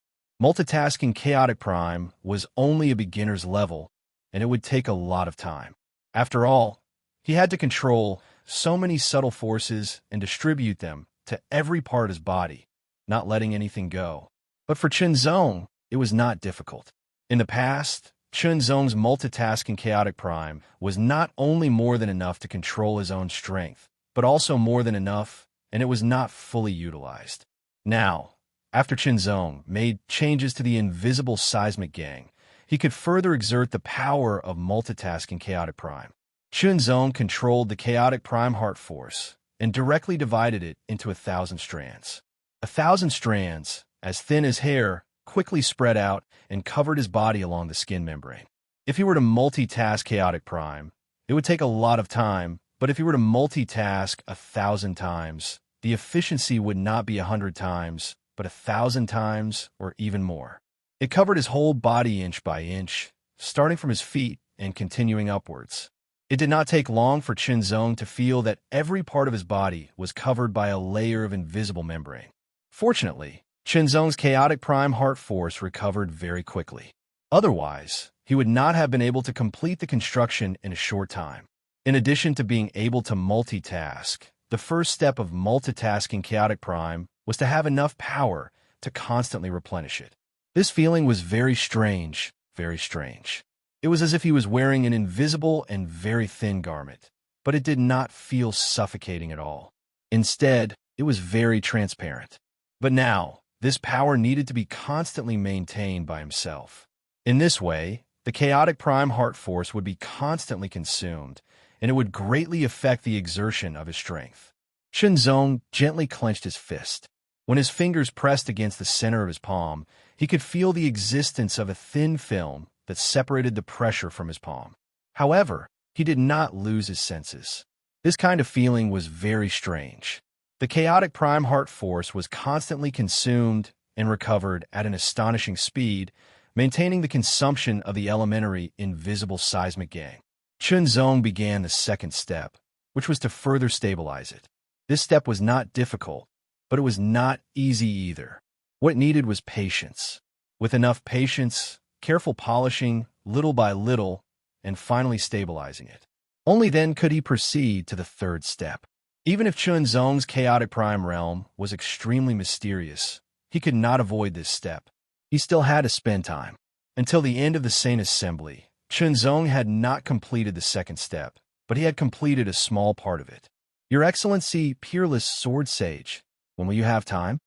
Multitasking chaotic prime was only a beginner's level, and it would take a lot of time. After all, he had to control so many subtle forces and distribute them to every part of his body, not letting anything go. But for Chunzong, it was not difficult. In the past, Chunzong's multitasking chaotic prime was not only more than enough to control his own strength, but also more than enough, and it was not fully utilized. Now, after Chunzong made changes to the invisible seismic gang, he could further exert the power of multitasking chaotic prime. Chunzong controlled the chaotic prime heart force and directly divided it into 1,000 strands. 1,000 strands, as thin as hair, quickly spread out and covered his body along the skin membrane. If he were to multitask chaotic prime, it would take a lot of time, but if he were to multitask 1,000 times, the efficiency would not be 100 times, but 1,000 times or even more. It covered his whole body inch by inch, starting from his feet and continuing upwards. It did not take long for Chunzong to feel that every part of his body was covered by a layer of invisible membrane. Fortunately, Chunzong's chaotic prime heart force recovered very quickly. Otherwise, he would not have been able to complete the construction in a short time. In addition to being able to multitask, the first step of multitasking chaotic prime was to have enough power to constantly replenish it. This feeling was very strange, very strange. It was as if he was wearing an invisible and very thin garment, but it did not feel suffocating at all. Instead, it was very transparent. But now, this power needed to be constantly maintained by himself. In this way, the chaotic prime heart force would be constantly consumed, and it would greatly affect the exertion of his strength. Chunzong gently clenched his fist. When his fingers pressed against the center of his palm, he could feel the existence of a thin film that separated the pressure from his palm. However, he did not lose his senses. This kind of feeling was very strange. The chaotic prime heart force was constantly consumed and recovered at an astonishing speed, maintaining the consumption of the elementary invisible seismic gang. Chunzong began the second step, which was to further stabilize it. This step was not difficult, but it was not easy either. What it needed was patience. With enough patience, careful polishing, little by little, and finally stabilizing it. Only then could he proceed to the third step. Even if Chunzong's chaotic prime realm was extremely mysterious, he could not avoid this step. He still had to spend time. Until the end of the Saint Assembly, Chunzong had not completed the second step, but he had completed a small part of it. Your Excellency, peerless sword sage, when will you have time?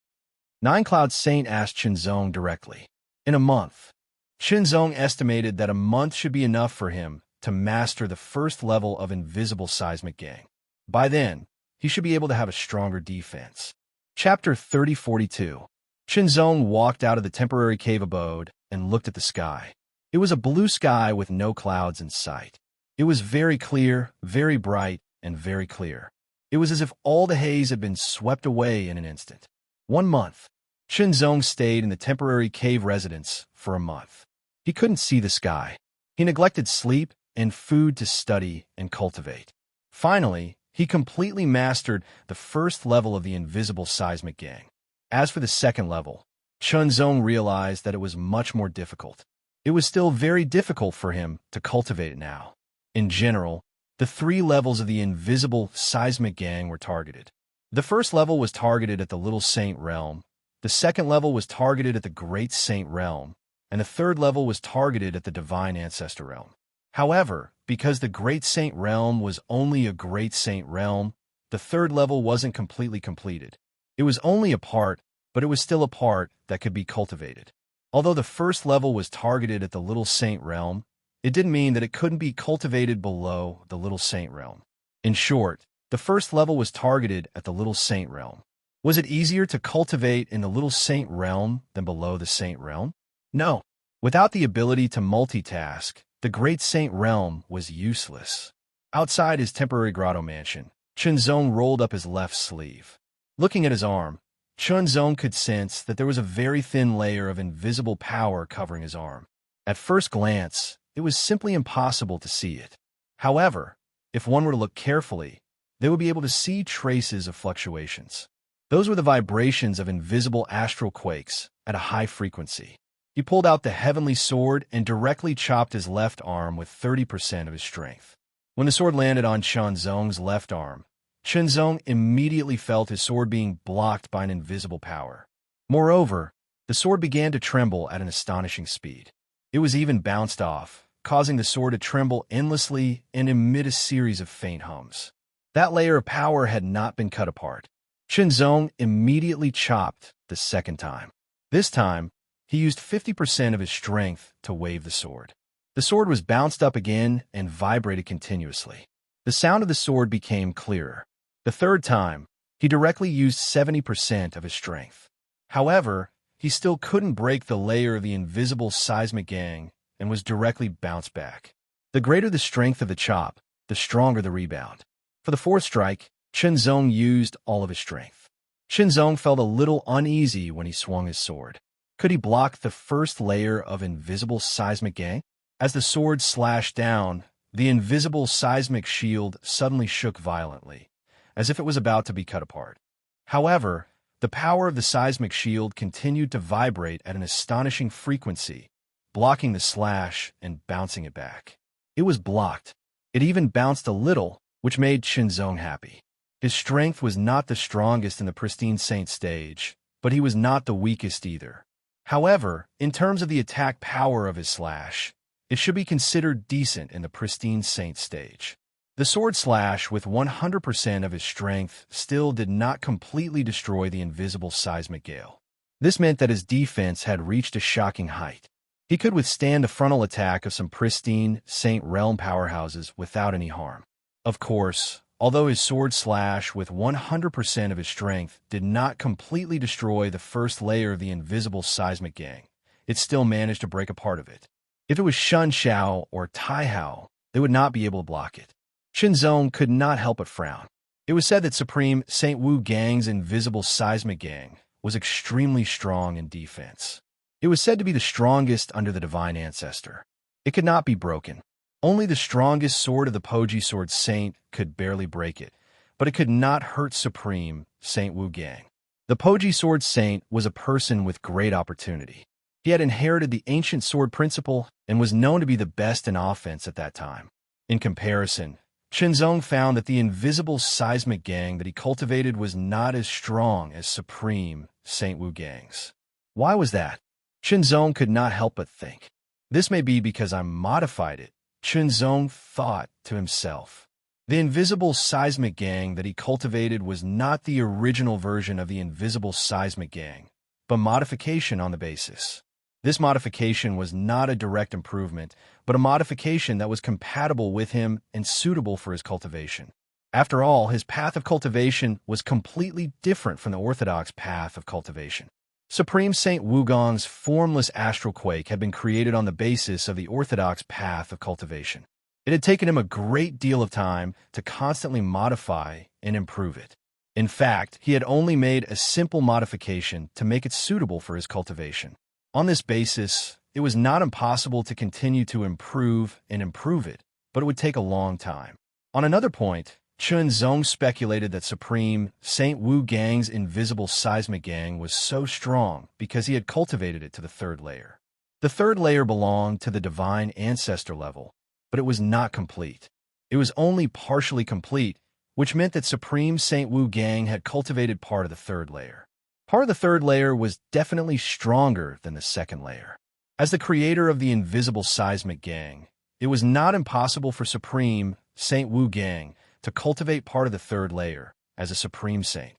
Nine Cloud Saint asked Chunzong directly. In a month. Chunzong estimated that a month should be enough for him to master the first level of invisible seismic gang. By then, he should be able to have a stronger defense. Chapter 3042. Shinzong walked out of the temporary cave abode and looked at the sky. It was a blue sky with no clouds in sight. It was very clear, very bright, and very clear. It was as if all the haze had been swept away in an instant. 1 month. Shinzong stayed in the temporary cave residence for a month. He couldn't see the sky. He neglected sleep and food to study and cultivate. Finally, he completely mastered the first level of the invisible seismic gang. As for the second level, Shinzong realized that it was much more difficult. It was still very difficult for him to cultivate it now. In general, the 3 levels of the invisible seismic gang were targeted. The first level was targeted at the Little Saint Realm, the second level was targeted at the Great Saint Realm, and the third level was targeted at the Divine Ancestor Realm. However, because the Great Saint Realm was only a Great Saint Realm, the third level wasn't completely completed. It was only a part, but it was still a part that could be cultivated. Although the first level was targeted at the Little Saint Realm, it didn't mean that it couldn't be cultivated below the Little Saint Realm. In short, the first level was targeted at the Little Saint Realm. Was it easier to cultivate in the Little Saint Realm than below the Saint Realm? No. Without the ability to multitask, the Great Saint Realm was useless. Outside his temporary grotto mansion, Shinzong rolled up his left sleeve. Looking at his arm, Shinzong could sense that there was a very thin layer of invisible power covering his arm. At first glance, it was simply impossible to see it. However, if one were to look carefully, they would be able to see traces of fluctuations. Those were the vibrations of invisible astral quakes at a high frequency. He pulled out the heavenly sword and directly chopped his left arm with 30% of his strength. When the sword landed on Shinzong's left arm, Shinzong immediately felt his sword being blocked by an invisible power. Moreover, the sword began to tremble at an astonishing speed. It was even bounced off, causing the sword to tremble endlessly and emit a series of faint hums. That layer of power had not been cut apart. Shinzong immediately chopped the second time. This time, he used 50% of his strength to wave the sword. The sword was bounced up again and vibrated continuously. The sound of the sword became clearer. The third time, he directly used 70% of his strength. However, he still couldn't break the layer of the invisible seismic gang and was directly bounced back. The greater the strength of the chop, the stronger the rebound. For the fourth strike, Shinzong used all of his strength. Shinzong felt a little uneasy when he swung his sword. Could he block the first layer of invisible seismic gang? As the sword slashed down, the invisible seismic shield suddenly shook violently, as if it was about to be cut apart. However, the power of the seismic shield continued to vibrate at an astonishing frequency, blocking the slash and bouncing it back. It was blocked. It even bounced a little, which made Shinzong happy. His strength was not the strongest in the pristine saint stage, but he was not the weakest either. However, in terms of the attack power of his slash, it should be considered decent in the pristine saint stage. The sword slash with 100% of his strength still did not completely destroy the invisible seismic gale. This meant that his defense had reached a shocking height. He could withstand the frontal attack of some pristine saint realm powerhouses without any harm. Of course, although his sword slash with 100% of his strength did not completely destroy the first layer of the invisible seismic gang, it still managed to break a part of it. If it was Shun Xiao or Tai Hao, they would not be able to block it. Shinzong could not help but frown. It was said that Supreme Saint Wu Gang's invisible seismic gang was extremely strong in defense. It was said to be the strongest under the Divine Ancestor. It could not be broken. Only the strongest sword of the Poji Sword Saint could barely break it, but it could not hurt Supreme Saint Wu Gang. The Poji Sword Saint was a person with great opportunity. He had inherited the ancient sword principle and was known to be the best in offense at that time. In comparison, Shinzong found that the invisible seismic gang that he cultivated was not as strong as Supreme Saint Wu Gang's. Why was that? Shinzong could not help but think. This may be because I modified it, Shinzong thought to himself. The invisible seismic gang that he cultivated was not the original version of the invisible seismic gang, but modification on the basis. This modification was not a direct improvement, but a modification that was compatible with him and suitable for his cultivation. After all, his path of cultivation was completely different from the orthodox path of cultivation. Supreme Saint Wugong's formless astral quake had been created on the basis of the orthodox path of cultivation. It had taken him a great deal of time to constantly modify and improve it. In fact, he had only made a simple modification to make it suitable for his cultivation. On this basis, it was not impossible to continue to improve and improve it, but it would take a long time. On another point, Chunzong speculated that Supreme Saint Wu Gang's invisible seismic gang was so strong because he had cultivated it to the third layer. The third layer belonged to the divine ancestor level, but it was not complete. It was only partially complete, which meant that Supreme Saint Wu Gang had cultivated part of the third layer. Part of the third layer was definitely stronger than the second layer. As the creator of the invisible seismic gang, it was not impossible for Supreme Saint Wu Gang to cultivate part of the third layer as a supreme saint.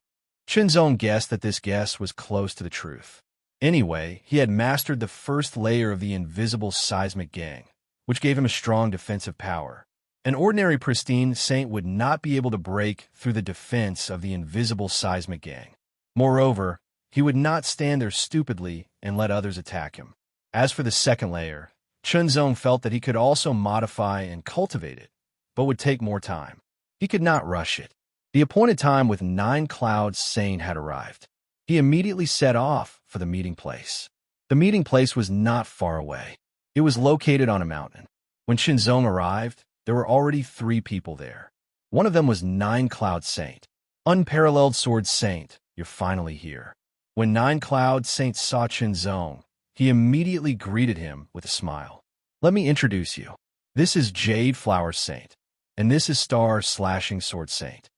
Chunzong guessed that this guess was close to the truth. Anyway, he had mastered the first layer of the invisible seismic gang, which gave him a strong defensive power. An ordinary pristine saint would not be able to break through the defense of the invisible seismic gang. Moreover, he would not stand there stupidly and let others attack him. As for the second layer, Chunzong felt that he could also modify and cultivate it, but would take more time. He could not rush it. The appointed time with 9 Clouds Saint had arrived. He immediately set off for the meeting place. The meeting place was not far away. It was located on a mountain. When Chunzong arrived, there were already 3 people there. One of them was 9 Cloud Saint. Unparalleled Sword Saint, you're finally here. When 9 Cloud Saint saw Chunzong, he immediately greeted him with a smile. Let me introduce you. This is Jade Flower Saint, and this is Star Slashing Sword Saint.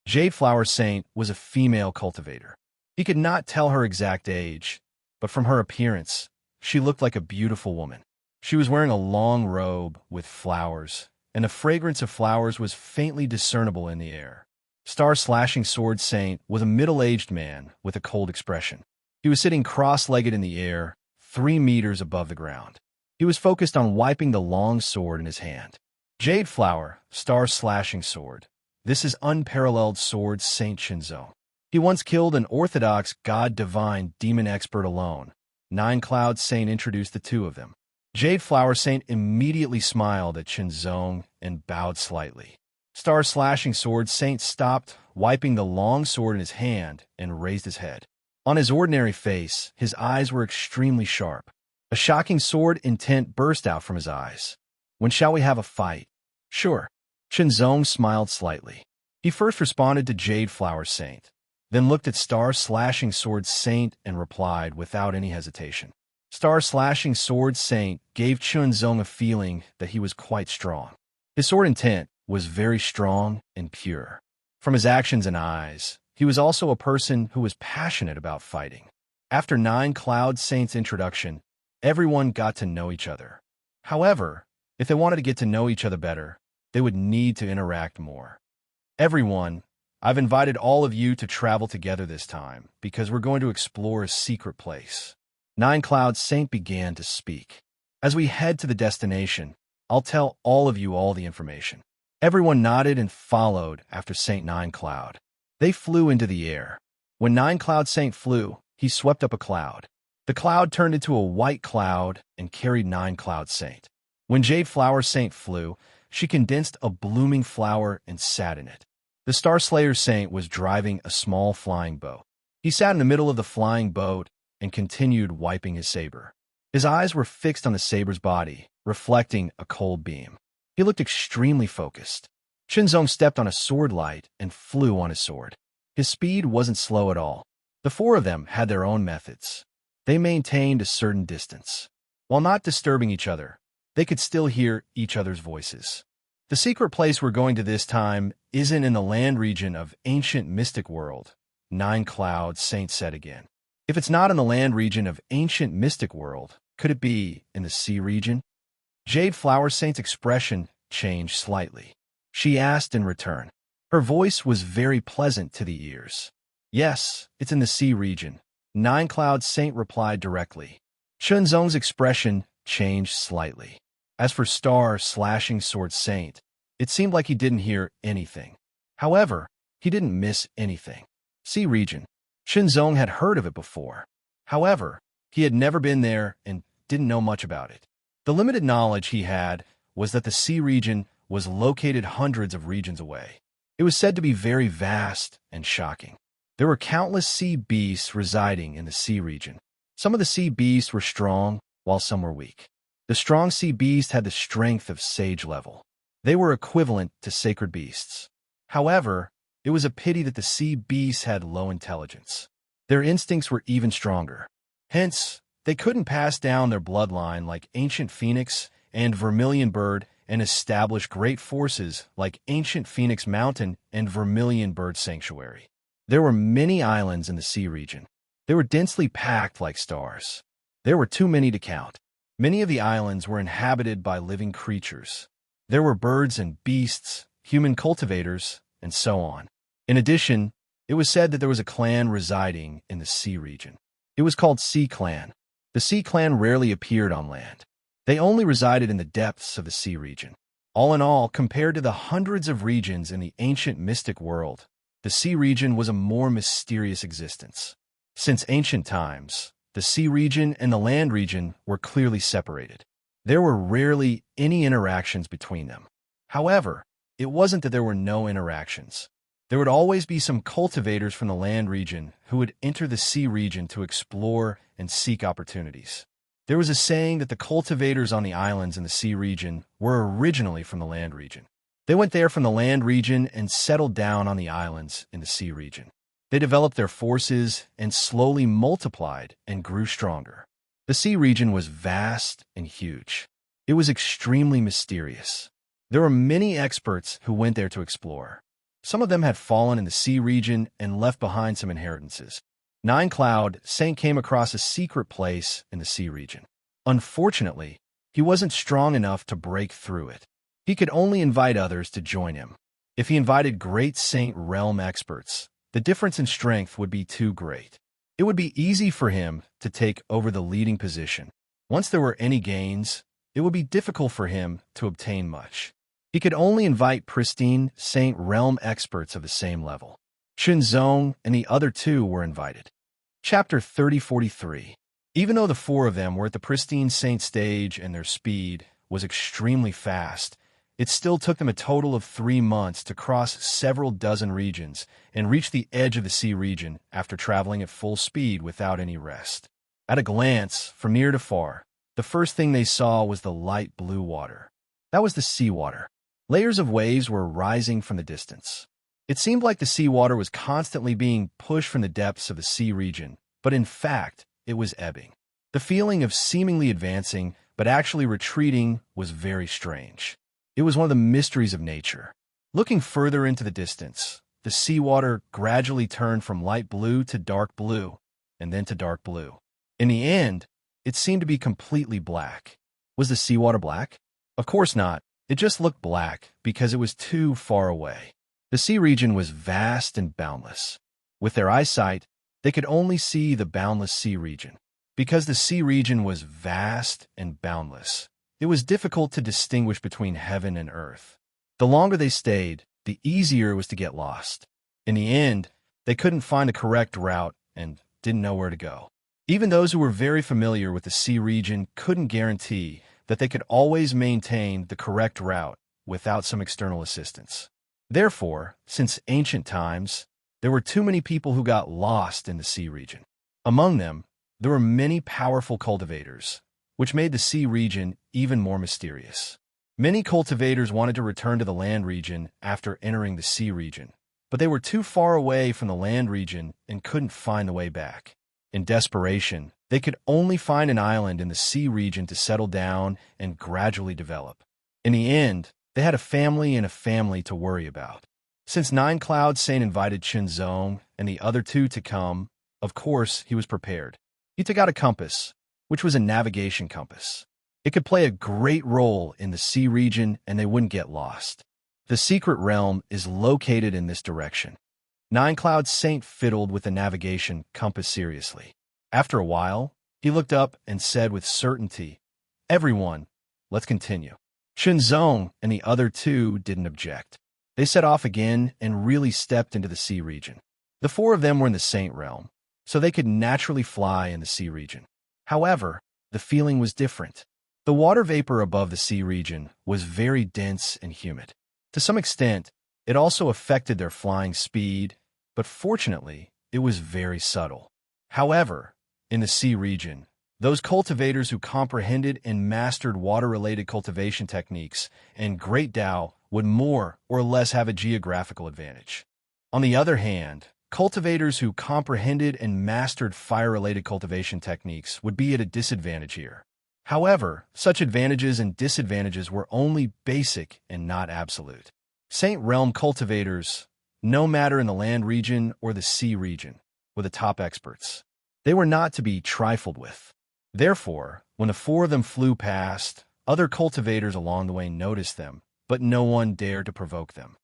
Jade Flower Saint was a female cultivator. He could not tell her exact age, but from her appearance, she looked like a beautiful woman. She was wearing a long robe with flowers, and the fragrance of flowers was faintly discernible in the air. Star Slashing Sword Saint was a middle-aged man with a cold expression. He was sitting cross-legged in the air, 3 meters above the ground. He was focused on wiping the long sword in his hand. Jade Flower, Star Slashing Sword. This is Unparalleled Sword Saint Chunzong. He once killed an orthodox god-divine demon expert alone. 9 Cloud Saint introduced the 2 of them. Jade Flower Saint immediately smiled at Chunzong and bowed slightly. Star Slashing Sword Saint stopped, wiping the long sword in his hand, and raised his head. On his ordinary face, his eyes were extremely sharp. A shocking sword intent burst out from his eyes. When shall we have a fight? Sure. Chunzong smiled slightly. He first responded to Jade Flower Saint, then looked at Star Slashing Sword Saint and replied without any hesitation. Star Slashing Sword Saint gave Chunzong a feeling that he was quite strong. His sword intent was very strong and pure. From his actions and eyes, he was also a person who was passionate about fighting. After 9 Cloud Saint's introduction, everyone got to know each other. However, if they wanted to get to know each other better, they would need to interact more. Everyone, I've invited all of you to travel together this time because we're going to explore a secret place. 9 Cloud Saint began to speak. As we head to the destination, I'll tell all of you all the information. Everyone nodded and followed after Saint 9 Cloud. They flew into the air. When 9 Cloud Saint flew, he swept up a cloud. The cloud turned into a white cloud and carried 9 Cloud Saint. When Jade Flower Saint flew, she condensed a blooming flower and sat in it. The Star Slayer Saint was driving a small flying boat. He sat in the middle of the flying boat and continued wiping his saber. His eyes were fixed on the saber's body, reflecting a cold beam. He looked extremely focused. Chunzong stepped on a sword light and flew on his sword. His speed wasn't slow at all. The 4 of them had their own methods. They maintained a certain distance. While not disturbing each other, they could still hear each other's voices. The secret place we're going to this time isn't in the land region of ancient mystic world, 9 Cloud Saint said again. If it's not in the land region of ancient mystic world, could it be in the sea region? Jade Flower Saint's expression changed slightly. She asked in return. Her voice was very pleasant to the ears. Yes, it's in the sea region. 9 Cloud Saint replied directly. Chunzong's expression changed slightly. As for Star Slashing Sword Saint, it seemed like he didn't hear anything. However, he didn't miss anything. Sea region. Shinzong had heard of it before. However, he had never been there and didn't know much about it. The limited knowledge he had was that the sea region was located hundreds of regions away. It was said to be very vast and shocking. There were countless sea beasts residing in the sea region. Some of the sea beasts were strong, while some were weak. The strong sea beast had the strength of sage level. They were equivalent to sacred beasts. However, it was a pity that the sea beasts had low intelligence. Their instincts were even stronger. Hence, they couldn't pass down their bloodline like ancient phoenix and vermilion bird and establish great forces like ancient Phoenix Mountain and Vermilion Bird Sanctuary. There were many islands in the sea region. They were densely packed like stars. There were too many to count. Many of the islands were inhabited by living creatures. There were birds and beasts, human cultivators, and so on. In addition, it was said that there was a clan residing in the sea region. It was called Sea Clan. The Sea Clan rarely appeared on land. They only resided in the depths of the sea region. All in all, compared to the hundreds of regions in the ancient mystic world, the sea region was a more mysterious existence. Since ancient times, the sea region and the land region were clearly separated. There were rarely any interactions between them. However, it wasn't that there were no interactions. There would always be some cultivators from the land region who would enter the sea region to explore and seek opportunities. There was a saying that the cultivators on the islands in the sea region were originally from the land region. They went there from the land region and settled down on the islands in the sea region. They developed their forces and slowly multiplied and grew stronger. The sea region was vast and huge. It was extremely mysterious. There were many experts who went there to explore. Some of them had fallen in the sea region and left behind some inheritances. Nine Cloud Saint came across a secret place in the sea region. Unfortunately, he wasn't strong enough to break through it. He could only invite others to join him. If he invited great Saint realm experts, the difference in strength would be too great. It would be easy for him to take over the leading position. Once there were any gains, it would be difficult for him to obtain much. He could only invite pristine Saint realm experts of the same level. Shinzong and the other two were invited. Chapter 3043. Even though the four of them were at the pristine Saint stage and their speed was extremely fast, it still took them a total of 3 months to cross several dozen regions and reach the edge of the sea region after traveling at full speed without any rest. At a glance, from near to far, the first thing they saw was the light blue water. That was the seawater. Layers of waves were rising from the distance. It seemed like the seawater was constantly being pushed from the depths of the sea region, but in fact, it was ebbing. The feeling of seemingly advancing, but actually retreating, was very strange. It was one of the mysteries of nature. Looking further into the distance, the seawater gradually turned from light blue to dark blue, and then to dark blue. In the end, it seemed to be completely black. Was the seawater black? Of course not. It just looked black because it was too far away. The sea region was vast and boundless. With their eyesight, they could only see the boundless sea region. Because the sea region was vast and boundless, it was difficult to distinguish between heaven and earth. The longer they stayed, the easier it was to get lost. In the end, they couldn't find the correct route and didn't know where to go. Even those who were very familiar with the sea region couldn't guarantee that they could always maintain the correct route without some external assistance. Therefore, since ancient times, there were too many people who got lost in the sea region. Among them, there were many powerful cultivators, which made the sea region even more mysterious. Many cultivators wanted to return to the land region after entering the sea region, but they were too far away from the land region and couldn't find the way back. In desperation, they could only find an island in the sea region to settle down and gradually develop. In the end, they had a family to worry about. Since Nine Cloud Saint invited Shinzong and the other two to come, of course he was prepared. He took out a compass, which was a navigation compass. It could play a great role in the sea region and they wouldn't get lost. The secret realm is located in this direction. Nine Cloud Saint fiddled with the navigation compass seriously. After a while, he looked up and said with certainty, "Everyone, let's continue." Shinzong and the other two didn't object. They set off again and really stepped into the sea region. The four of them were in the Saint realm, so they could naturally fly in the sea region. However, the feeling was different. The water vapor above the sea region was very dense and humid. To some extent, it also affected their flying speed, but fortunately, it was very subtle. However, in the sea region, those cultivators who comprehended and mastered water-related cultivation techniques and Great Tao would more or less have a geographical advantage. On the other hand, cultivators who comprehended and mastered fire-related cultivation techniques would be at a disadvantage here. However, such advantages and disadvantages were only basic and not absolute. Saint Realm cultivators, no matter in the land region or the sea region, were the top experts. They were not to be trifled with. Therefore, when the four of them flew past, other cultivators along the way noticed them, but no one dared to provoke them.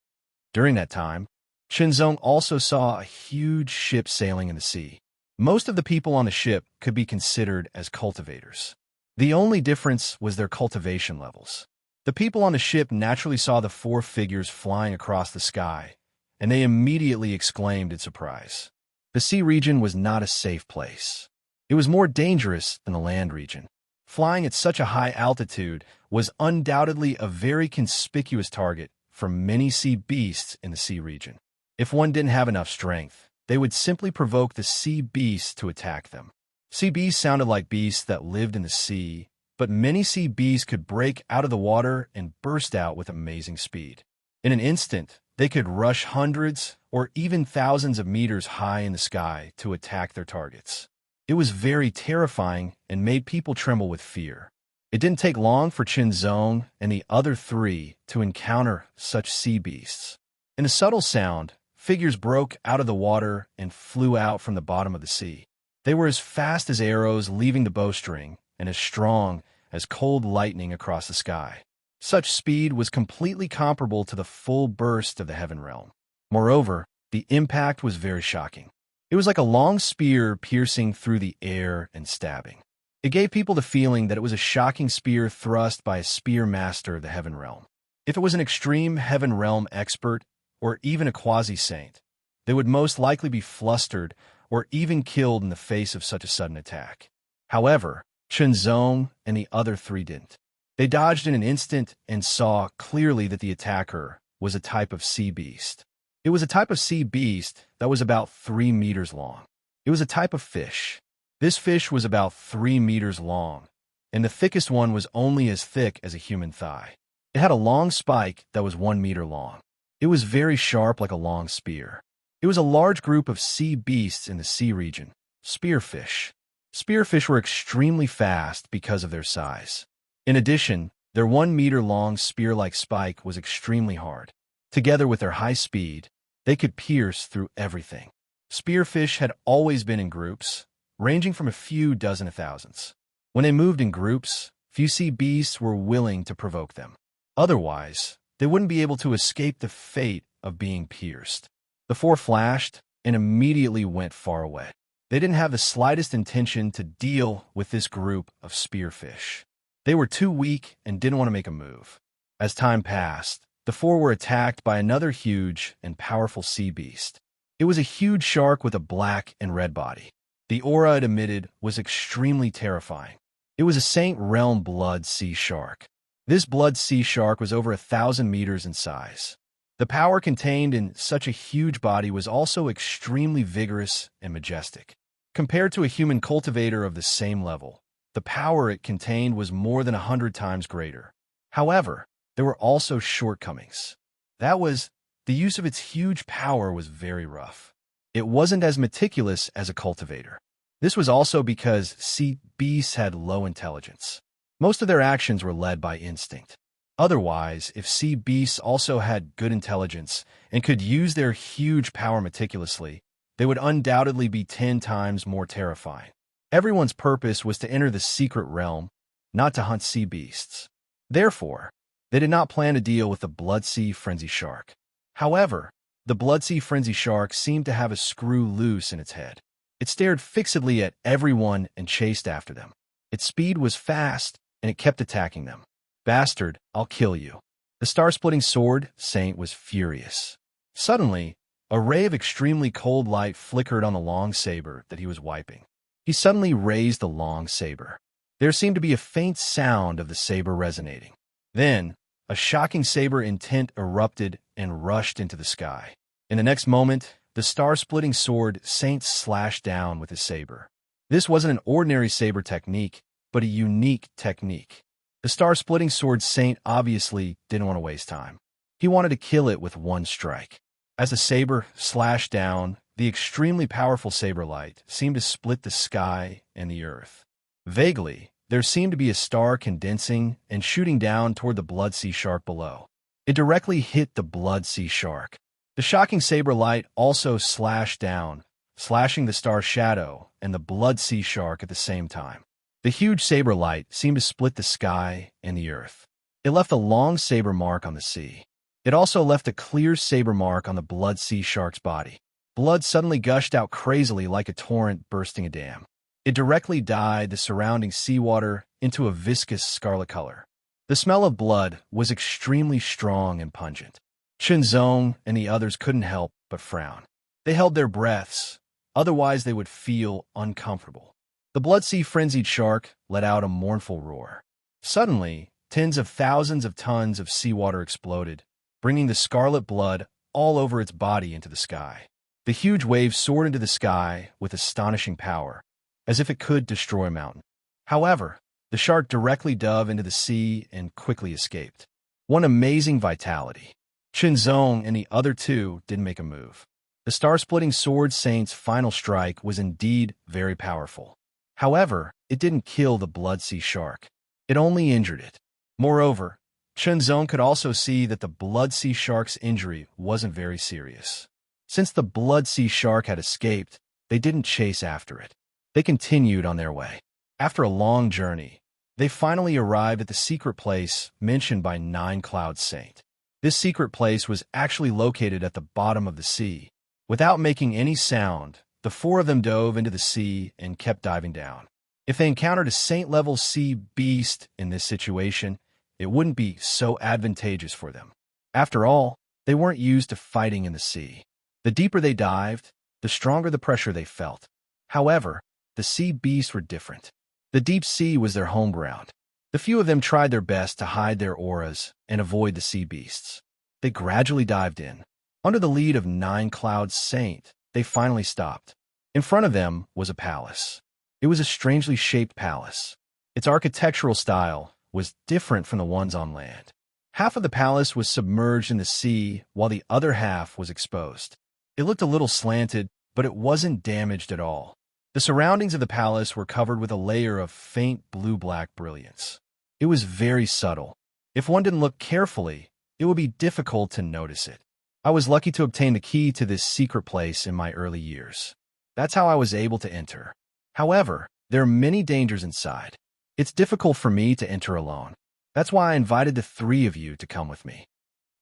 During that time, Qinzong also saw a huge ship sailing in the sea. Most of the people on the ship could be considered as cultivators. The only difference was their cultivation levels. The people on the ship naturally saw the four figures flying across the sky, and they immediately exclaimed in surprise. The sea region was not a safe place. It was more dangerous than the land region. Flying at such a high altitude was undoubtedly a very conspicuous target for many sea beasts in the sea region. If one didn't have enough strength, they would simply provoke the sea beasts to attack them. Sea beasts sounded like beasts that lived in the sea, but many sea beasts could break out of the water and burst out with amazing speed. In an instant, they could rush hundreds or even thousands of meters high in the sky to attack their targets. It was very terrifying and made people tremble with fear. It didn't take long for Qinzong and the other three to encounter such sea beasts. In a subtle sound, figures broke out of the water and flew out from the bottom of the sea. They were as fast as arrows leaving the bowstring and as strong as cold lightning across the sky. Such speed was completely comparable to the full burst of the heaven realm. Moreover, the impact was very shocking. It was like a long spear piercing through the air and stabbing. It gave people the feeling that it was a shocking spear thrust by a spear master of the heaven realm. If it was an extreme heaven realm expert, or even a quasi-saint, they would most likely be flustered or even killed in the face of such a sudden attack. However, Qinzong and the other three didn't. They dodged in an instant and saw clearly that the attacker was a type of sea beast. It was a type of sea beast that was about 3 meters long. It was a type of fish. This fish was about 3 meters long, and the thickest one was only as thick as a human thigh. It had a long spike that was 1 meter long. It was very sharp like a long spear. It was a large group of sea beasts in the sea region, spearfish. Spearfish were extremely fast because of their size. In addition, their 1 meter long spear-like spike was extremely hard. Together with their high speed, they could pierce through everything. Spearfish had always been in groups, ranging from a few dozen to thousands. When they moved in groups, few sea beasts were willing to provoke them. Otherwise, they wouldn't be able to escape the fate of being pierced. The four flashed and immediately went far away. They didn't have the slightest intention to deal with this group of spearfish. They were too weak and didn't want to make a move. As time passed, the four were attacked by another huge and powerful sea beast. It was a huge shark with a black and red body. The aura it emitted was extremely terrifying. It was a Saint Realm blood sea shark. This blood sea shark was over 1,000 meters in size. The power contained in such a huge body was also extremely vigorous and majestic. Compared to a human cultivator of the same level, the power it contained was more than 100 times greater. However, there were also shortcomings. That was, the use of its huge power was very rough. It wasn't as meticulous as a cultivator. This was also because sea beasts had low intelligence. Most of their actions were led by instinct. Otherwise, if sea beasts also had good intelligence and could use their huge power meticulously, they would undoubtedly be 10 times more terrifying. Everyone's purpose was to enter the secret realm, not to hunt sea beasts. Therefore, they did not plan to deal with the Blood Sea Frenzy Shark. However, the Blood Sea Frenzy Shark seemed to have a screw loose in its head. It stared fixedly at everyone and chased after them. Its speed was fast, and it kept attacking them. "Bastard, I'll kill you." The star-splitting sword saint was furious. Suddenly, a ray of extremely cold light flickered on the long saber that he was wiping. He suddenly raised the long saber. There seemed to be a faint sound of the saber resonating. Then, a shocking saber intent erupted and rushed into the sky. In the next moment, the star-splitting sword saint slashed down with his saber. This wasn't an ordinary saber technique, but a unique technique. The star-splitting sword saint obviously didn't want to waste time. He wanted to kill it with one strike. As the saber slashed down, the extremely powerful saber light seemed to split the sky and the earth. Vaguely, there seemed to be a star condensing and shooting down toward the blood sea shark below. It directly hit the blood sea shark. The shocking saber light also slashed down, slashing the star shadow and the blood sea shark at the same time. The huge saber light seemed to split the sky and the earth. It left a long saber mark on the sea. It also left a clear saber mark on the blood sea shark's body. Blood suddenly gushed out crazily like a torrent bursting a dam. It directly dyed the surrounding seawater into a viscous scarlet color. The smell of blood was extremely strong and pungent. Shenzong and the others couldn't help but frown. They held their breaths, otherwise they would feel uncomfortable. The blood sea frenzied shark let out a mournful roar. Suddenly, tens of thousands of tons of seawater exploded, bringing the scarlet blood all over its body into the sky. The huge wave soared into the sky with astonishing power, as if it could destroy a mountain. However, the shark directly dove into the sea and quickly escaped. One amazing vitality. Shenzong and the other two didn't make a move. The star-splitting sword saint's final strike was indeed very powerful. However, it didn't kill the blood sea shark. It only injured it. Moreover, Shenzong could also see that the blood sea shark's injury wasn't very serious. Since the blood sea shark had escaped, they didn't chase after it. They continued on their way. After a long journey, they finally arrived at the secret place mentioned by Nine Cloud Saint. This secret place was actually located at the bottom of the sea. Without making any sound, the four of them dove into the sea and kept diving down. If they encountered a saint-level sea beast in this situation, it wouldn't be so advantageous for them. After all, they weren't used to fighting in the sea. The deeper they dived, the stronger the pressure they felt. However, the sea beasts were different. The deep sea was their home ground. The few of them tried their best to hide their auras and avoid the sea beasts. They gradually dived in. Under the lead of Nine Cloud Saint, they finally stopped. In front of them was a palace. It was a strangely shaped palace. Its architectural style was different from the ones on land. Half of the palace was submerged in the sea, while the other half was exposed. It looked a little slanted, but it wasn't damaged at all. The surroundings of the palace were covered with a layer of faint blue-black brilliance. It was very subtle. If one didn't look carefully, it would be difficult to notice it. I was lucky to obtain the key to this secret place in my early years. That's how I was able to enter. However, there are many dangers inside. It's difficult for me to enter alone. That's why I invited the three of you to come with me.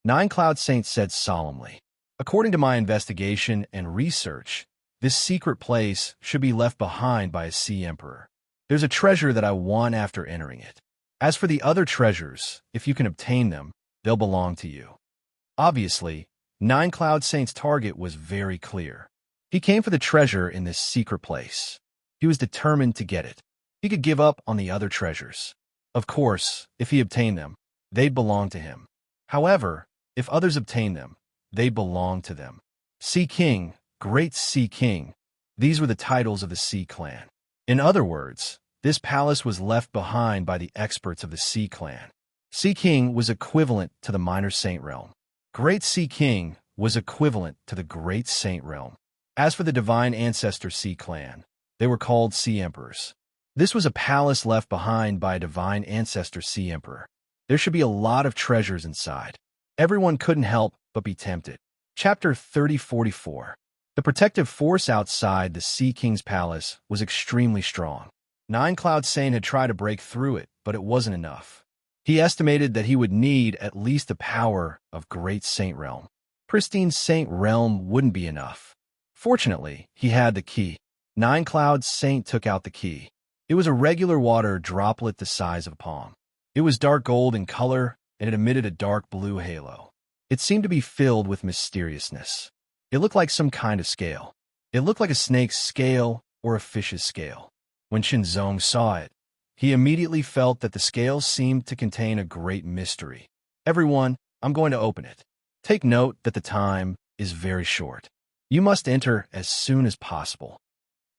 Nine Cloud Saint said solemnly. According to my investigation and research, this secret place should be left behind by a sea emperor. There's a treasure that I want after entering it. As for the other treasures, if you can obtain them, they'll belong to you. Obviously, Nine Cloud Saint's target was very clear. He came for the treasure in this secret place. He was determined to get it. He could give up on the other treasures. Of course, if he obtained them, they'd belong to him. However, if others obtained them, they'd belong to them. Sea King, Great Sea King, these were the titles of the Sea Clan. In other words, this palace was left behind by the experts of the Sea Clan. Sea King was equivalent to the Minor Saint Realm. Great Sea King was equivalent to the Great Saint Realm. As for the Divine Ancestor Sea Clan, they were called Sea Emperors. This was a palace left behind by a Divine Ancestor Sea Emperor. There should be a lot of treasures inside. Everyone couldn't help but be tempted. Chapter 3044. The protective force outside the Sea King's palace was extremely strong. Nine Cloud Saint had tried to break through it, but it wasn't enough. He estimated that he would need at least the power of Great Saint Realm. Pristine Saint Realm wouldn't be enough. Fortunately, he had the key. Nine Cloud Saint took out the key. It was a regular water droplet the size of a palm. It was dark gold in color and it emitted a dark blue halo. It seemed to be filled with mysteriousness. It looked like some kind of scale. It looked like a snake's scale or a fish's scale. When Qinzong saw it, he immediately felt that the scales seemed to contain a great mystery. Everyone, I'm going to open it. Take note that the time is very short. You must enter as soon as possible.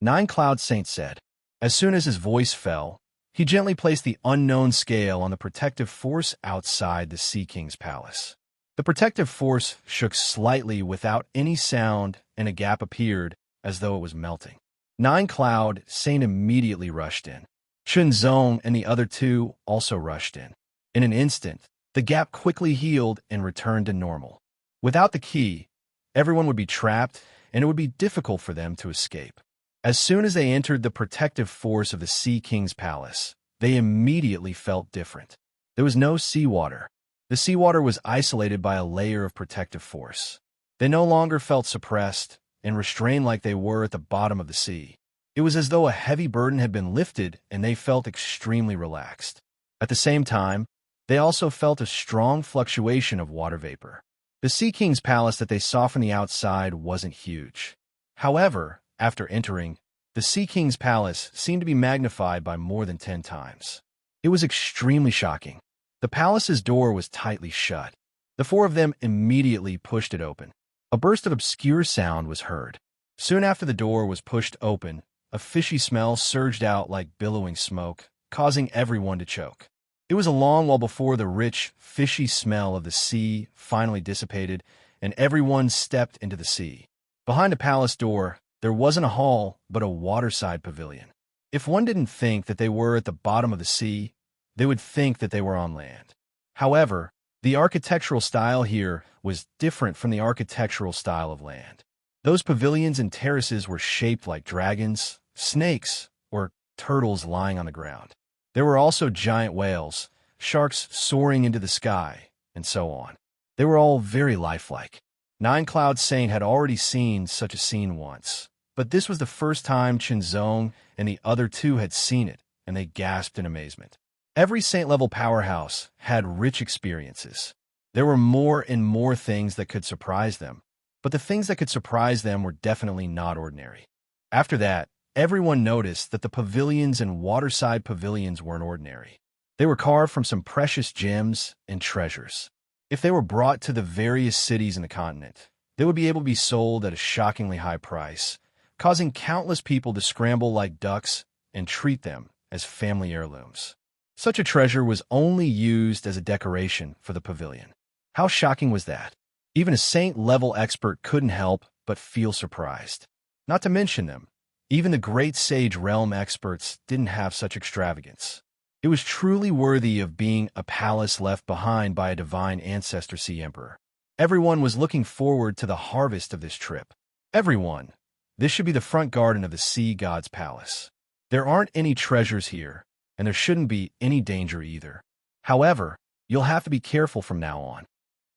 Nine Cloud Saint said. As soon as his voice fell, he gently placed the unknown scale on the protective force outside the Sea King's palace. The protective force shook slightly without any sound, and a gap appeared as though it was melting. Nine Cloud Saint immediately rushed in. Qinzong and the other two also rushed in. In an instant, the gap quickly healed and returned to normal. Without the key, everyone would be trapped, and it would be difficult for them to escape. As soon as they entered the protective force of the Sea King's palace, they immediately felt different. There was no seawater. The seawater was isolated by a layer of protective force. They no longer felt suppressed and restrained like they were at the bottom of the sea. It was as though a heavy burden had been lifted, and they felt extremely relaxed. At the same time, they also felt a strong fluctuation of water vapor. The Sea King's palace that they saw from the outside wasn't huge. However, after entering, the Sea King's palace seemed to be magnified by more than 10 times. It was extremely shocking. The palace's door was tightly shut. The four of them immediately pushed it open. A burst of obscure sound was heard. Soon after the door was pushed open, a fishy smell surged out like billowing smoke, causing everyone to choke. It was a long while before the rich, fishy smell of the sea finally dissipated, and everyone stepped into the sea. Behind the palace door, there wasn't a hall, but a waterside pavilion. If one didn't think that they were at the bottom of the sea, they would think that they were on land. However, the architectural style here was different from the architectural style of land. Those pavilions and terraces were shaped like dragons, snakes, or turtles lying on the ground. There were also giant whales, sharks soaring into the sky, and so on. They were all very lifelike. Nine Cloud Saint had already seen such a scene once, but this was the first time Qinzong and the other two had seen it, and they gasped in amazement. Every Saint-level powerhouse had rich experiences. There were more and more things that could surprise them, but the things that could surprise them were definitely not ordinary. After that, everyone noticed that the pavilions and waterside pavilions weren't ordinary. They were carved from some precious gems and treasures. If they were brought to the various cities in the continent, they would be able to be sold at a shockingly high price, causing countless people to scramble like ducks and treat them as family heirlooms. Such a treasure was only used as a decoration for the pavilion. How shocking was that? Even a saint-level expert couldn't help but feel surprised. Not to mention them, even the great sage realm experts didn't have such extravagance. It was truly worthy of being a palace left behind by a divine ancestor sea emperor. Everyone was looking forward to the harvest of this trip. Everyone. This should be the front garden of the sea god's palace. There aren't any treasures here, and there shouldn't be any danger either. However, you'll have to be careful from now on.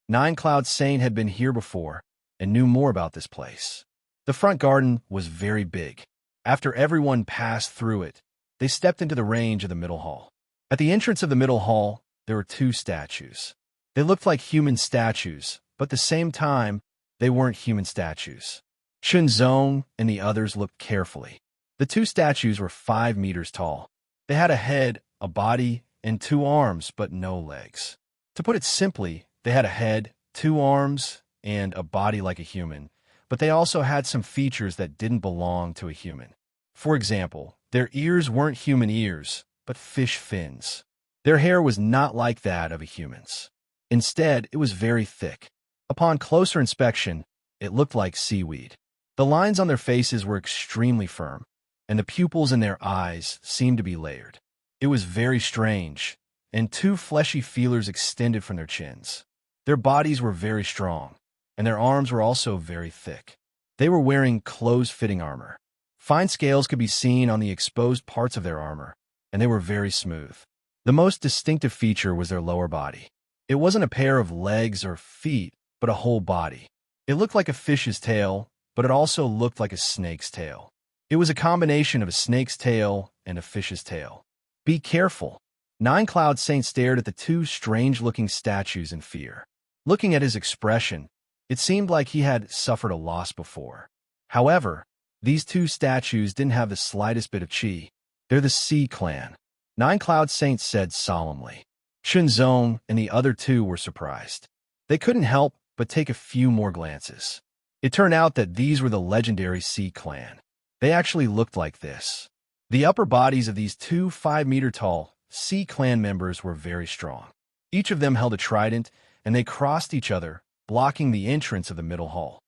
Nine Cloud Saint had been here before and knew more about this place. The front garden was very big. After everyone passed through it, they stepped into the range of the middle hall. At the entrance of the middle hall, there were two statues. They looked like human statues, but at the same time, they weren't human statues. Qinzong and the others looked carefully. The two statues were 5 meters tall. They had a head, a body, and 2 arms, but no legs. To put it simply, they had a head, 2 arms, and a body like a human, but they also had some features that didn't belong to a human. For example, their ears weren't human ears, but fish fins. Their hair was not like that of a human's. Instead, it was very thick. Upon closer inspection, it looked like seaweed. The lines on their faces were extremely firm, and the pupils in their eyes seemed to be layered. It was very strange, and 2 fleshy feelers extended from their chins. Their bodies were very strong, and their arms were also very thick. They were wearing close-fitting armor. Fine scales could be seen on the exposed parts of their armor, and they were very smooth. The most distinctive feature was their lower body. It wasn't a pair of legs or feet, but a whole body. It looked like a fish's tail, but it also looked like a snake's tail. It was a combination of a snake's tail and a fish's tail. Be careful. Nine Cloud Saint stared at the two strange-looking statues in fear. Looking at his expression, it seemed like he had suffered a loss before. However, these two statues didn't have the slightest bit of chi. They're the Sea Clan. Nine Cloud Saint said solemnly. Shenzong and the other two were surprised. They couldn't help but take a few more glances. It turned out that these were the legendary Sea Clan. They actually looked like this. The upper bodies of these two 5-meter-tall Sea Clan members were very strong. Each of them held a trident, and they crossed each other, blocking the entrance of the middle hall.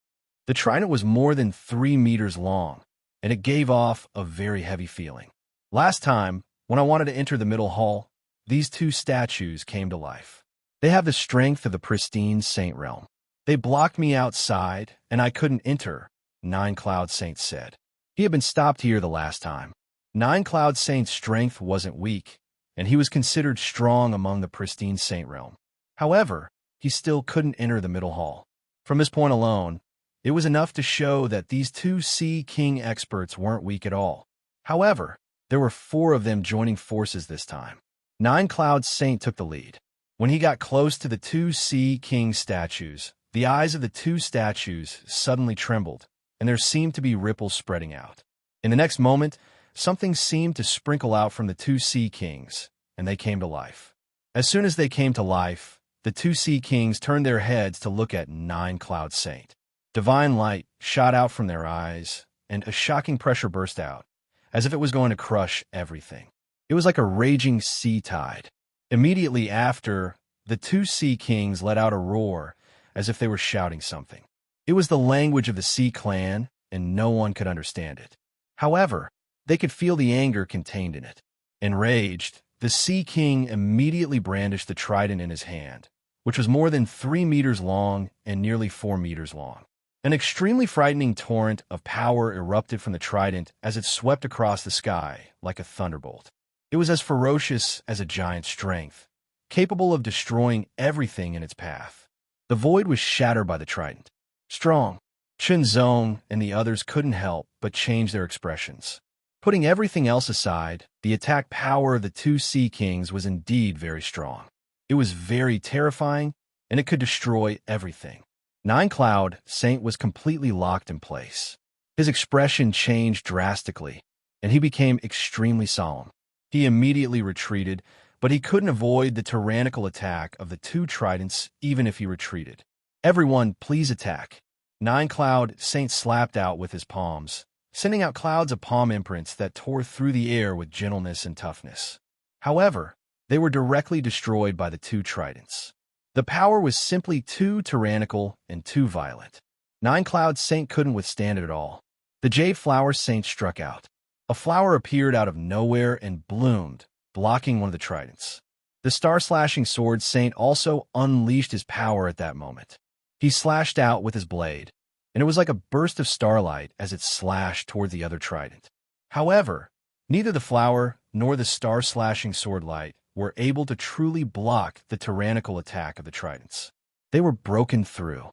The trident was more than 3 meters long, and it gave off a very heavy feeling. Last time, when I wanted to enter the middle hall, these two statues came to life. They have the strength of the pristine Saint realm. They blocked me outside, and I couldn't enter, Nine Cloud Saint said. He had been stopped here the last time. Nine Cloud Saint's strength wasn't weak, and he was considered strong among the pristine Saint realm. However, he still couldn't enter the middle hall. From this point alone, it was enough to show that these two Sea King experts weren't weak at all. However, there were 4 of them joining forces this time. Nine Cloud Saint took the lead. When he got close to the two Sea King statues, the eyes of the two statues suddenly trembled, and there seemed to be ripples spreading out. In the next moment, something seemed to sprinkle out from the two Sea Kings, and they came to life. As soon as they came to life, the two Sea Kings turned their heads to look at Nine Cloud Saint. Divine light shot out from their eyes, and a shocking pressure burst out, as if it was going to crush everything. It was like a raging sea tide. Immediately after, the two Sea Kings let out a roar, as if they were shouting something. It was the language of the Sea Clan, and no one could understand it. However, they could feel the anger contained in it. Enraged, the Sea King immediately brandished the trident in his hand, which was more than 3 meters long and nearly 4 meters long. An extremely frightening torrent of power erupted from the trident as it swept across the sky like a thunderbolt. It was as ferocious as a giant's strength, capable of destroying everything in its path. The void was shattered by the trident. Strong, Shenzong and the others couldn't help but change their expressions. Putting everything else aside, the attack power of the two Sea Kings was indeed very strong. It was very terrifying, and it could destroy everything. Nine Cloud Saint was completely locked in place. His expression changed drastically, and he became extremely solemn. He immediately retreated, but he couldn't avoid the tyrannical attack of the two tridents even if he retreated. Everyone, please attack. Nine Cloud Saint slapped out with his palms, sending out clouds of palm imprints that tore through the air with gentleness and toughness. However, they were directly destroyed by the two tridents. The power was simply too tyrannical and too violent. Nine Cloud Saint couldn't withstand it at all. The Jade Flower Saint struck out. A flower appeared out of nowhere and bloomed, blocking one of the tridents. The Star-Slashing Sword Saint also unleashed his power at that moment. He slashed out with his blade, and it was like a burst of starlight as it slashed toward the other trident. However, neither the flower nor the Star-Slashing Sword Light were able to truly block the tyrannical attack of the tridents. They were broken through.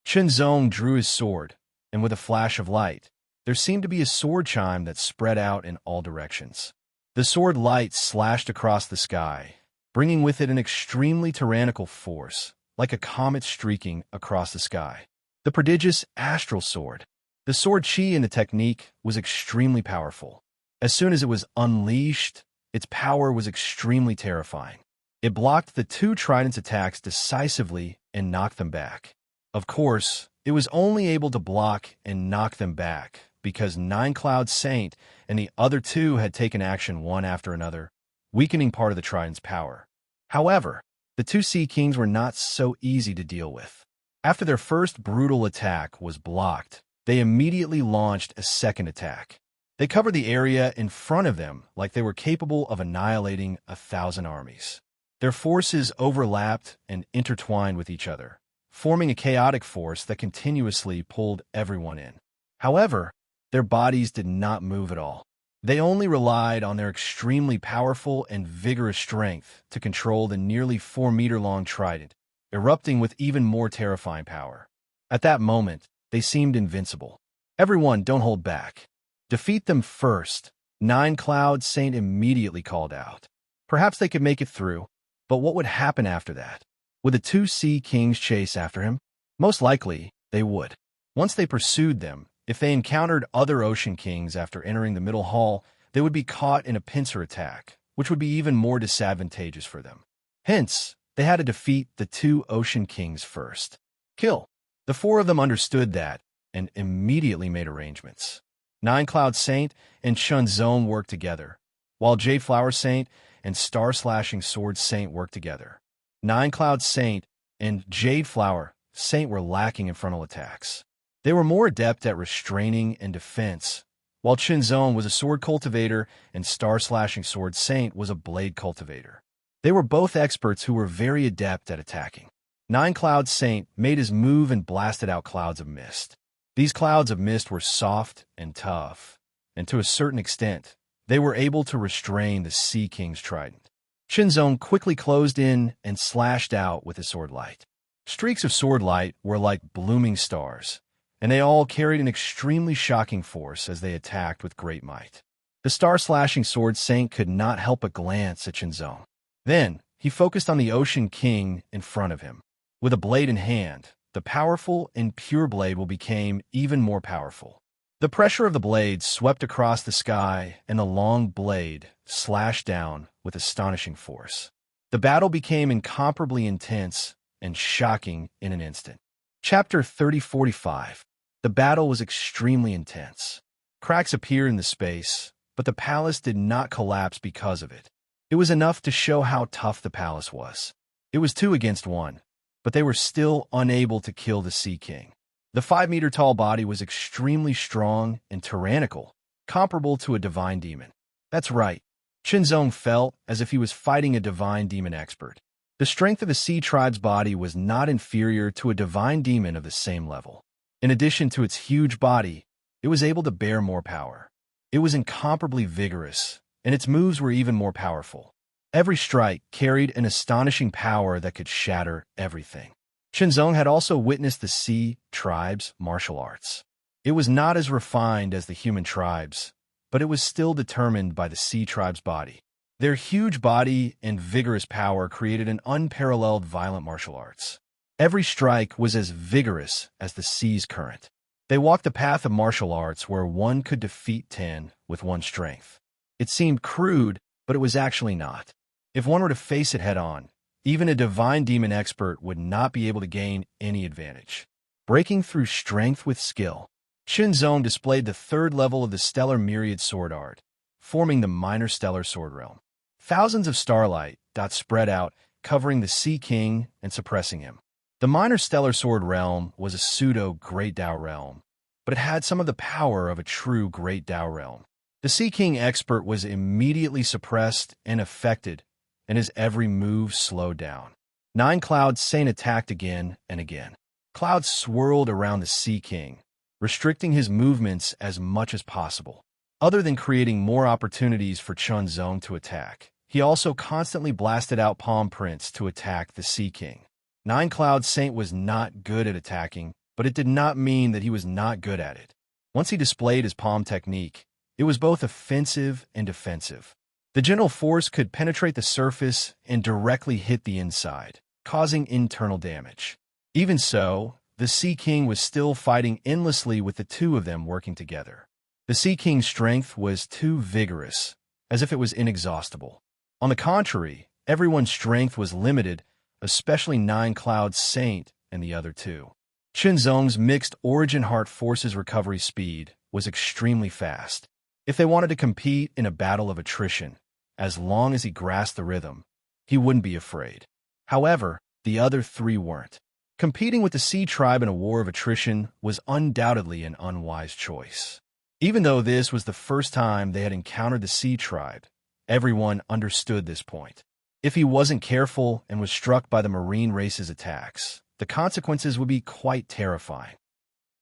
Shenzong drew his sword, and with a flash of light, there seemed to be a sword chime that spread out in all directions. The sword light slashed across the sky, bringing with it an extremely tyrannical force, like a comet streaking across the sky. The prodigious astral sword. The sword chi in the technique was extremely powerful. As soon as it was unleashed, its power was extremely terrifying. It blocked the two tridents' attacks decisively and knocked them back. Of course, it was only able to block and knock them back because Nine Cloud Saint and the other two had taken action one after another, weakening part of the trident's power. However, the two Sea Kings were not so easy to deal with. After their first brutal attack was blocked, they immediately launched a second attack. They covered the area in front of them like they were capable of annihilating 1,000 armies. Their forces overlapped and intertwined with each other, forming a chaotic force that continuously pulled everyone in. However, their bodies did not move at all. They only relied on their extremely powerful and vigorous strength to control the nearly 4-meter-long trident, erupting with even more terrifying power. At that moment, they seemed invincible. Everyone, don't hold back. Defeat them first, Nine Cloud Saint immediately called out. Perhaps they could make it through, but what would happen after that? Would the two sea kings chase after him? Most likely, they would. Once they pursued them, if they encountered other ocean kings after entering the middle hall, they would be caught in a pincer attack, which would be even more disadvantageous for them. Hence, they had to defeat the two ocean kings first. Kill. The four of them understood that and immediately made arrangements. Nine Cloud Saint and Chun Zone worked together, while Jade Flower Saint and Star Slashing Sword Saint worked together. Nine Cloud Saint and Jade Flower Saint were lacking in frontal attacks. They were more adept at restraining and defense, while Chun Zone was a sword cultivator and Star Slashing Sword Saint was a blade cultivator. They were both experts who were very adept at attacking. Nine Cloud Saint made his move and blasted out clouds of mist. These clouds of mist were soft and tough, and to a certain extent, they were able to restrain the Sea King's trident. Chun Zone quickly closed in and slashed out with his sword light. Streaks of sword light were like blooming stars, and they all carried an extremely shocking force as they attacked with great might. The Star-Slashing Sword Saint could not help but glance at Chun Zone. Then, he focused on the Ocean King in front of him. With a blade in hand, the powerful and pure blade became even more powerful. The pressure of the blade swept across the sky, and the long blade slashed down with astonishing force. The battle became incomparably intense and shocking in an instant. Chapter 3045. The battle was extremely intense. Cracks appeared in the space, but the palace did not collapse because of it. It was enough to show how tough the palace was. It was 2 against 1, but they were still unable to kill the Sea King. The 5-meter-tall body was extremely strong and tyrannical, comparable to a divine demon. That's right. Chun Zone felt as if he was fighting a divine demon expert. The strength of the Sea Tribe's body was not inferior to a divine demon of the same level. In addition to its huge body, it was able to bear more power. It was incomparably vigorous, and its moves were even more powerful. Every strike carried an astonishing power that could shatter everything. Chun Zone had also witnessed the Sea Tribe's martial arts. It was not as refined as the human tribes, but it was still determined by the Sea Tribe's body. Their huge body and vigorous power created an unparalleled violent martial arts. Every strike was as vigorous as the sea's current. They walked the path of martial arts where one could defeat 10 with one strength. It seemed crude, but it was actually not. If one were to face it head-on, even a divine demon expert would not be able to gain any advantage. Breaking through strength with skill, Chun Zone displayed the 3rd level of the Stellar Myriad Sword Art, forming the Minor Stellar Sword Realm. Thousands of starlight dots spread out, covering the Sea King and suppressing him. The Minor Stellar Sword Realm was a pseudo-Great Tao realm, but it had some of the power of a true Great Tao realm. The Sea King expert was immediately suppressed and affected, and his every move slowed down. 9 Cloud Saint attacked again and again. Clouds swirled around the Sea King, restricting his movements as much as possible. Other than creating more opportunities for Chun Zone to attack, he also constantly blasted out palm prints to attack the Sea King. 9 Cloud Saint was not good at attacking, but it did not mean that he was not good at it. Once he displayed his palm technique, it was both offensive and defensive. The general force could penetrate the surface and directly hit the inside, causing internal damage. Even so, the Sea King was still fighting endlessly with the two of them working together. The Sea King's strength was too vigorous, as if it was inexhaustible. On the contrary, everyone's strength was limited, especially 9 Cloud Saint and the other two. Chun Zone's mixed Origin Heart Force's recovery speed was extremely fast. If they wanted to compete in a battle of attrition, as long as he grasped the rhythm, he wouldn't be afraid. However, the other 3 weren't. Competing with the Sea Tribe in a war of attrition was undoubtedly an unwise choice. Even though this was the first time they had encountered the Sea Tribe, everyone understood this point. If he wasn't careful and was struck by the marine race's attacks, the consequences would be quite terrifying.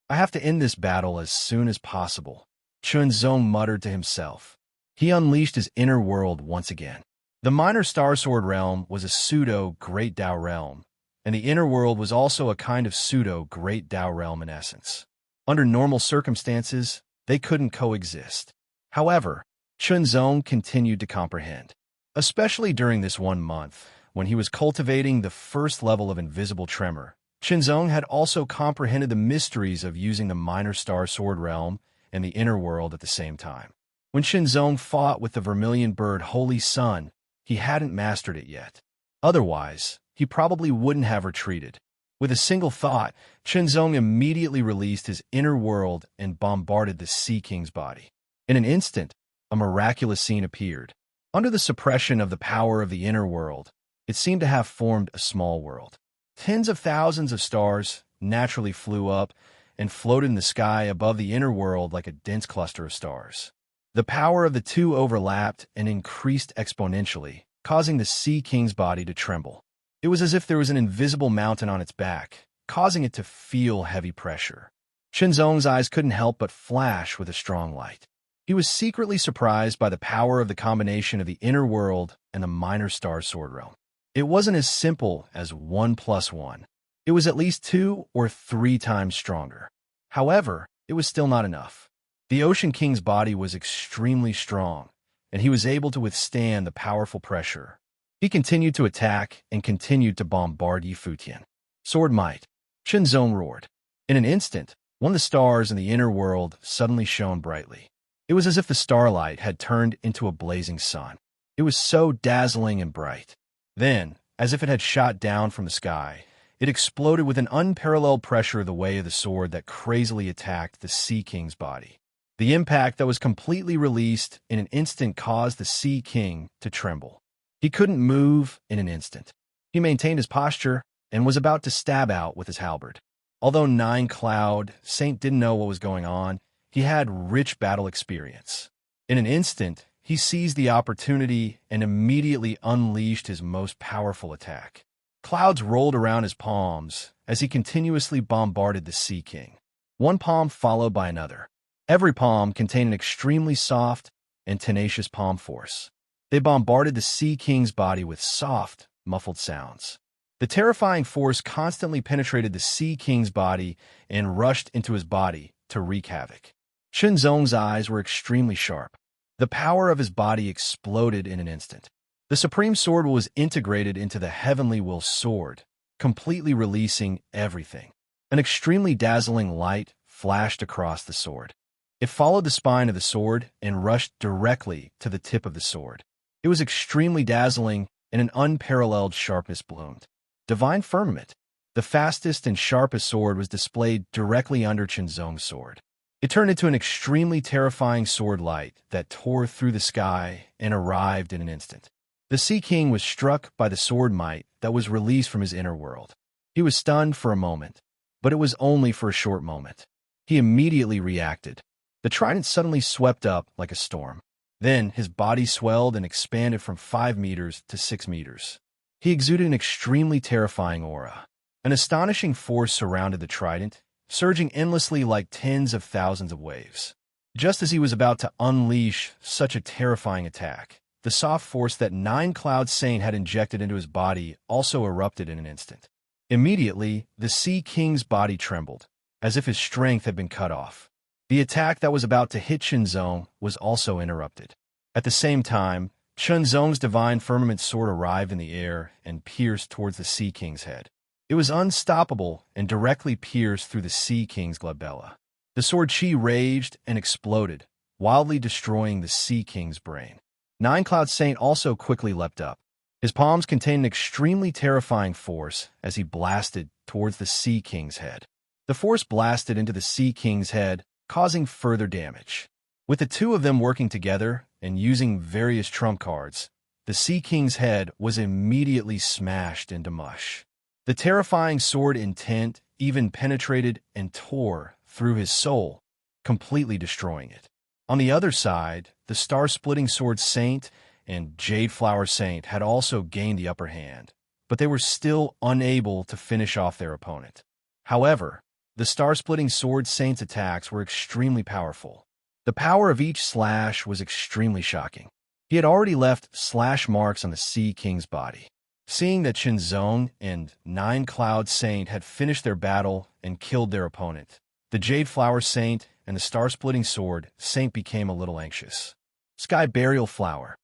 I have to end this battle as soon as possible, Chun Zone muttered to himself. He unleashed his inner world once again. The Minor Star Sword Realm was a pseudo-Great Tao realm, and the inner world was also a kind of pseudo-Great Tao realm in essence. Under normal circumstances, they couldn't coexist. However, Chun Zone continued to comprehend. Especially during this 1 month, when he was cultivating the first level of invisible tremor, Qinzong had also comprehended the mysteries of using the minor star sword realm and the inner world at the same time. When Qinzong fought with the vermilion bird Holy Sun, he hadn't mastered it yet. Otherwise, he probably wouldn't have retreated. With a single thought, Qinzong immediately released his inner world and bombarded the Sea King's body. In an instant, a miraculous scene appeared. Under the suppression of the power of the inner world, it seemed to have formed a small world. Tens of thousands of stars naturally flew up and floated in the sky above the inner world like a dense cluster of stars. The power of the two overlapped and increased exponentially, causing the Sea King's body to tremble. It was as if there was an invisible mountain on its back, causing it to feel heavy pressure. Qinzong's eyes couldn't help but flash with a strong light. He was secretly surprised by the power of the combination of the inner world and the minor star sword realm. It wasn't as simple as 1 + 1. It was at least 2 or 3 times stronger. However, it was still not enough. The Ocean King's body was extremely strong, and he was able to withstand the powerful pressure. He continued to attack and continued to bombard Yifutian. Sword might. Qinzong roared. In an instant, one of the stars in the inner world suddenly shone brightly. It was as if the starlight had turned into a blazing sun. It was so dazzling and bright. Then, as if it had shot down from the sky, it exploded with an unparalleled pressure the way of the sword that crazily attacked the Sea King's body. The impact that was completely released in an instant caused the Sea King to tremble. He couldn't move in an instant. He maintained his posture and was about to stab out with his halberd. Although Nine Cloud Saint didn't know what was going on, he had rich battle experience. In an instant, he seized the opportunity and immediately unleashed his most powerful attack. Clouds rolled around his palms as he continuously bombarded the Sea King. One palm followed by another. Every palm contained an extremely soft and tenacious palm force. They bombarded the Sea King's body with soft, muffled sounds. The terrifying force constantly penetrated the Sea King's body and rushed into his body to wreak havoc. Qinzong's eyes were extremely sharp. The power of his body exploded in an instant. The Supreme Sword was integrated into the Heavenly Will Sword, completely releasing everything. An extremely dazzling light flashed across the sword. It followed the spine of the sword and rushed directly to the tip of the sword. It was extremely dazzling, and an unparalleled sharpness bloomed. Divine Firmament, the fastest and sharpest sword, was displayed directly under Qinzong's sword. It turned into an extremely terrifying sword light that tore through the sky and arrived in an instant. The Sea King was struck by the sword might that was released from his inner world. He was stunned for a moment, but it was only for a short moment. He immediately reacted. The trident suddenly swept up like a storm. Then his body swelled and expanded from 5 meters to 6 meters. He exuded an extremely terrifying aura. An astonishing force surrounded the trident, surging endlessly like tens of thousands of waves. Just as he was about to unleash such a terrifying attack, the soft force that Nine Cloud Saint had injected into his body also erupted in an instant. Immediately, the Sea King's body trembled, as if his strength had been cut off. The attack that was about to hit Qinzong was also interrupted. At the same time, Qinzong's Divine Firmament sword arrived in the air and pierced towards the Sea King's head. It was unstoppable and directly pierced through the Sea King's glabella. The sword chi raged and exploded, wildly destroying the Sea King's brain. Nine Cloud Saint also quickly leapt up. His palms contained an extremely terrifying force as he blasted towards the Sea King's head. The force blasted into the Sea King's head, causing further damage. With the two of them working together and using various trump cards, the Sea King's head was immediately smashed into mush. The terrifying sword intent even penetrated and tore through his soul, completely destroying it. On the other side, the Star-Splitting Sword Saint and Jade Flower Saint had also gained the upper hand, but they were still unable to finish off their opponent. However, the Star-Splitting Sword Saint's attacks were extremely powerful. The power of each slash was extremely shocking. He had already left slash marks on the Sea King's body. Seeing that Qinzong and Nine Cloud Saint had finished their battle and killed their opponent, the Jade Flower Saint and the Star-Splitting Sword Saint became a little anxious. Sky Burial Flower.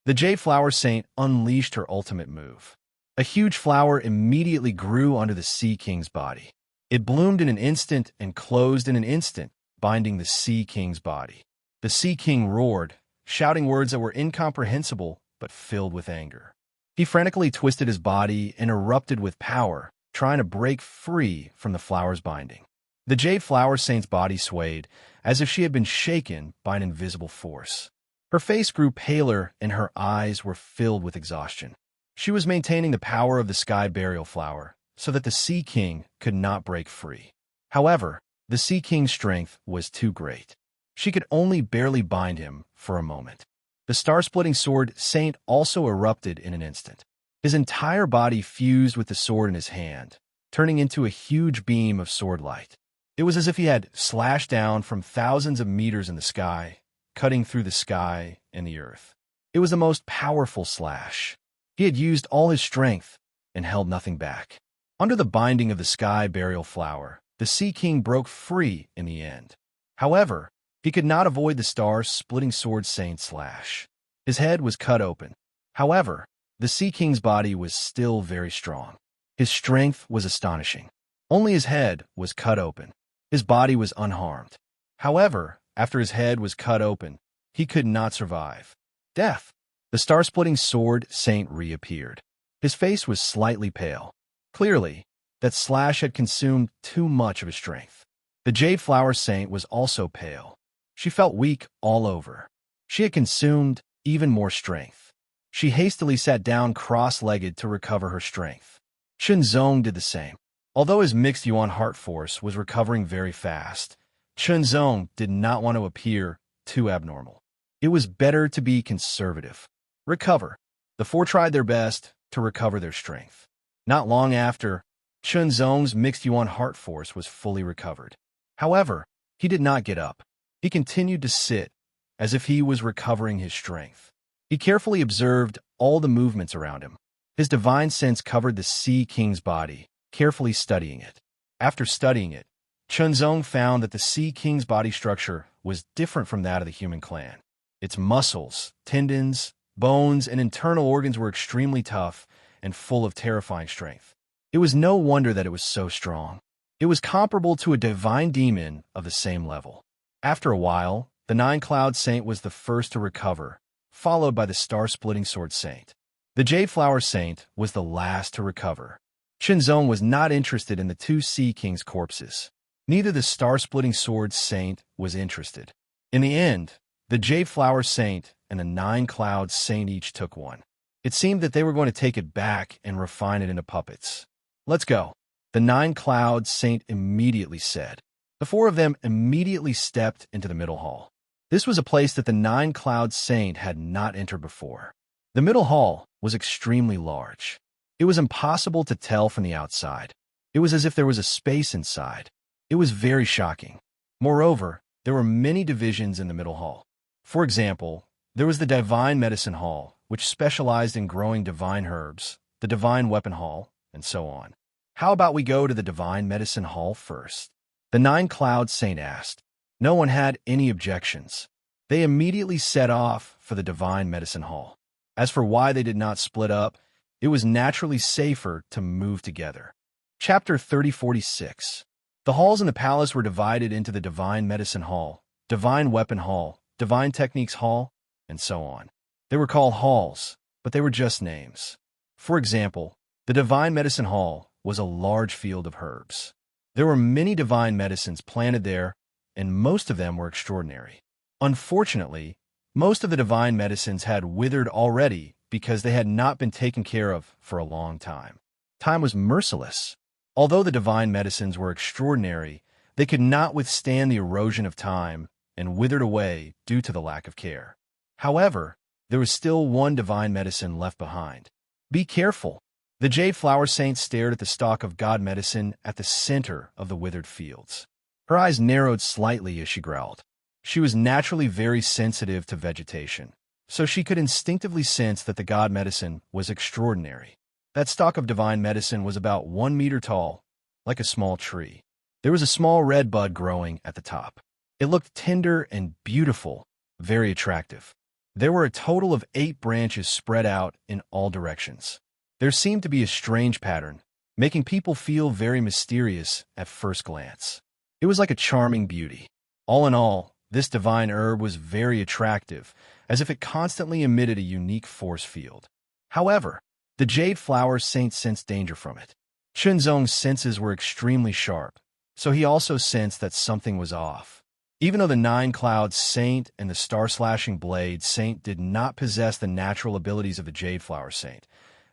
The Jade Flower Saint unleashed her ultimate move. A huge flower immediately grew under the Sea King's body. It bloomed in an instant and closed in an instant, binding the Sea King's body. The Sea King roared, shouting words that were incomprehensible but filled with anger. He frantically twisted his body and erupted with power, trying to break free from the flower's binding. The Jade Flower Saint's body swayed, as if she had been shaken by an invisible force. Her face grew paler and her eyes were filled with exhaustion. She was maintaining the power of the Sky Burial Flower, so that the Sea King could not break free. However, the Sea King's strength was too great. She could only barely bind him for a moment. The star-splitting sword Saint also erupted in an instant. His entire body fused with the sword in his hand, turning into a huge beam of sword light. It was as if he had slashed down from thousands of meters in the sky, cutting through the sky and the earth. It was the most powerful slash. He had used all his strength and held nothing back. Under the binding of the Sky Burial Flower, the Sea King broke free in the end. However, he could not avoid the star-splitting sword Saint's slash. His head was cut open. However, the Sea King's body was still very strong. His strength was astonishing. Only his head was cut open. His body was unharmed. However, after his head was cut open, he could not survive death. The star-splitting sword Saint reappeared. His face was slightly pale. Clearly, that slash had consumed too much of his strength. The Jade Flower Saint was also pale. She felt weak all over. She had consumed even more strength. She hastily sat down cross-legged to recover her strength. Chunzong did the same. Although his mixed Yuan heart force was recovering very fast, Chunzong did not want to appear too abnormal. It was better to be conservative. Recover. The four tried their best to recover their strength. Not long after, Chunzong's mixed Yuan heart force was fully recovered. However, he did not get up. He continued to sit, as if he was recovering his strength. He carefully observed all the movements around him. His divine sense covered the Sea King's body, carefully studying it. After studying it, Chunzong found that the Sea King's body structure was different from that of the human clan. Its muscles, tendons, bones, and internal organs were extremely tough and full of terrifying strength. It was no wonder that it was so strong. It was comparable to a divine demon of the same level. After a while, the Nine-Cloud Saint was the first to recover, followed by the Star-Splitting Sword Saint. The Jade Flower Saint was the last to recover. Chunzong was not interested in the two Sea Kings' corpses. Neither the Star-Splitting Sword Saint was interested. In the end, the Jade Flower Saint and the Nine-Cloud Saint each took one. It seemed that they were going to take it back and refine it into puppets. "Let's go," the Nine-Cloud Saint immediately said. The four of them immediately stepped into the middle hall. This was a place that the Nine-Cloud Saint had not entered before. The middle hall was extremely large. It was impossible to tell from the outside. It was as if there was a space inside. It was very shocking. Moreover, there were many divisions in the middle hall. For example, there was the Divine Medicine Hall, which specialized in growing divine herbs, the Divine Weapon Hall, and so on. "How about we go to the Divine Medicine Hall first?" the Nine-Cloud Saint asked. No one had any objections. They immediately set off for the Divine Medicine Hall. As for why they did not split up, it was naturally safer to move together. Chapter 3046. The halls in the palace were divided into the Divine Medicine Hall, Divine Weapon Hall, Divine Techniques Hall, and so on. They were called halls, but they were just names. For example, the Divine Medicine Hall was a large field of herbs. There were many divine medicines planted there, and most of them were extraordinary. Unfortunately, most of the divine medicines had withered already because they had not been taken care of for a long time. Time was merciless. Although the divine medicines were extraordinary, they could not withstand the erosion of time and withered away due to the lack of care. However, there was still one divine medicine left behind. Be careful. The Jade Flower Saint stared at the stalk of God medicine at the center of the withered fields. Her eyes narrowed slightly as she growled. She was naturally very sensitive to vegetation, so she could instinctively sense that the God medicine was extraordinary. That stalk of divine medicine was about 1 meter tall, like a small tree. There was a small red bud growing at the top. It looked tender and beautiful, very attractive. There were a total of 8 branches spread out in all directions. There seemed to be a strange pattern, making people feel very mysterious at first glance. It was like a charming beauty. All in all, this divine herb was very attractive, as if it constantly emitted a unique force field. However, the jade flower saint sensed danger from it. Chunzong's senses were extremely sharp, so he also sensed that something was off. Even though the Nine Clouds Saint and the Star-Slashing Blade Saint did not possess the natural abilities of the Jade Flower Saint,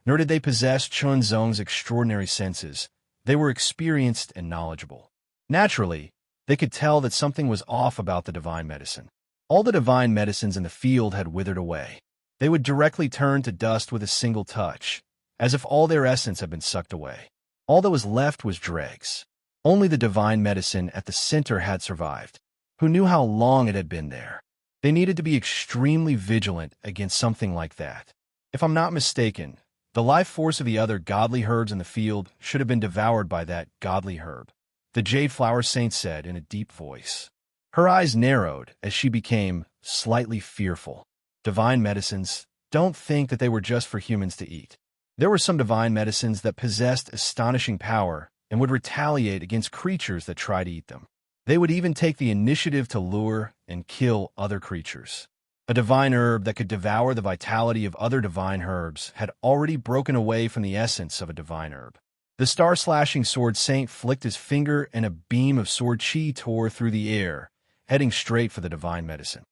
nor did they possess Chunzong's extraordinary senses, they were experienced and knowledgeable. Naturally, they could tell that something was off about the divine medicine. All the divine medicines in the field had withered away. They would directly turn to dust with a single touch, as if all their essence had been sucked away. All that was left was dregs. Only the divine medicine at the center had survived. Who knew how long it had been there? They needed to be extremely vigilant against something like that. If I'm not mistaken, the life force of the other godly herbs in the field should have been devoured by that godly herb, the Jade Flower Saint said in a deep voice. Her eyes narrowed as she became slightly fearful. Divine medicines, don't think that they were just for humans to eat. There were some divine medicines that possessed astonishing power and would retaliate against creatures that tried to eat them. They would even take the initiative to lure and kill other creatures. A divine herb that could devour the vitality of other divine herbs had already broken away from the essence of a divine herb. The star-slashing sword saint flicked his finger and a beam of sword chi tore through the air, heading straight for the divine medicine.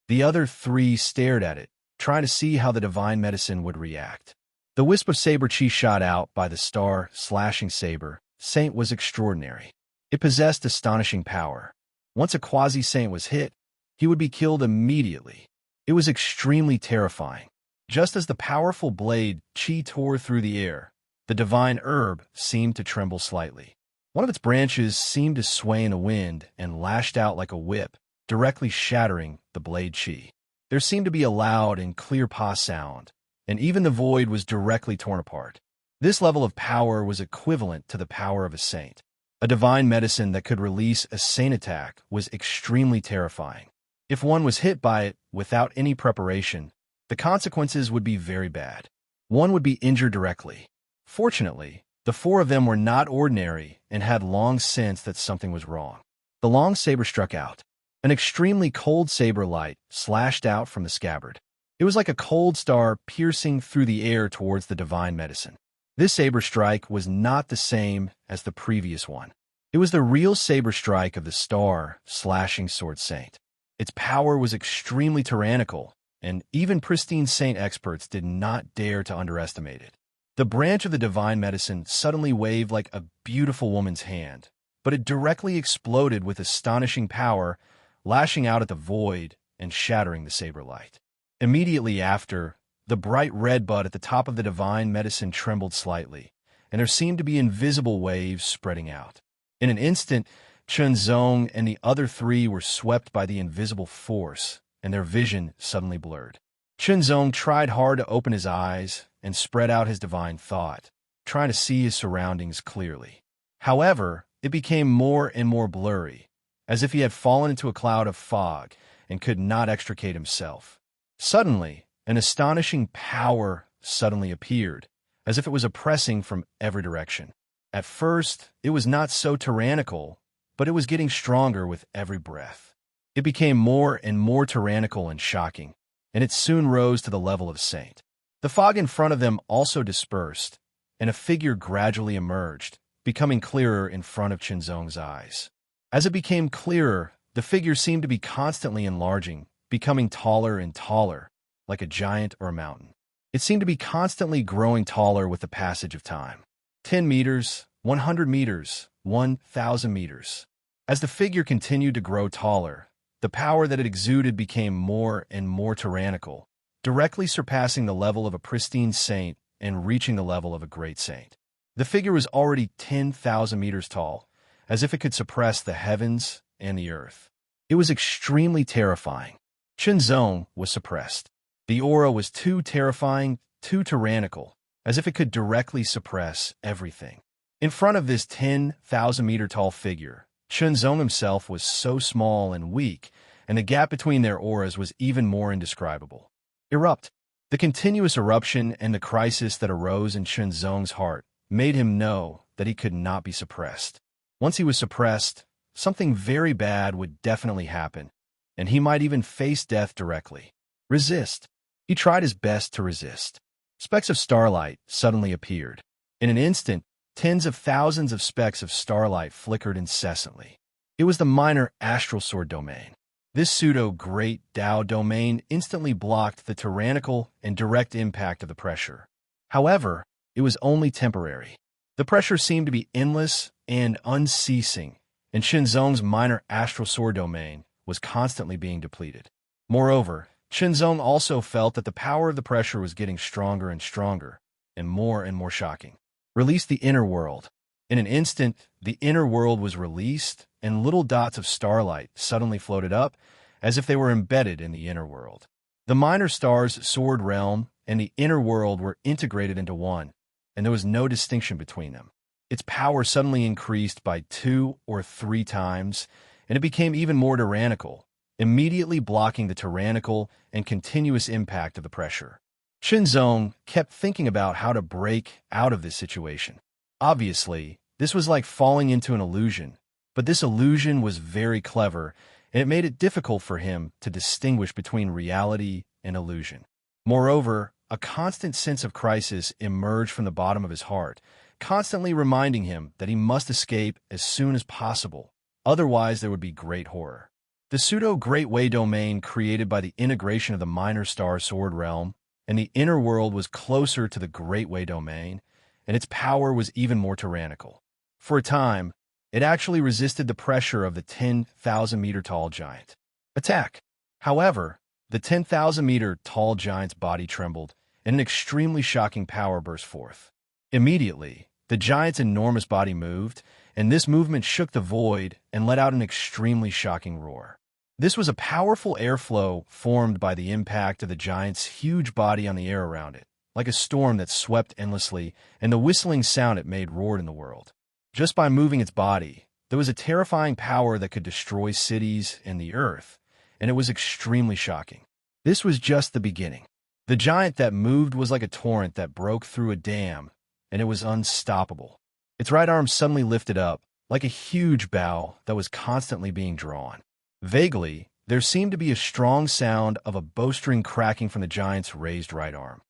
The other 3 stared at it, trying to see how the divine medicine would react. The wisp of saber chi shot out by the star-slashing saber saint was extraordinary. It possessed astonishing power. Once a quasi-saint was hit, he would be killed immediately. It was extremely terrifying. Just as the powerful blade chi tore through the air, the divine herb seemed to tremble slightly. One of its branches seemed to sway in the wind and lashed out like a whip, directly shattering the blade chi. There seemed to be a loud and clear pa sound, and even the void was directly torn apart. This level of power was equivalent to the power of a saint. A divine medicine that could release a saint attack was extremely terrifying. If one was hit by it without any preparation, the consequences would be very bad. One would be injured directly. Fortunately, the 4 of them were not ordinary and had long sensed that something was wrong. The long saber struck out. An extremely cold saber light slashed out from the scabbard. It was like a cold star piercing through the air towards the divine medicine. This saber strike was not the same as the previous one. It was the real saber strike of the star-slashing sword saint. Its power was extremely tyrannical, and even pristine saint experts did not dare to underestimate it. The branch of the divine medicine suddenly waved like a beautiful woman's hand, but it directly exploded with astonishing power, lashing out at the void and shattering the saber light. Immediately after, the bright red bud at the top of the divine medicine trembled slightly, and there seemed to be invisible waves spreading out. In an instant, Chunzong and the other 3 were swept by the invisible force, and their vision suddenly blurred. Chunzong tried hard to open his eyes and spread out his divine thought, trying to see his surroundings clearly. However, it became more and more blurry, as if he had fallen into a cloud of fog and could not extricate himself. Suddenly, an astonishing power suddenly appeared, as if it was oppressing from every direction. At first, it was not so tyrannical, but it was getting stronger with every breath. It became more and more tyrannical and shocking, and it soon rose to the level of saint. The fog in front of them also dispersed, and a figure gradually emerged, becoming clearer in front of Chunzong's eyes. As it became clearer, the figure seemed to be constantly enlarging, becoming taller and taller, like a giant or a mountain. It seemed to be constantly growing taller with the passage of time. 10 meters, 100 meters, 1,000 meters. As the figure continued to grow taller, the power that it exuded became more and more tyrannical, directly surpassing the level of a pristine saint and reaching the level of a great saint. The figure was already 10,000 meters tall, as if it could suppress the heavens and the earth. It was extremely terrifying. Chunzong was suppressed. The aura was too terrifying, too tyrannical, as if it could directly suppress everything. In front of this 10,000-meter tall figure, Chunzong himself was so small and weak, and the gap between their auras was even more indescribable. Erupt. The continuous eruption and the crisis that arose in Shenzong's heart made him know that he could not be suppressed. Once he was suppressed, something very bad would definitely happen, and he might even face death directly. Resist. He tried his best to resist. Specks of starlight suddenly appeared. In an instant, tens of thousands of specks of starlight flickered incessantly. It was the minor astral sword domain. This pseudo-great Tao domain instantly blocked the tyrannical and direct impact of the pressure. However, it was only temporary. The pressure seemed to be endless and unceasing, and Shenzong's minor astral sword domain was constantly being depleted. Moreover, Shenzong also felt that the power of the pressure was getting stronger and more shocking. Release the inner world. In an instant, the inner world was released, and little dots of starlight suddenly floated up, as if they were embedded in the inner world. The minor star's sword realm and the inner world were integrated into one, and there was no distinction between them. Its power suddenly increased by 2 or 3 times, and it became even more tyrannical, immediately blocking the tyrannical and continuous impact of the pressure. Shenzong kept thinking about how to break out of this situation. Obviously, this was like falling into an illusion, but this illusion was very clever, and it made it difficult for him to distinguish between reality and illusion. Moreover, a constant sense of crisis emerged from the bottom of his heart, constantly reminding him that he must escape as soon as possible, otherwise there would be great horror. The pseudo-Great Way domain created by the integration of the minor star sword realm and the inner world was closer to the Great Way domain, and its power was even more tyrannical. For a time, it actually resisted the pressure of the 10,000-meter-tall giant. Attack! However, the 10,000-meter-tall giant's body trembled, and an extremely shocking power burst forth. Immediately, the giant's enormous body moved, and this movement shook the void and let out an extremely shocking roar. This was a powerful airflow formed by the impact of the giant's huge body on the air around it, like a storm that swept endlessly, and the whistling sound it made roared in the world. Just by moving its body, there was a terrifying power that could destroy cities and the earth, and it was extremely shocking. This was just the beginning. The giant that moved was like a torrent that broke through a dam, and it was unstoppable. Its right arm suddenly lifted up, like a huge bow that was constantly being drawn. Vaguely, there seemed to be a strong sound of a bowstring cracking from the giant's raised right arm.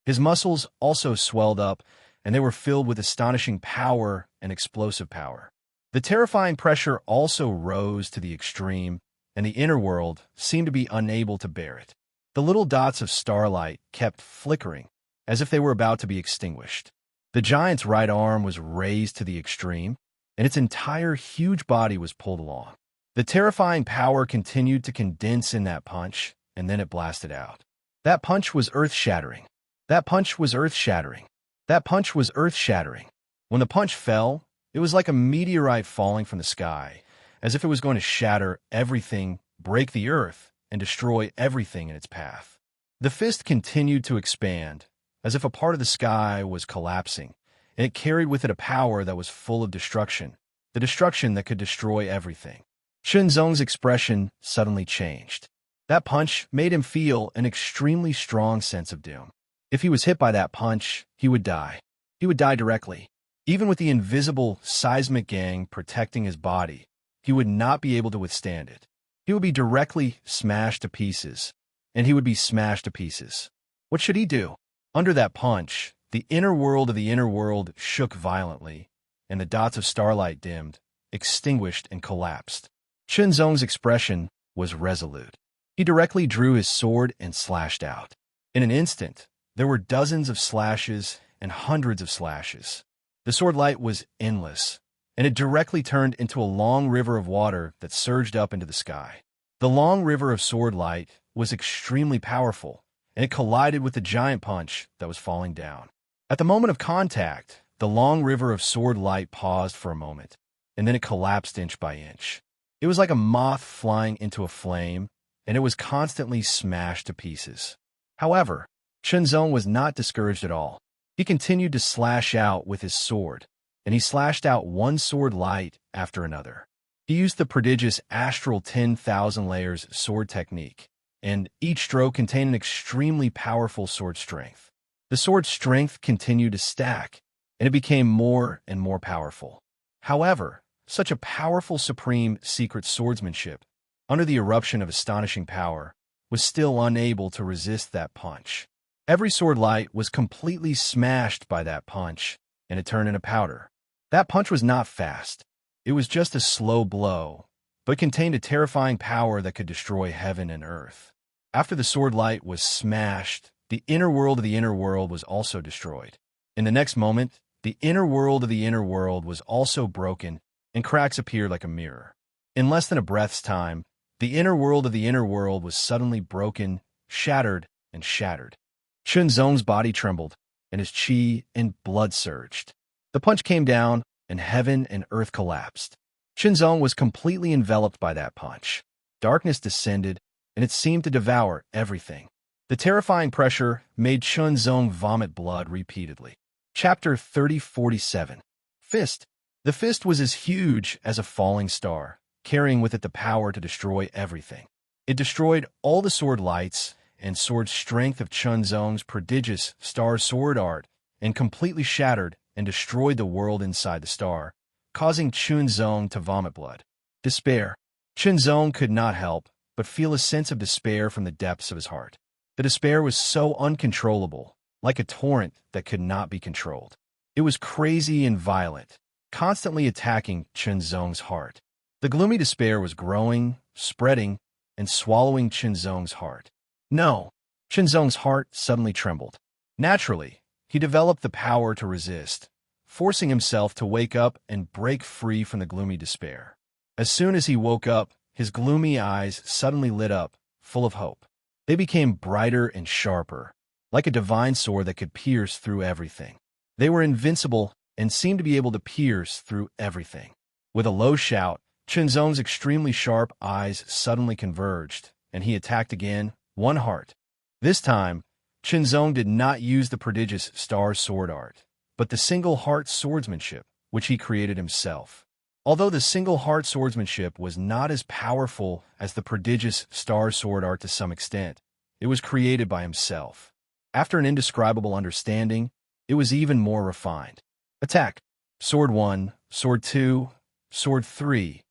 His muscles also swelled up, and they were filled with astonishing power and explosive power. The terrifying pressure also rose to the extreme, and the inner world seemed to be unable to bear it. The little dots of starlight kept flickering, as if they were about to be extinguished. The giant's right arm was raised to the extreme, and its entire huge body was pulled along. The terrifying power continued to condense in that punch, and then it blasted out. That punch was earth-shattering. That punch was earth-shattering. That punch was earth-shattering. When the punch fell, it was like a meteorite falling from the sky, as if it was going to shatter everything, break the earth, and destroy everything in its path. The fist continued to expand, as if a part of the sky was collapsing, and it carried with it a power that was full of destruction, the destruction that could destroy everything. Shenzong's expression suddenly changed. That punch made him feel an extremely strong sense of doom. If he was hit by that punch, he would die. He would die directly. Even with the invisible seismic gang protecting his body, he would not be able to withstand it. He would be directly smashed to pieces, and he would be smashed to pieces. What should he do? Under that punch, the inner world of the inner world shook violently, and the dots of starlight dimmed, extinguished, and collapsed. Shenzong's expression was resolute. He directly drew his sword and slashed out. In an instant, there were dozens of slashes and hundreds of slashes. The sword light was endless, and it directly turned into a long river of water that surged up into the sky. The long river of sword light was extremely powerful, and it collided with the giant punch that was falling down. At the moment of contact, the long river of sword light paused for a moment, and then it collapsed inch by inch. It was like a moth flying into a flame, and it was constantly smashed to pieces. However, Shenzong was not discouraged at all. He continued to slash out with his sword, and he slashed out one sword light after another. He used the prodigious astral 10,000 layers sword technique, and each stroke contained an extremely powerful sword strength. The sword strength continued to stack, and it became more and more powerful. However, such a powerful supreme secret swordsmanship, under the eruption of astonishing power, was still unable to resist that punch. Every sword light was completely smashed by that punch, and it turned into powder. That punch was not fast. It was just a slow blow, but contained a terrifying power that could destroy heaven and earth. After the sword light was smashed, the inner world of the inner world was also destroyed. In the next moment, the inner world of the inner world was also broken, and cracks appeared like a mirror. In less than a breath's time, the inner world of the inner world was suddenly broken, shattered, and shattered. Chunzong's body trembled, and his chi and blood surged. The punch came down, and heaven and earth collapsed. Chunzong was completely enveloped by that punch. Darkness descended, and it seemed to devour everything. The terrifying pressure made Chunzong vomit blood repeatedly. Chapter 3047. Fist. The fist was as huge as a falling star, carrying with it the power to destroy everything. It destroyed all the sword lights and sword strength of Chunzong's prodigious star sword art, and completely shattered and destroyed the world inside the star, causing Chunzong to vomit blood. Despair. Chunzong could not help but feel a sense of despair from the depths of his heart. The despair was so uncontrollable, like a torrent that could not be controlled. It was crazy and violent, constantly attacking Chunzong's heart. The gloomy despair was growing, spreading, and swallowing Chunzong's heart. No, Chunzong's heart suddenly trembled. Naturally, he developed the power to resist, forcing himself to wake up and break free from the gloomy despair. As soon as he woke up, his gloomy eyes suddenly lit up, full of hope. They became brighter and sharper, like a divine sword that could pierce through everything. They were invincible and seemed to be able to pierce through everything. With a low shout, Chunzong's extremely sharp eyes suddenly converged, and he attacked again, one heart. This time, Chunzong did not use the prodigious star sword art, but the single heart swordsmanship, which he created himself. Although the single heart swordsmanship was not as powerful as the prodigious star sword art to some extent, it was created by himself. After an indescribable understanding, it was even more refined. Attack. Sword 1, Sword 2, Sword 3.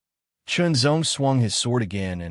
Chunzong swung his sword again,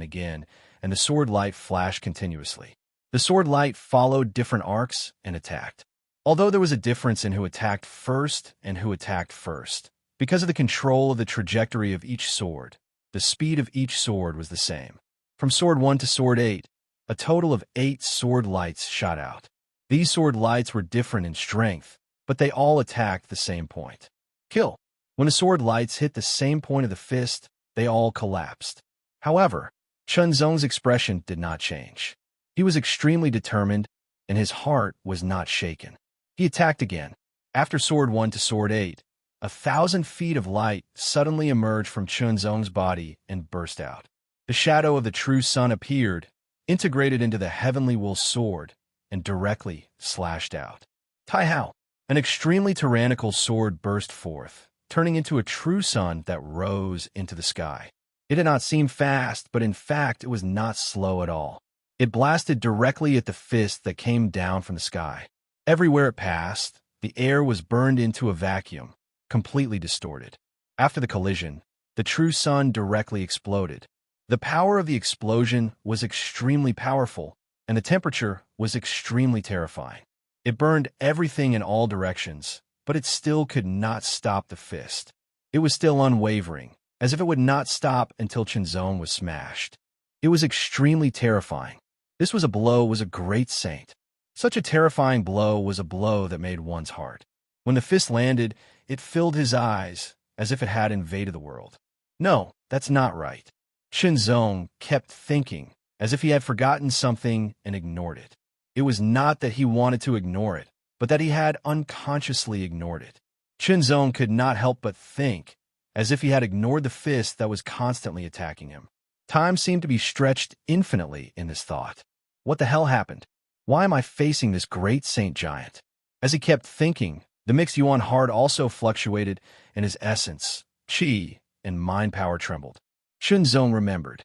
and the sword light flashed continuously. The sword light followed different arcs and attacked. Although there was a difference in who attacked first and who attacked first, because of the control of the trajectory of each sword, the speed of each sword was the same. From Sword 1 to Sword 8, a total of 8 sword lights shot out. These sword lights were different in strength, but they all attacked the same point. Kill. When the sword lights hit the same point of the fist, they all collapsed. However, Chunzong's expression did not change. He was extremely determined, and his heart was not shaken. He attacked again. After Sword 1 to Sword 8, 1,000 feet of light suddenly emerged from Chunzong's body and burst out. The shadow of the true sun appeared, integrated into the heavenly wool sword, and directly slashed out. Tai Hao. An extremely tyrannical sword burst forth, turning into a true sun that rose into the sky. It did not seem fast, but in fact it was not slow at all. It blasted directly at the fist that came down from the sky. Everywhere it passed, the air was burned into a vacuum, completely distorted. After the collision, the true sun directly exploded. The power of the explosion was extremely powerful, and the temperature was extremely terrifying. It burned everything in all directions, but it still could not stop the fist. It was still unwavering, as if it would not stop until Chunzong was smashed. It was extremely terrifying. This was a great saint. Such a terrifying blow was a blow that made one's heart. When the fist landed, it filled his eyes, as if it had invaded the world. No, that's not right. Chunzong kept thinking, as if he had forgotten something and ignored it. It was not that he wanted to ignore it, but that he had unconsciously ignored it. Chunzong could not help but think, as if he had ignored the fist that was constantly attacking him. Time seemed to be stretched infinitely in this thought. What the hell happened? Why am I facing this great saint giant? As he kept thinking, the mixed yuan heart also fluctuated, and his essence, chi, and mind power trembled. Chunzong remembered.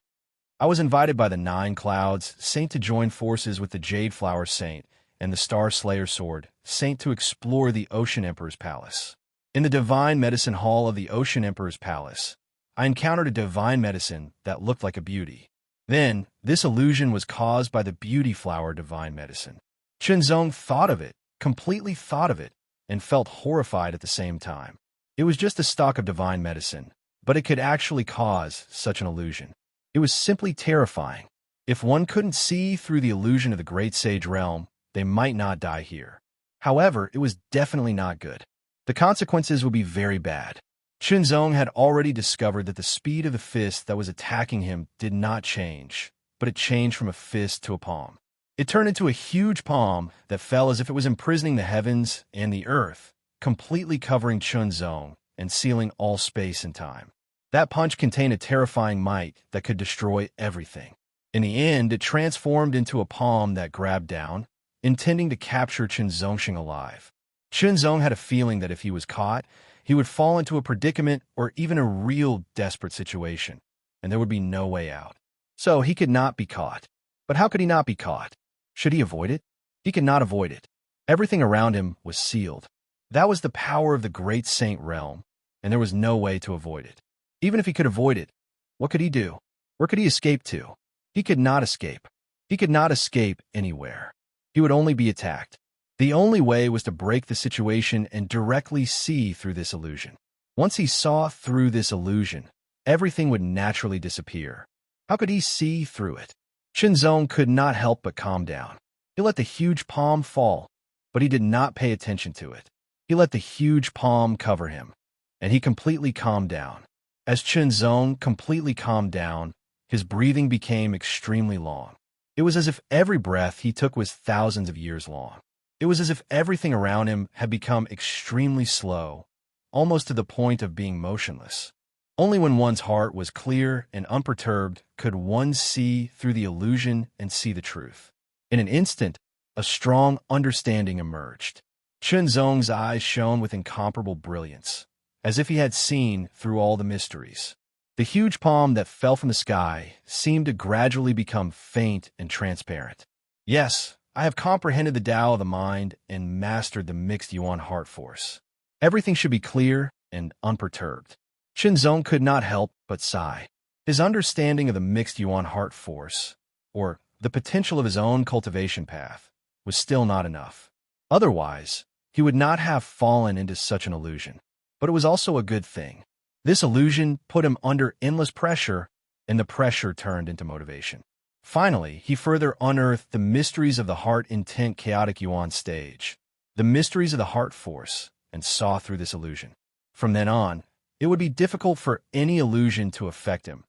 I was invited by the Nine Clouds Saint to join forces with the Jade Flower Saint and the Star Slayer Sword Saint to explore the Ocean Emperor's palace. In the Divine Medicine Hall of the Ocean Emperor's palace, I encountered a divine medicine that looked like a beauty. Then, this illusion was caused by the beauty flower divine medicine. Chunzong thought of it, completely thought of it, and felt horrified at the same time. It was just a stock of divine medicine, but it could actually cause such an illusion. It was simply terrifying. If one couldn't see through the illusion of the Great Sage Realm, they might not die here. However, it was definitely not good. The consequences would be very bad. Chunzong had already discovered that the speed of the fist that was attacking him did not change, but it changed from a fist to a palm. It turned into a huge palm that fell as if it was imprisoning the heavens and the earth, completely covering Chunzong and sealing all space and time. That punch contained a terrifying might that could destroy everything. In the end, it transformed into a palm that grabbed down, intending to capture Chunzong alive. Chunzong had a feeling that if he was caught, he would fall into a predicament or even a real desperate situation, and there would be no way out. So he could not be caught. But how could he not be caught? Should he avoid it? He could not avoid it. Everything around him was sealed. That was the power of the Great Saint Realm, and there was no way to avoid it. Even if he could avoid it, what could he do? Where could he escape to? He could not escape. He could not escape anywhere. He would only be attacked. The only way was to break the situation and directly see through this illusion. Once he saw through this illusion, everything would naturally disappear. How could he see through it? Chunzong could not help but calm down. He let the huge palm fall, but he did not pay attention to it. He let the huge palm cover him, and he completely calmed down. As Chunzong completely calmed down, his breathing became extremely long. It was as if every breath he took was thousands of years long. It was as if everything around him had become extremely slow, almost to the point of being motionless. Only when one's heart was clear and unperturbed could one see through the illusion and see the truth. In an instant, a strong understanding emerged. Chunzong's eyes shone with incomparable brilliance, as if he had seen through all the mysteries. The huge palm that fell from the sky seemed to gradually become faint and transparent. Yes, I have comprehended the Tao of the mind and mastered the mixed Yuan heart force. Everything should be clear and unperturbed. Chunzong could not help but sigh. His understanding of the mixed Yuan heart force, or the potential of his own cultivation path, was still not enough. Otherwise, he would not have fallen into such an illusion. But it was also a good thing. This illusion put him under endless pressure, and the pressure turned into motivation. Finally, he further unearthed the mysteries of the heart-intent chaotic Yuan stage, the mysteries of the heart force, and saw through this illusion. From then on, it would be difficult for any illusion to affect him,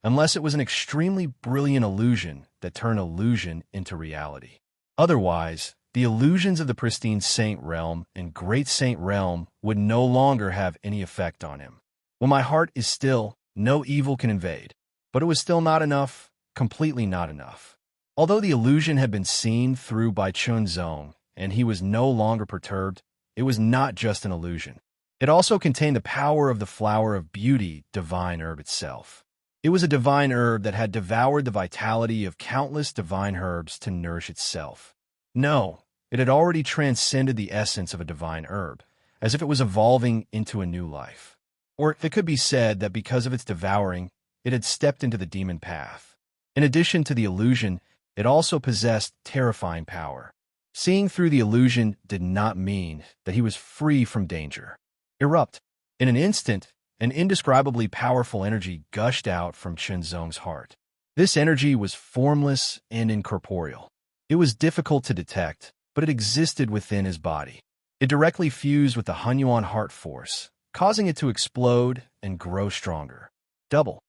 unless it was an extremely brilliant illusion that turned illusion into reality. Otherwise, the illusions of the pristine Saint Realm and Great Saint Realm would no longer have any effect on him. When my heart is still, no evil can invade. But it was still not enough, completely not enough. Although the illusion had been seen through by Chunzong, and he was no longer perturbed, it was not just an illusion. It also contained the power of the flower of beauty, divine herb itself. It was a divine herb that had devoured the vitality of countless divine herbs to nourish itself. No, it had already transcended the essence of a divine herb, as if it was evolving into a new life. Or it could be said that because of its devouring, it had stepped into the demon path. In addition to the illusion, it also possessed terrifying power. Seeing through the illusion did not mean that he was free from danger. Erupt. In an instant, an indescribably powerful energy gushed out from Chunzong's heart. This energy was formless and incorporeal. It was difficult to detect, but it existed within his body. It directly fused with the Hunyuan heart force, causing it to explode and grow stronger. Double,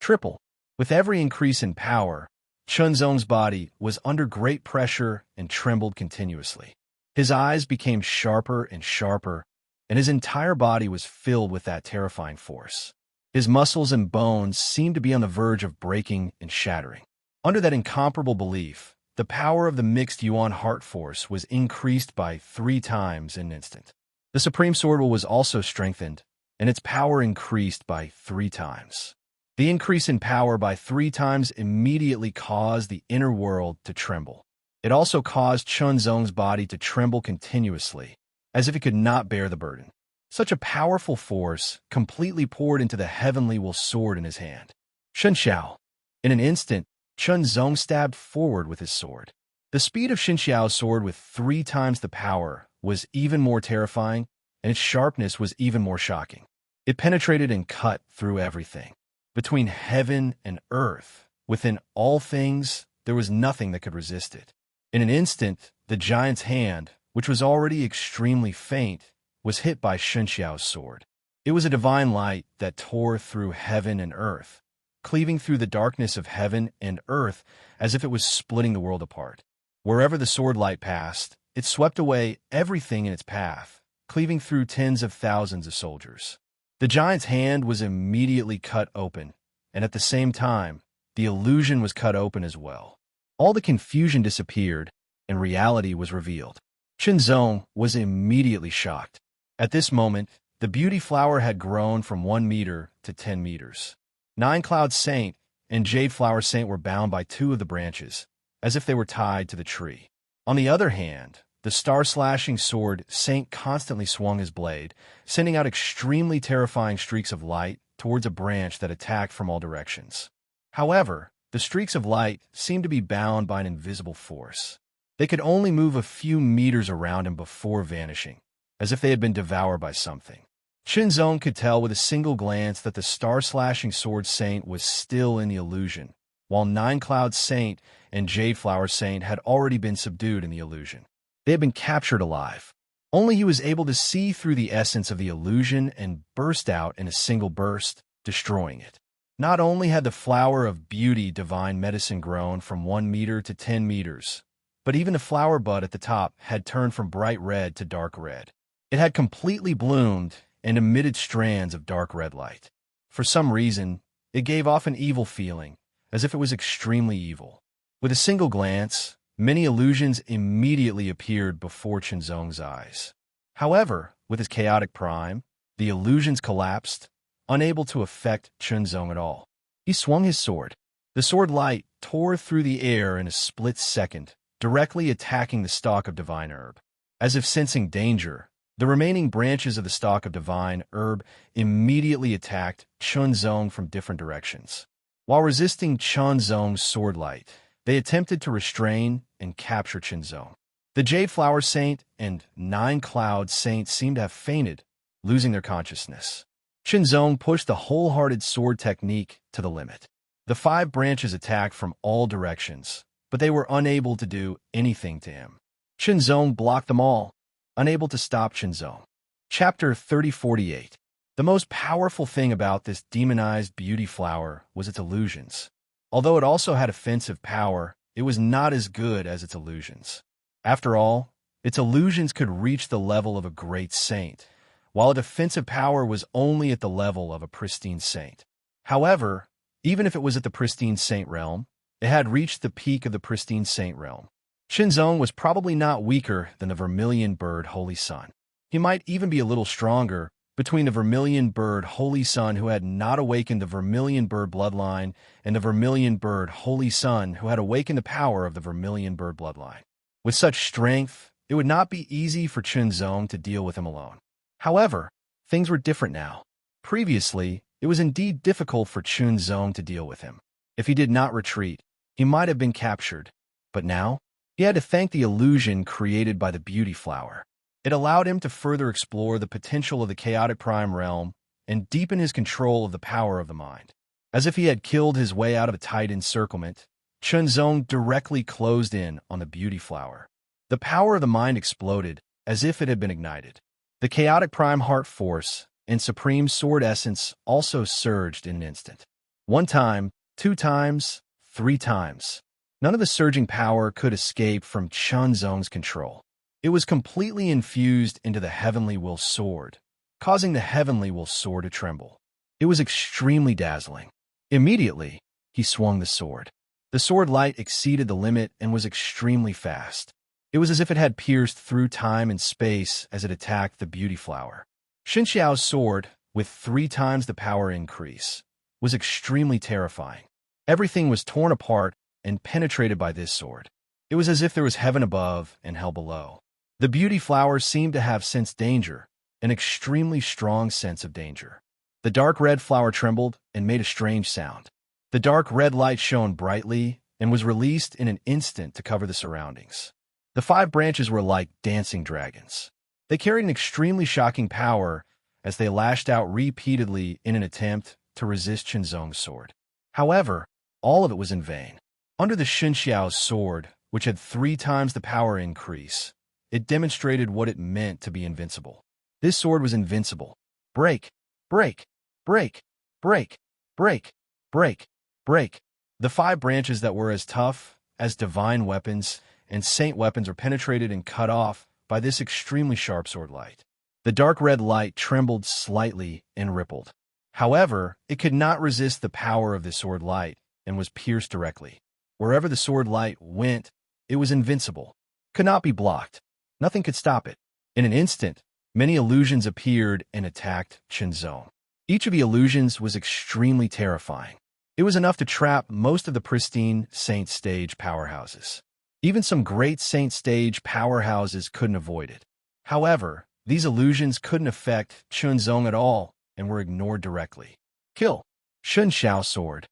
triple. With every increase in power, Chunzong's body was under great pressure and trembled continuously. His eyes became sharper and sharper, and his entire body was filled with that terrifying force. His muscles and bones seemed to be on the verge of breaking and shattering. Under that incomparable belief, the power of the mixed Yuan heart force was increased by 3 times in an instant. The Supreme Sword was also strengthened, and its power increased by 3 times. The increase in power by 3 times immediately caused the inner world to tremble. It also caused Chunzong's body to tremble continuously, as if it could not bear the burden. Such a powerful force completely poured into the heavenly will sword in his hand. Shenxiao. In an instant, Chunzong stabbed forward with his sword. The speed of Shenxiao's sword with 3 times the power was even more terrifying, and its sharpness was even more shocking. It penetrated and cut through everything. Between heaven and earth, within all things, there was nothing that could resist it. In an instant, the giant's hand, which was already extremely faint, was hit by Shenxiao's sword. It was a divine light that tore through heaven and earth, cleaving through the darkness of heaven and earth as if it was splitting the world apart. Wherever the sword light passed, it swept away everything in its path, cleaving through tens of thousands of soldiers. The giant's hand was immediately cut open, and at the same time, the illusion was cut open as well. All the confusion disappeared, and reality was revealed. Chunzong was immediately shocked. At this moment, the beauty flower had grown from 1 meter to 10 meters. 9 Cloud Saint and Jade Flower Saint were bound by 2 of the branches, as if they were tied to the tree. On the other hand, the star-slashing sword Saint constantly swung his blade, sending out extremely terrifying streaks of light towards a branch that attacked from all directions. However, the streaks of light seemed to be bound by an invisible force. They could only move a few meters around him before vanishing, as if they had been devoured by something. Chunzong could tell with a single glance that the star-slashing sword Saint was still in the illusion, while 9 Cloud Saint and Jade Flower Saint had already been subdued in the illusion. They had been captured alive. Only he was able to see through the essence of the illusion and burst out in a single burst, destroying it. Not only had the flower of beauty divine medicine grown from 1 meter to 10 meters, but even the flower bud at the top had turned from bright red to dark red. It had completely bloomed and emitted strands of dark red light. For some reason, it gave off an evil feeling, as if it was extremely evil. With a single glance, many illusions immediately appeared before Chunzong's eyes. However, with his chaotic prime, the illusions collapsed, unable to affect Chunzong at all. He swung his sword. The sword light tore through the air in a split second, directly attacking the stalk of divine herb. As if sensing danger, the remaining branches of the stalk of divine herb immediately attacked Chunzong from different directions. While resisting Chunzong's sword light, they attempted to restrain and capture Chunzong. The Jade Flower Saint and 9 Cloud Saint seemed to have fainted, losing their consciousness. Chunzong pushed the wholehearted sword technique to the limit. The 5 branches attacked from all directions, but they were unable to do anything to him. Chunzong blocked them all, unable to stop Chunzong. Chapter 3048. The most powerful thing about this demonized beauty flower was its illusions. Although it also had offensive power, it was not as good as its illusions. After all, its illusions could reach the level of a great saint, while its offensive power was only at the level of a pristine saint. However, even if it was at the pristine saint realm, it had reached the peak of the pristine saint realm. Chunzong was probably not weaker than the vermilion bird Holy Sun. He might even be a little stronger between the vermilion bird Holy Sun who had not awakened the vermilion bird bloodline and the vermilion bird Holy Sun who had awakened the power of the vermilion bird bloodline. With such strength, it would not be easy for Chunzong to deal with him alone. However, things were different now. Previously, it was indeed difficult for Chunzong to deal with him. If he did not retreat, he might have been captured. But now, he had to thank the illusion created by the beauty flower. It allowed him to further explore the potential of the chaotic prime realm and deepen his control of the power of the mind. As if he had killed his way out of a tight encirclement, Chunzong directly closed in on the beauty flower. The power of the mind exploded as if it had been ignited. The chaotic prime heart force and supreme sword essence also surged in an instant. 1 time, 2 times, 3 times. None of the surging power could escape from Chunzong's control. It was completely infused into the heavenly will sword, causing the heavenly will sword to tremble. It was extremely dazzling. Immediately, he swung the sword. The sword light exceeded the limit and was extremely fast. It was as if it had pierced through time and space as it attacked the beauty flower. Shenxiao's sword, with 3 times the power increase, was extremely terrifying. Everything was torn apart and penetrated by this sword. It was as if there was heaven above and hell below. The beauty flower seemed to have sensed danger, an extremely strong sense of danger. The dark red flower trembled and made a strange sound. The dark red light shone brightly and was released in an instant to cover the surroundings. The 5 branches were like dancing dragons. They carried an extremely shocking power as they lashed out repeatedly in an attempt to resist Qinzong's sword. However, all of it was in vain. Under the Xunxiao's sword, which had 3 times the power increase, it demonstrated what it meant to be invincible. This sword was invincible. Break, break, break, break, break, break, break. The 5 branches that were as tough as divine weapons and saint weapons were penetrated and cut off by this extremely sharp sword light. The dark red light trembled slightly and rippled. However, it could not resist the power of the sword light and was pierced directly. Wherever the sword light went, it was invincible, could not be blocked. Nothing could stop it. In an instant, many illusions appeared and attacked Qinzong. Each of the illusions was extremely terrifying. It was enough to trap most of the pristine saint stage powerhouses. Even some great saint stage powerhouses couldn't avoid it. However, these illusions couldn't affect Qinzong at all and were ignored directly. Kill. Xunxiao sword.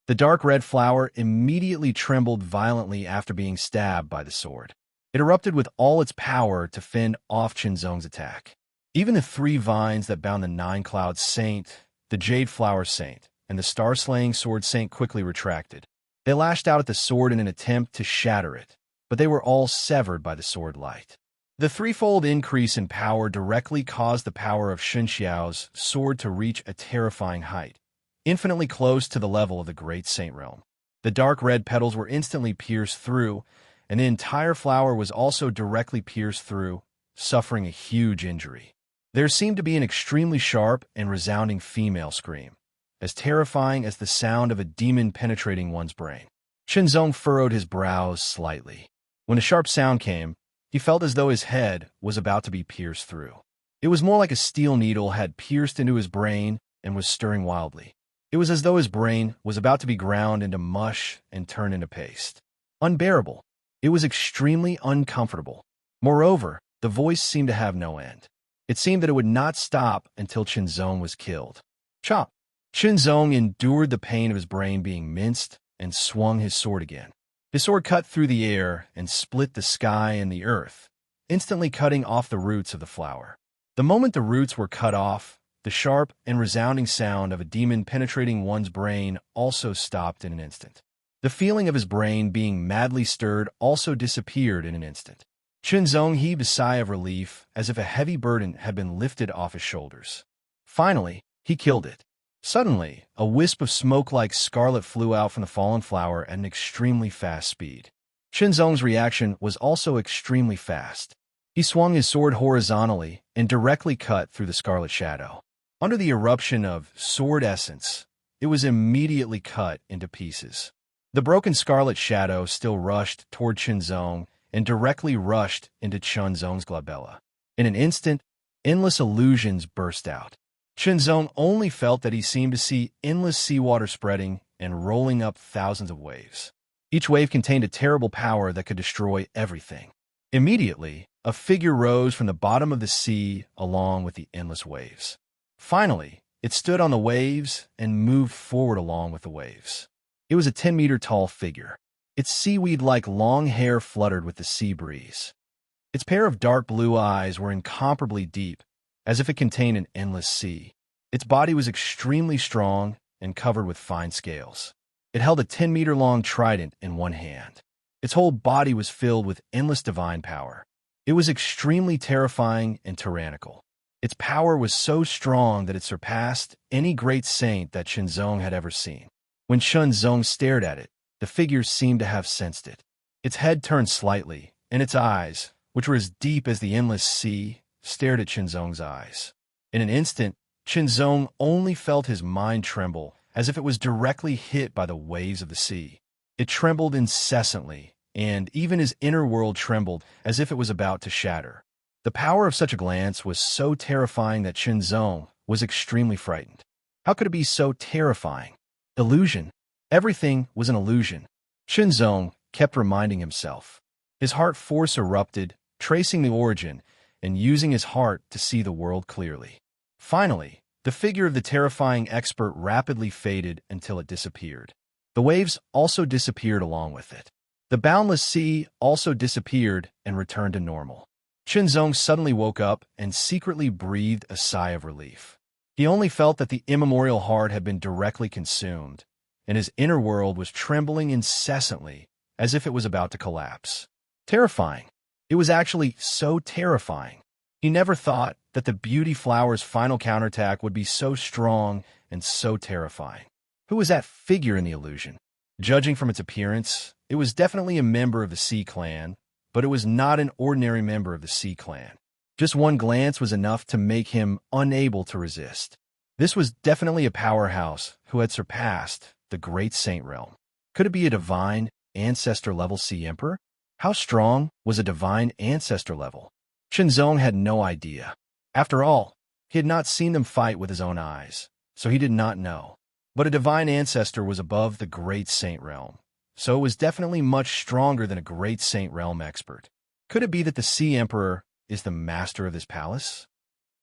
The dark red flower immediately trembled violently after being stabbed by the sword. It erupted with all its power to fend off Qinzong's attack. Even the 3 vines that bound the 9-cloud saint, the jade flower saint, and the star-slaying sword saint quickly retracted. They lashed out at the sword in an attempt to shatter it, but they were all severed by the sword light. The 3-fold increase in power directly caused the power of Xunxiao's sword to reach a terrifying height, infinitely close to the level of the great saint realm. The dark red petals were instantly pierced through, and the entire flower was also directly pierced through, suffering a huge injury. There seemed to be an extremely sharp and resounding female scream, as terrifying as the sound of a demon penetrating one's brain. Qinzong furrowed his brows slightly. When a sharp sound came, he felt as though his head was about to be pierced through. It was more like a steel needle had pierced into his brain and was stirring wildly. It was as though his brain was about to be ground into mush and turned into paste. Unbearable. It was extremely uncomfortable. Moreover, the voice seemed to have no end. It seemed that it would not stop until Qinzong was killed. Chop! Qinzong endured the pain of his brain being minced and swung his sword again. His sword cut through the air and split the sky and the earth, instantly cutting off the roots of the flower. The moment the roots were cut off, the sharp and resounding sound of a demon penetrating one's brain also stopped in an instant. The feeling of his brain being madly stirred also disappeared in an instant. Qinzong heaved a sigh of relief as if a heavy burden had been lifted off his shoulders. Finally, he killed it. Suddenly, a wisp of smoke like scarlet flew out from the fallen flower at an extremely fast speed. Qinzong's reaction was also extremely fast. He swung his sword horizontally and directly cut through the scarlet shadow. Under the eruption of sword essence, it was immediately cut into pieces. The broken scarlet shadow still rushed toward Qinzong and directly rushed into Qinzong's glabella. In an instant, endless illusions burst out. Qinzong only felt that he seemed to see endless seawater spreading and rolling up thousands of waves. Each wave contained a terrible power that could destroy everything. Immediately, a figure rose from the bottom of the sea along with the endless waves. Finally, it stood on the waves and moved forward along with the waves. It was a 10-meter-tall figure. Its seaweed-like long hair fluttered with the sea breeze. Its pair of dark blue eyes were incomparably deep, as if it contained an endless sea. Its body was extremely strong and covered with fine scales. It held a 10-meter-long trident in one hand. Its whole body was filled with endless divine power. It was extremely terrifying and tyrannical. Its power was so strong that it surpassed any great saint that Qinzong had ever seen. When Qinzong stared at it, the figure seemed to have sensed it. Its head turned slightly, and its eyes, which were as deep as the endless sea, stared at Qinzong's eyes. In an instant, Qinzong only felt his mind tremble as if it was directly hit by the waves of the sea. It trembled incessantly, and even his inner world trembled as if it was about to shatter. The power of such a glance was so terrifying that Qinzong was extremely frightened. How could it be so terrifying? Illusion. Everything was an illusion. Chunzong kept reminding himself. His heart force erupted, tracing the origin and using his heart to see the world clearly. Finally, the figure of the terrifying expert rapidly faded until it disappeared. The waves also disappeared along with it. The boundless sea also disappeared and returned to normal. Chunzong suddenly woke up and secretly breathed a sigh of relief. He only felt that the immemorial heart had been directly consumed, and his inner world was trembling incessantly as if it was about to collapse. Terrifying. It was actually so terrifying. He never thought that the beauty flower's final counterattack would be so strong and so terrifying. Who was that figure in the illusion? Judging from its appearance, it was definitely a member of the Sea Clan, but it was not an ordinary member of the Sea Clan. Just one glance was enough to make him unable to resist. This was definitely a powerhouse who had surpassed the Great Saint Realm. Could it be a divine ancestor-level Sea Emperor? How strong was a divine ancestor level? Chunzong had no idea. After all, he had not seen them fight with his own eyes, so he did not know. But a divine ancestor was above the Great Saint Realm, so it was definitely much stronger than a Great Saint Realm expert. Could it be that the Sea Emperor is the master of this palace?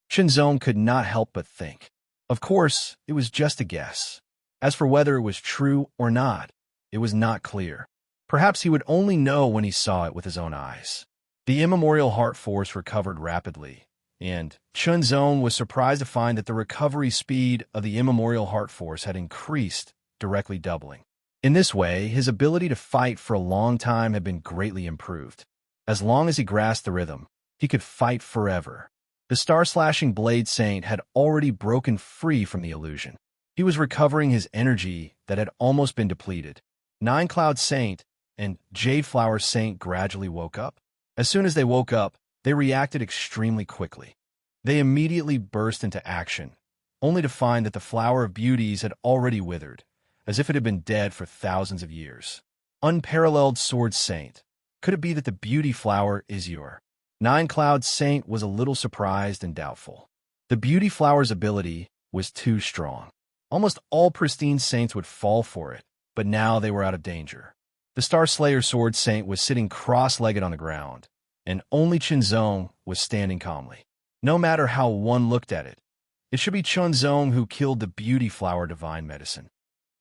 Chunzong could not help but think. Of course, it was just a guess. As for whether it was true or not, it was not clear. Perhaps he would only know when he saw it with his own eyes. The immemorial heart force recovered rapidly, and Chunzong was surprised to find that the recovery speed of the immemorial heart force had increased, directly doubling. In this way, his ability to fight for a long time had been greatly improved. As long as he grasped the rhythm, he could fight forever. The star-slashing Blade Saint had already broken free from the illusion. He was recovering his energy that had almost been depleted. Nine Cloud Saint and Jade Flower Saint gradually woke up. As soon as they woke up, they reacted extremely quickly. They immediately burst into action, only to find that the Flower of Beauties had already withered, as if it had been dead for thousands of years. Unparalleled Sword Saint. Could it be that the Beauty Flower is your? Nine Cloud Saint was a little surprised and doubtful. The Beauty Flower's ability was too strong. Almost all pristine saints would fall for it, but now they were out of danger. The Star Slayer Sword Saint was sitting cross-legged on the ground, and only Chunzong was standing calmly. No matter how one looked at it, it should be Chunzong who killed the Beauty Flower Divine Medicine.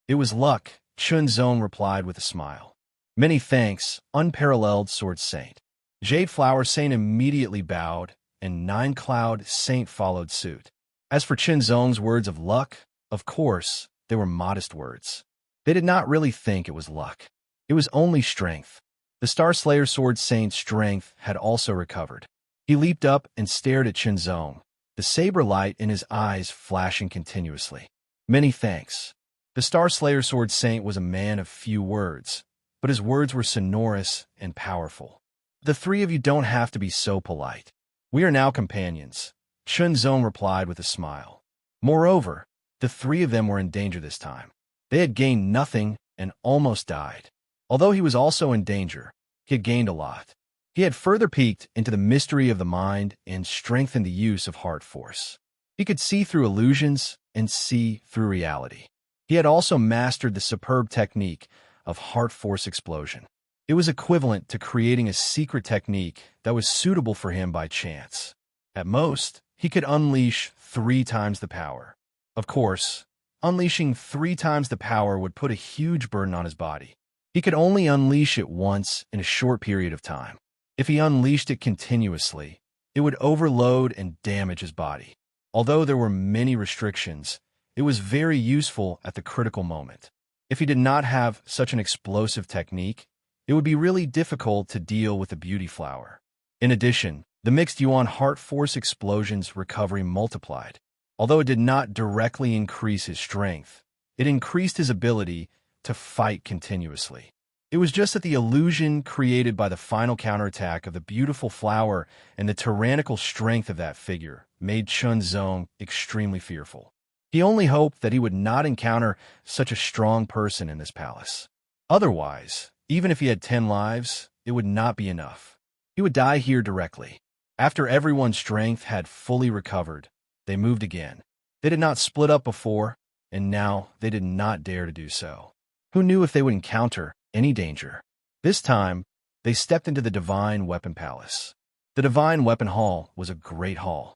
It was luck, Chunzong replied with a smile. Many thanks, Unparalleled Sword Saint. Jade Flower Saint immediately bowed, and Nine Cloud Saint followed suit. As for Chunzong's words of luck, of course, they were modest words. They did not really think it was luck. It was only strength. The Star Slayer Sword Saint's strength had also recovered. He leaped up and stared at Chunzong, the saber light in his eyes flashing continuously. Many thanks. The Star Slayer Sword Saint was a man of few words, but his words were sonorous and powerful. The three of you don't have to be so polite. We are now companions, Chunzong replied with a smile. Moreover, the three of them were in danger this time. They had gained nothing and almost died. Although he was also in danger, he had gained a lot. He had further peeked into the mystery of the mind and strengthened the use of heart force. He could see through illusions and see through reality. He had also mastered the superb technique of heart force explosion. It was equivalent to creating a secret technique that was suitable for him by chance. At most, he could unleash 3 times the power. Of course, unleashing 3 times the power would put a huge burden on his body. He could only unleash it once in a short period of time. If he unleashed it continuously, it would overload and damage his body. Although there were many restrictions, it was very useful at the critical moment. If he did not have such an explosive technique, it would be really difficult to deal with the Beauty Flower. In addition, the mixed Yuan Heart Force Explosion's recovery multiplied. Although it did not directly increase his strength, it increased his ability to fight continuously. It was just that the illusion created by the final counterattack of the beautiful flower and the tyrannical strength of that figure made Chunzong extremely fearful. He only hoped that he would not encounter such a strong person in this palace. Otherwise, even if he had 10 lives, it would not be enough. He would die here directly. After everyone's strength had fully recovered, they moved again. They did not split up before, and now they did not dare to do so. Who knew if they would encounter any danger? This time, they stepped into the Divine Weapon Palace. The Divine Weapon Hall was a great hall.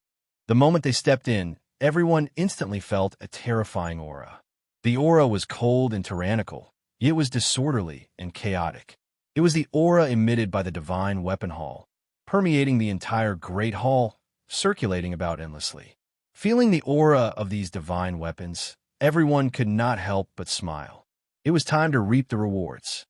The moment they stepped in, everyone instantly felt a terrifying aura. The aura was cold and tyrannical, yet it was disorderly and chaotic. It was the aura emitted by the Divine Weapon Hall, permeating the entire Great Hall, circulating about endlessly. Feeling the aura of these divine weapons, everyone could not help but smile. It was time to reap the rewards.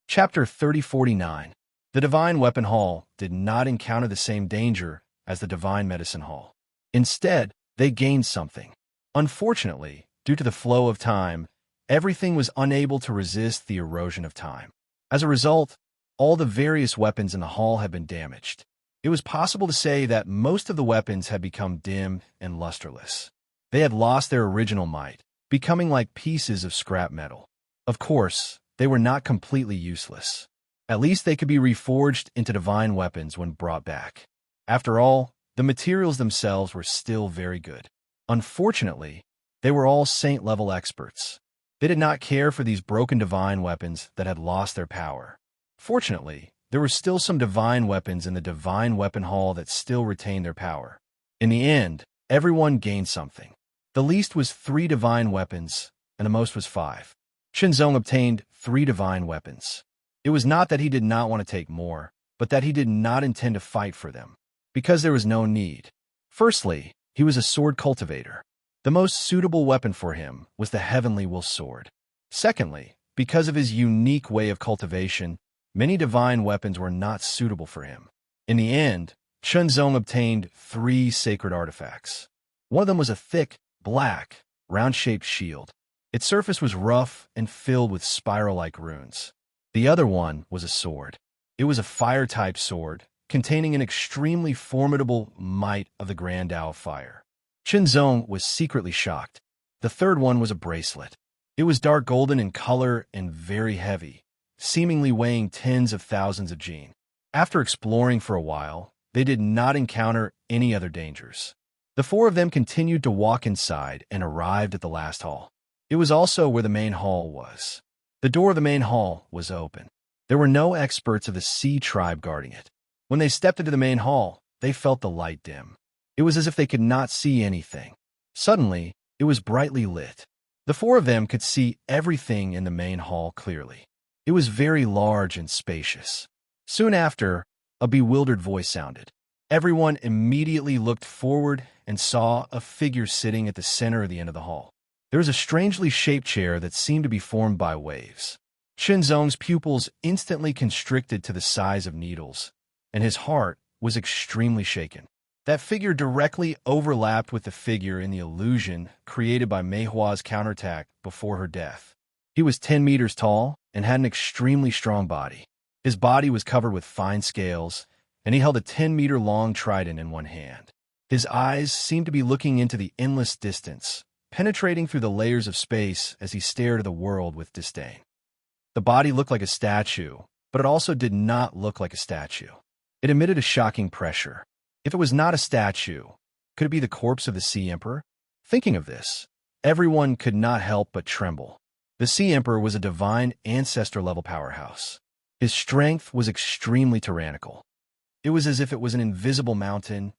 Chapter 3049. The Divine Weapon Hall did not encounter the same danger as the Divine Medicine Hall. Instead, they gained something. Unfortunately, due to the flow of time, everything was unable to resist the erosion of time. As a result, all the various weapons in the hall had been damaged. It was possible to say that most of the weapons had become dim and lusterless. They had lost their original might, becoming like pieces of scrap metal. Of course, they were not completely useless. At least they could be reforged into divine weapons when brought back. After all, the materials themselves were still very good. Unfortunately, they were all saint-level experts. They did not care for these broken divine weapons that had lost their power. Fortunately, there were still some divine weapons in the Divine Weapon Hall that still retained their power. In the end, everyone gained something. The least was 3 divine weapons, and the most was 5. Shinzong obtained 3 divine weapons. It was not that he did not want to take more, but that he did not intend to fight for them, because there was no need. Firstly, he was a sword cultivator. The most suitable weapon for him was the Heavenly Will Sword. Secondly, because of his unique way of cultivation, many divine weapons were not suitable for him. In the end, Chunzong obtained 3 sacred artifacts. One of them was a thick, black, round-shaped shield. Its surface was rough and filled with spiral-like runes. The other one was a sword. It was a fire-type sword, containing an extremely formidable might of the Grand Tao of Fire. Chunzong was secretly shocked. The third one was a bracelet. It was dark golden in color and very heavy, seemingly weighing tens of thousands of jin. After exploring for a while, they did not encounter any other dangers. The 4 of them continued to walk inside and arrived at the last hall. It was also where the main hall was. The door of the main hall was open. There were no experts of the Sea tribe guarding it. When they stepped into the main hall, they felt the light dim. It was as if they could not see anything. Suddenly, it was brightly lit. The 4 of them could see everything in the main hall clearly. It was very large and spacious. Soon after, a bewildered voice sounded. Everyone immediately looked forward and saw a figure sitting at the center of the end of the hall. There was a strangely shaped chair that seemed to be formed by waves. Shinzong's pupils instantly constricted to the size of needles, and his heart was extremely shaken. That figure directly overlapped with the figure in the illusion created by Mei Hua's counterattack before her death. He was 10 meters tall and had an extremely strong body. His body was covered with fine scales, and he held a 10-meter-long trident in one hand. His eyes seemed to be looking into the endless distance, penetrating through the layers of space as he stared at the world with disdain. The body looked like a statue, but it also did not look like a statue. It emitted a shocking pressure. If it was not a statue, could it be the corpse of the Sea Emperor? Thinking of this, everyone could not help but tremble. The Sea Emperor was a divine ancestor-level powerhouse. His strength was extremely tyrannical. It was as if it was an invisible mountain.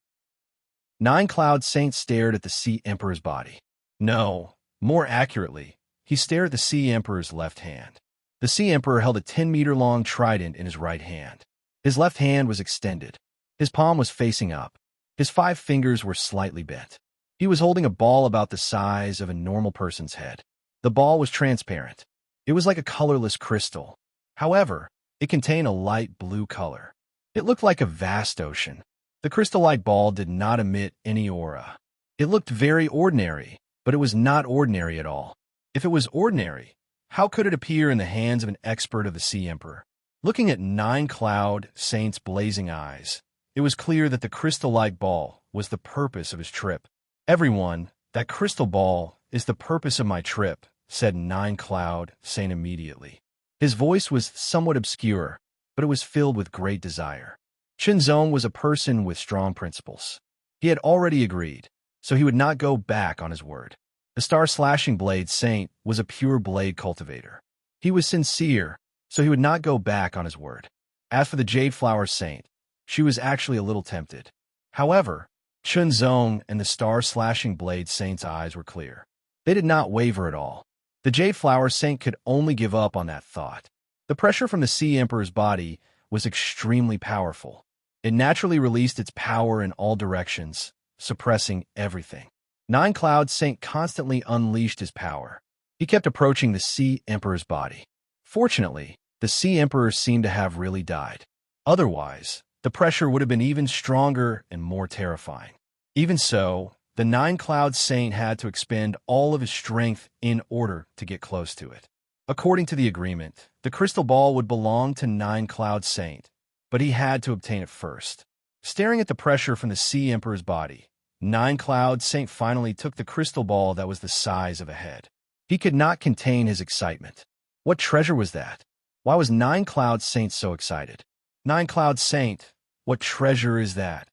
9 Cloud Saints stared at the Sea Emperor's body. No, more accurately, he stared at the Sea Emperor's left hand. The Sea Emperor held a 10-meter-long trident in his right hand. His left hand was extended. His palm was facing up. His 5 fingers were slightly bent. He was holding a ball about the size of a normal person's head. The ball was transparent. It was like a colorless crystal. However, it contained a light blue color. It looked like a vast ocean. The crystal-like ball did not emit any aura. It looked very ordinary, but it was not ordinary at all. If it was ordinary, how could it appear in the hands of an expert of the Sea Emperor? Looking at 9 Cloud Saints' blazing eyes, it was clear that the crystal-like ball was the purpose of his trip. Everyone, that crystal ball is the purpose of my trip, said 9 Cloud Saint immediately. His voice was somewhat obscure, but it was filled with great desire. Shinzong was a person with strong principles. He had already agreed, so he would not go back on his word. The star-slashing blade saint was a pure blade cultivator. He was sincere, so he would not go back on his word. As for the jade flower saint, she was actually a little tempted. However, Chunzong and the star-slashing blade saint's eyes were clear. They did not waver at all. The jade flower saint could only give up on that thought. The pressure from the Sea Emperor's body was extremely powerful. It naturally released its power in all directions, suppressing everything. Nine Cloud Saint constantly unleashed his power. He kept approaching the Sea Emperor's body. Fortunately, the Sea Emperor seemed to have really died. Otherwise, the pressure would have been even stronger and more terrifying. Even so, the Nine Cloud Saint had to expend all of his strength in order to get close to it. According to the agreement, the crystal ball would belong to Nine Cloud Saint, but he had to obtain it first. Staring at the pressure from the Sea Emperor's body, Nine Cloud Saint finally took the crystal ball that was the size of a head. He could not contain his excitement. What treasure was that? Why was Nine Cloud Saint so excited? Nine Cloud Saint, what treasure is that?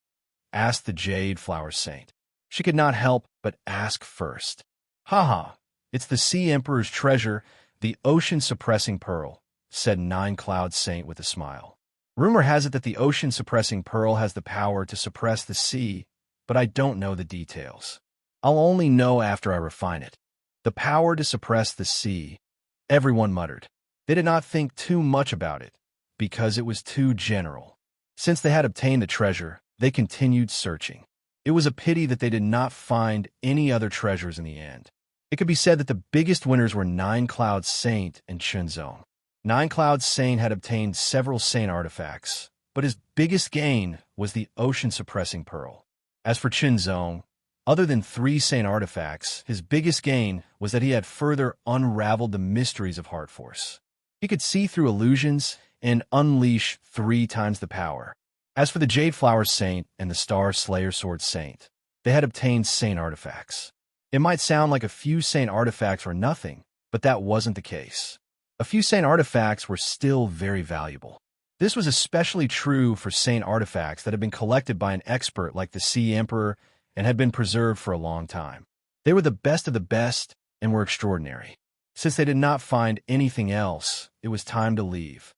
Asked the Jade Flower Saint. She could not help but ask first. "Haha, it's the Sea Emperor's treasure, the ocean-suppressing pearl," said Nine Cloud Saint with a smile. Rumor has it that the ocean-suppressing pearl has the power to suppress the sea, but I don't know the details. I'll only know after I refine it. The power to suppress the sea, everyone muttered. They did not think too much about it, because it was too general. Since they had obtained the treasure, they continued searching. It was a pity that they did not find any other treasures in the end. It could be said that the biggest winners were Nine Cloud Saint and Chunzong. Nine Cloud Saint had obtained several saint artifacts, but his biggest gain was the ocean-suppressing pearl. As for Chunzong, other than 3 saint artifacts, his biggest gain was that he had further unraveled the mysteries of Heart Force. He could see through illusions and unleash 3 times the power. As for the Jade Flower Saint and the Star Slayer Sword Saint, they had obtained saint artifacts. It might sound like a few saint artifacts were nothing, but that wasn't the case. A few saint artifacts were still very valuable. This was especially true for saint artifacts that had been collected by an expert like the Sea Emperor and had been preserved for a long time. They were the best of the best and were extraordinary. Since they did not find anything else, it was time to leave.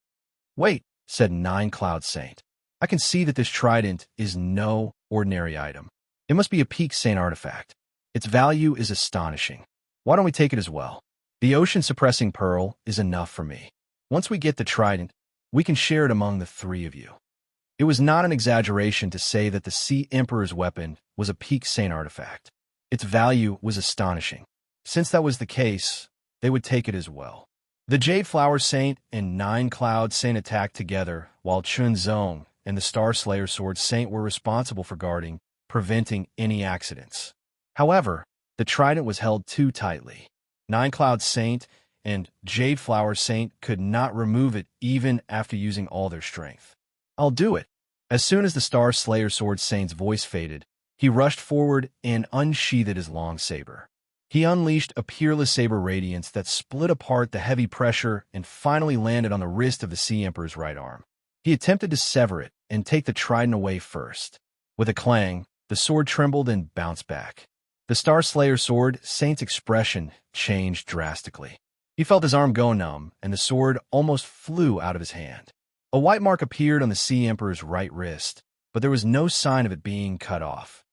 "Wait," said Nine Cloud Saint. "I can see that this trident is no ordinary item. It must be a peak saint artifact. Its value is astonishing. Why don't we take it as well? The ocean-suppressing pearl is enough for me. Once we get the trident, we can share it among the 3 of you." It was not an exaggeration to say that the Sea Emperor's weapon was a peak saint artifact. Its value was astonishing. Since that was the case, they would take it as well. The Jade Flower Saint and Nine Cloud Saint attacked together, while Chunzong and the Star Slayer Sword Saint were responsible for guarding, preventing any accidents. However, the trident was held too tightly. Nine Cloud Saint and Jade Flower Saint could not remove it even after using all their strength. "I'll do it." As soon as the Star Slayer Sword Saint's voice faded, he rushed forward and unsheathed his long saber. He unleashed a peerless saber radiance that split apart the heavy pressure and finally landed on the wrist of the Sea Emperor's right arm. He attempted to sever it and take the trident away first. With a clang, the sword trembled and bounced back. The Star Slayer Sword Saint's expression changed drastically. He felt his arm go numb, and the sword almost flew out of his hand. A white mark appeared on the Sea Emperor's right wrist, but there was no sign of it being cut off.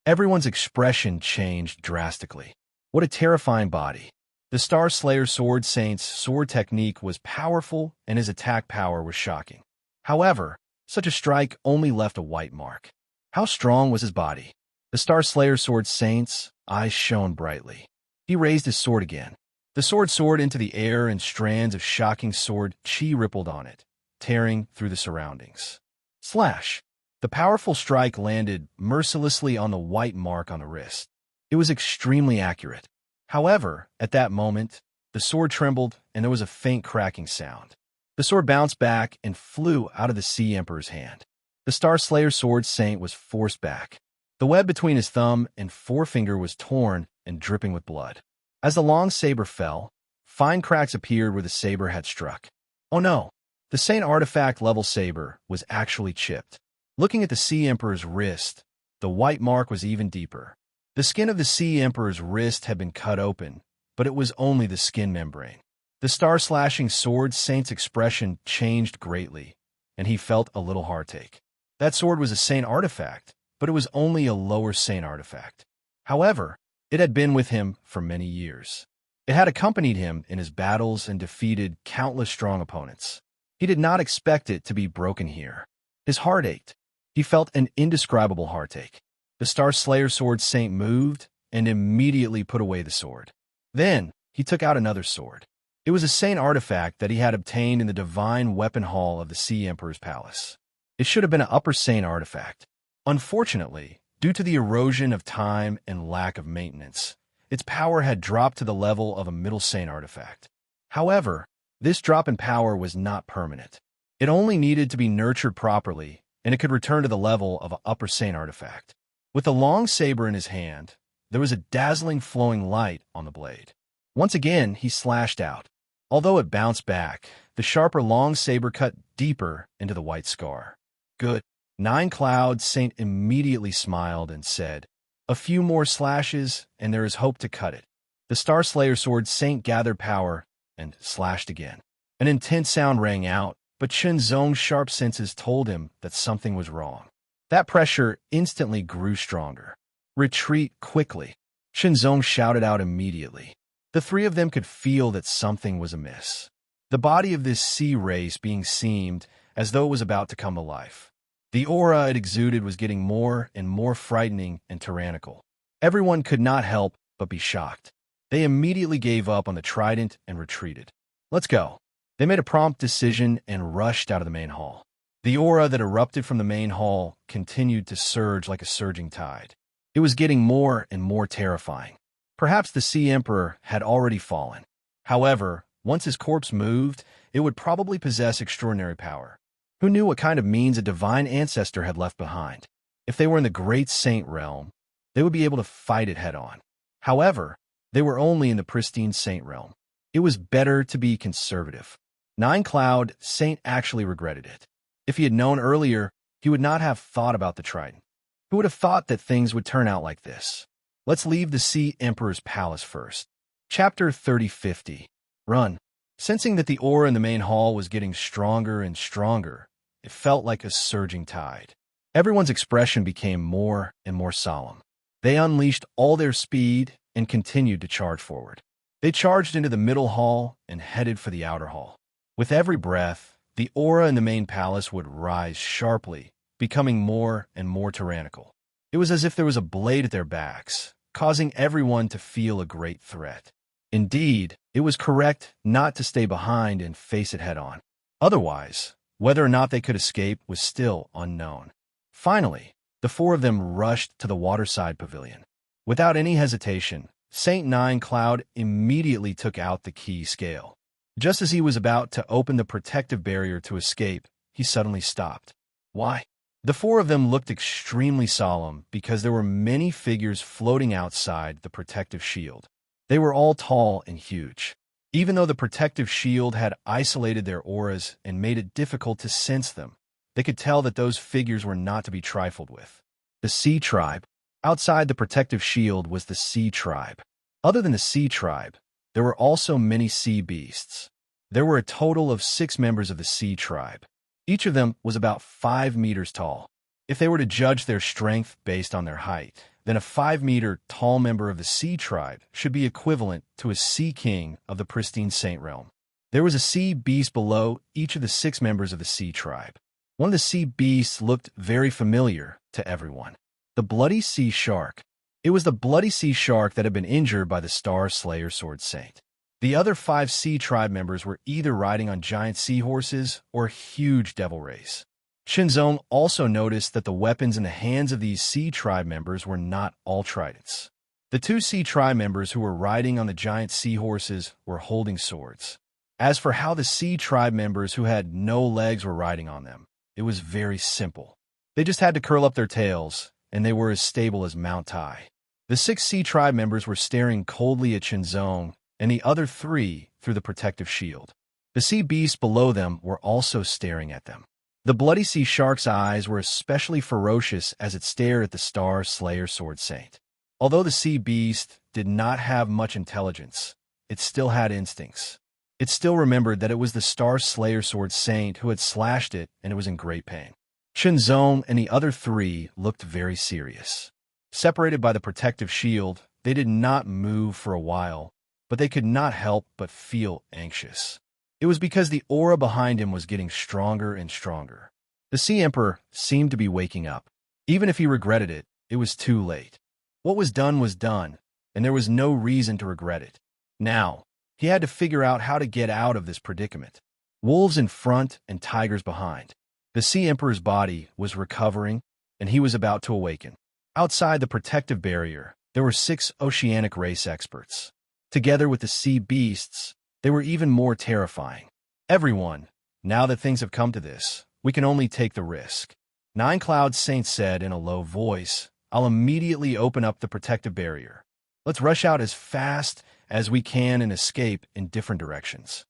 Everyone's expression changed drastically. What a terrifying body. The Star Slayer Sword Saint's sword technique was powerful, and his attack power was shocking. However, such a strike only left a white mark. How strong was his body? The Star Slayer Sword Saint's eyes shone brightly. He raised his sword again. The sword soared into the air, and strands of shocking sword chi rippled on it, tearing through the surroundings. Slash! The powerful strike landed mercilessly on the white mark on the wrist. It was extremely accurate. However, at that moment, the sword trembled, and there was a faint cracking sound. The sword bounced back and flew out of the Sea Emperor's hand. The Star Slayer Sword Saint was forced back. The web between his thumb and forefinger was torn and dripping with blood. As the long saber fell, fine cracks appeared where the saber had struck. Oh no! The Saint Artifact level saber was actually chipped. Looking at the Sea Emperor's wrist, the white mark was even deeper. The skin of the Sea Emperor's wrist had been cut open, but it was only the skin membrane. The star-slashing sword saint's expression changed greatly, and he felt a little heartache. That sword was a saint artifact, but it was only a lower saint artifact. However, it had been with him for many years. It had accompanied him in his battles and defeated countless strong opponents. He did not expect it to be broken here. His heart ached. He felt an indescribable heartache. The Star Slayer sword saint moved and immediately put away the sword. Then, he took out another sword. It was a saint artifact that he had obtained in the divine weapon hall of the Sea Emperor's palace. It should have been an upper saint artifact. Unfortunately, due to the erosion of time and lack of maintenance, its power had dropped to the level of a middle saint artifact. However, this drop in power was not permanent. It only needed to be nurtured properly, and it could return to the level of an upper saint artifact. With the long saber in his hand, there was a dazzling flowing light on the blade. Once again, he slashed out. Although it bounced back, the sharper long saber cut deeper into the white scar. Good. Nine Cloud Saint immediately smiled and said, "A few more slashes, and there is hope to cut it." The Star Slayer sword Saint gathered power and slashed again. An intense sound rang out, but Shenzong's sharp senses told him that something was wrong. That pressure instantly grew stronger. "Retreat quickly," Shenzong shouted out immediately. The three of them could feel that something was amiss. The body of this sea race being seemed as though it was about to come to life. The aura it exuded was getting more and more frightening and tyrannical. Everyone could not help but be shocked. They immediately gave up on the trident and retreated. "Let's go." They made a prompt decision and rushed out of the main hall. The aura that erupted from the main hall continued to surge like a surging tide. It was getting more and more terrifying. Perhaps the Sea Emperor had already fallen. However, once his corpse moved, it would probably possess extraordinary power. Who knew what kind of means a divine ancestor had left behind? If they were in the Great Saint realm, they would be able to fight it head-on. However, they were only in the pristine Saint realm. It was better to be conservative. Nine Cloud Saint actually regretted it. If he had known earlier, he would not have thought about the trident. Who would have thought that things would turn out like this? Let's leave the Sea Emperor's palace first. Chapter 3050. Run. Sensing that the aura in the main hall was getting stronger and stronger, it felt like a surging tide. Everyone's expression became more and more solemn. They unleashed all their speed and continued to charge forward. They charged into the middle hall and headed for the outer hall. With every breath, the aura in the main palace would rise sharply, becoming more and more tyrannical. It was as if there was a blade at their backs, causing everyone to feel a great threat. Indeed, it was correct not to stay behind and face it head-on. Otherwise, whether or not they could escape was still unknown. Finally, the four of them rushed to the waterside pavilion. Without any hesitation, Saint Nine Cloud immediately took out the key scale. Just as he was about to open the protective barrier to escape, he suddenly stopped. Why? The four of them looked extremely solemn because there were many figures floating outside the protective shield. They were all tall and huge. Even though the protective shield had isolated their auras and made it difficult to sense them, they could tell that those figures were not to be trifled with. The Sea Tribe. Outside the protective shield was the Sea Tribe. Other than the Sea Tribe, there were also many sea beasts. There were a total of 6 members of the Sea Tribe. Each of them was about 5 meters tall. If they were to judge their strength based on their height, then a 5-meter tall member of the Sea Tribe should be equivalent to a Sea King of the pristine Saint realm. There was a sea beast below each of the 6 members of the Sea Tribe. One of the sea beasts looked very familiar to everyone. The Bloody Sea Shark. It was the Bloody Sea Shark that had been injured by the Star Slayer Sword Saint. The other 5 Sea Tribe members were either riding on giant seahorses or huge devil rays. Shenzong also noticed that the weapons in the hands of these Sea Tribe members were not all tridents. The 2 Sea Tribe members who were riding on the giant seahorses were holding swords. As for how the Sea Tribe members who had no legs were riding on them, it was very simple. They just had to curl up their tails, and they were as stable as Mount Tai. The 6 Sea Tribe members were staring coldly at Shenzong and the other 3 through the protective shield. The sea beasts below them were also staring at them. The Bloody Sea Shark's eyes were especially ferocious as it stared at the Star Slayer Sword Saint. Although the sea beast did not have much intelligence, it still had instincts. It still remembered that it was the Star Slayer Sword Saint who had slashed it, and it was in great pain. Shinzong and the other three looked very serious. Separated by the protective shield, they did not move for a while, but they could not help but feel anxious. It was because the aura behind him was getting stronger and stronger. The Sea Emperor seemed to be waking up. Even if he regretted it, it was too late. What was done, and there was no reason to regret it. Now, he had to figure out how to get out of this predicament. Wolves in front and tigers behind. The Sea Emperor's body was recovering, and he was about to awaken. Outside the protective barrier, there were 6 oceanic race experts. Together with the sea beasts, they were even more terrifying. Everyone, now that things have come to this, we can only take the risk. Nine Cloud Saint said in a low voice, I'll immediately open up the protective barrier. Let's rush out as fast as we can and escape in different directions.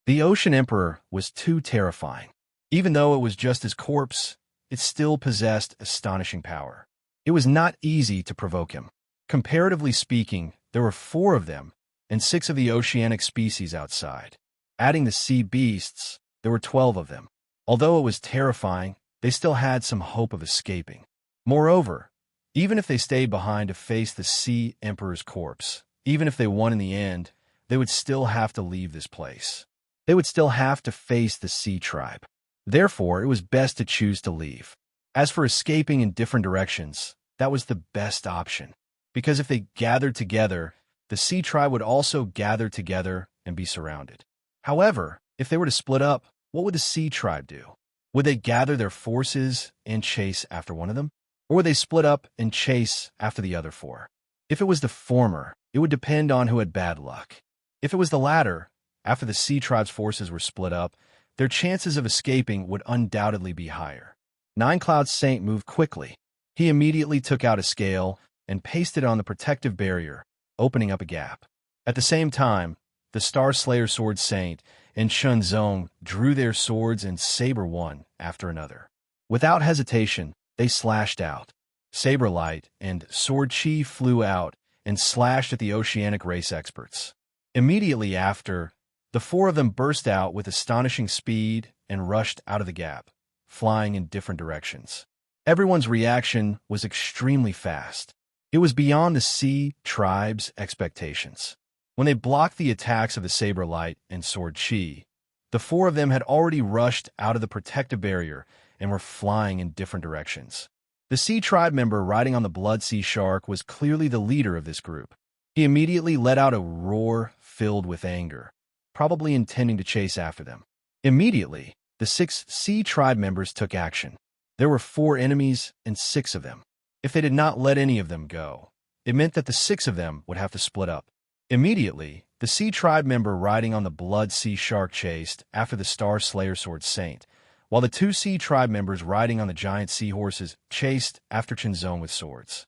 The Ocean Emperor was too terrifying. Even though it was just his corpse, it still possessed astonishing power. It was not easy to provoke him. Comparatively speaking, there were 4 of them, and 6 of the oceanic species outside. Adding the sea beasts, there were 12 of them. Although it was terrifying, they still had some hope of escaping. Moreover, even if they stayed behind to face the Sea Emperor's corpse, even if they won in the end, they would still have to leave this place. They would still have to face the Sea Tribe. Therefore, it was best to choose to leave. As for escaping in different directions, that was the best option. Because if they gathered together, the Sea Tribe would also gather together and be surrounded. However, if they were to split up, what would the Sea Tribe do? Would they gather their forces and chase after one of them? Or would they split up and chase after the other 4? If it was the former, it would depend on who had bad luck. If it was the latter, after the Sea Tribe's forces were split up, their chances of escaping would undoubtedly be higher. Nine Cloud Saint moved quickly. He immediately took out a scale and pasted it on the protective barrier, opening up a gap. At the same time, the Star Slayer Sword Saint and Shunzong drew their swords and saber one after another. Without hesitation, they slashed out. Saber Light and Sword Chi flew out and slashed at the oceanic race experts. Immediately after, the 4 of them burst out with astonishing speed and rushed out of the gap, flying in different directions. Everyone's reaction was extremely fast. It was beyond the Sea Tribe's expectations. When they blocked the attacks of the Saber Light and Sword Chi, the 4 of them had already rushed out of the protective barrier and were flying in different directions. The Sea Tribe member riding on the Blood Sea Shark was clearly the leader of this group. He immediately let out a roar filled with anger, probably intending to chase after them. Immediately, the 6 Sea Tribe members took action. There were 4 enemies and 6 of them. If they did not let any of them go, it meant that the 6 of them would have to split up. Immediately, the Sea Tribe member riding on the Blood Sea Shark chased after the Star Slayer Sword Saint, while the 2 Sea Tribe members riding on the giant seahorses chased after Chinzong with swords.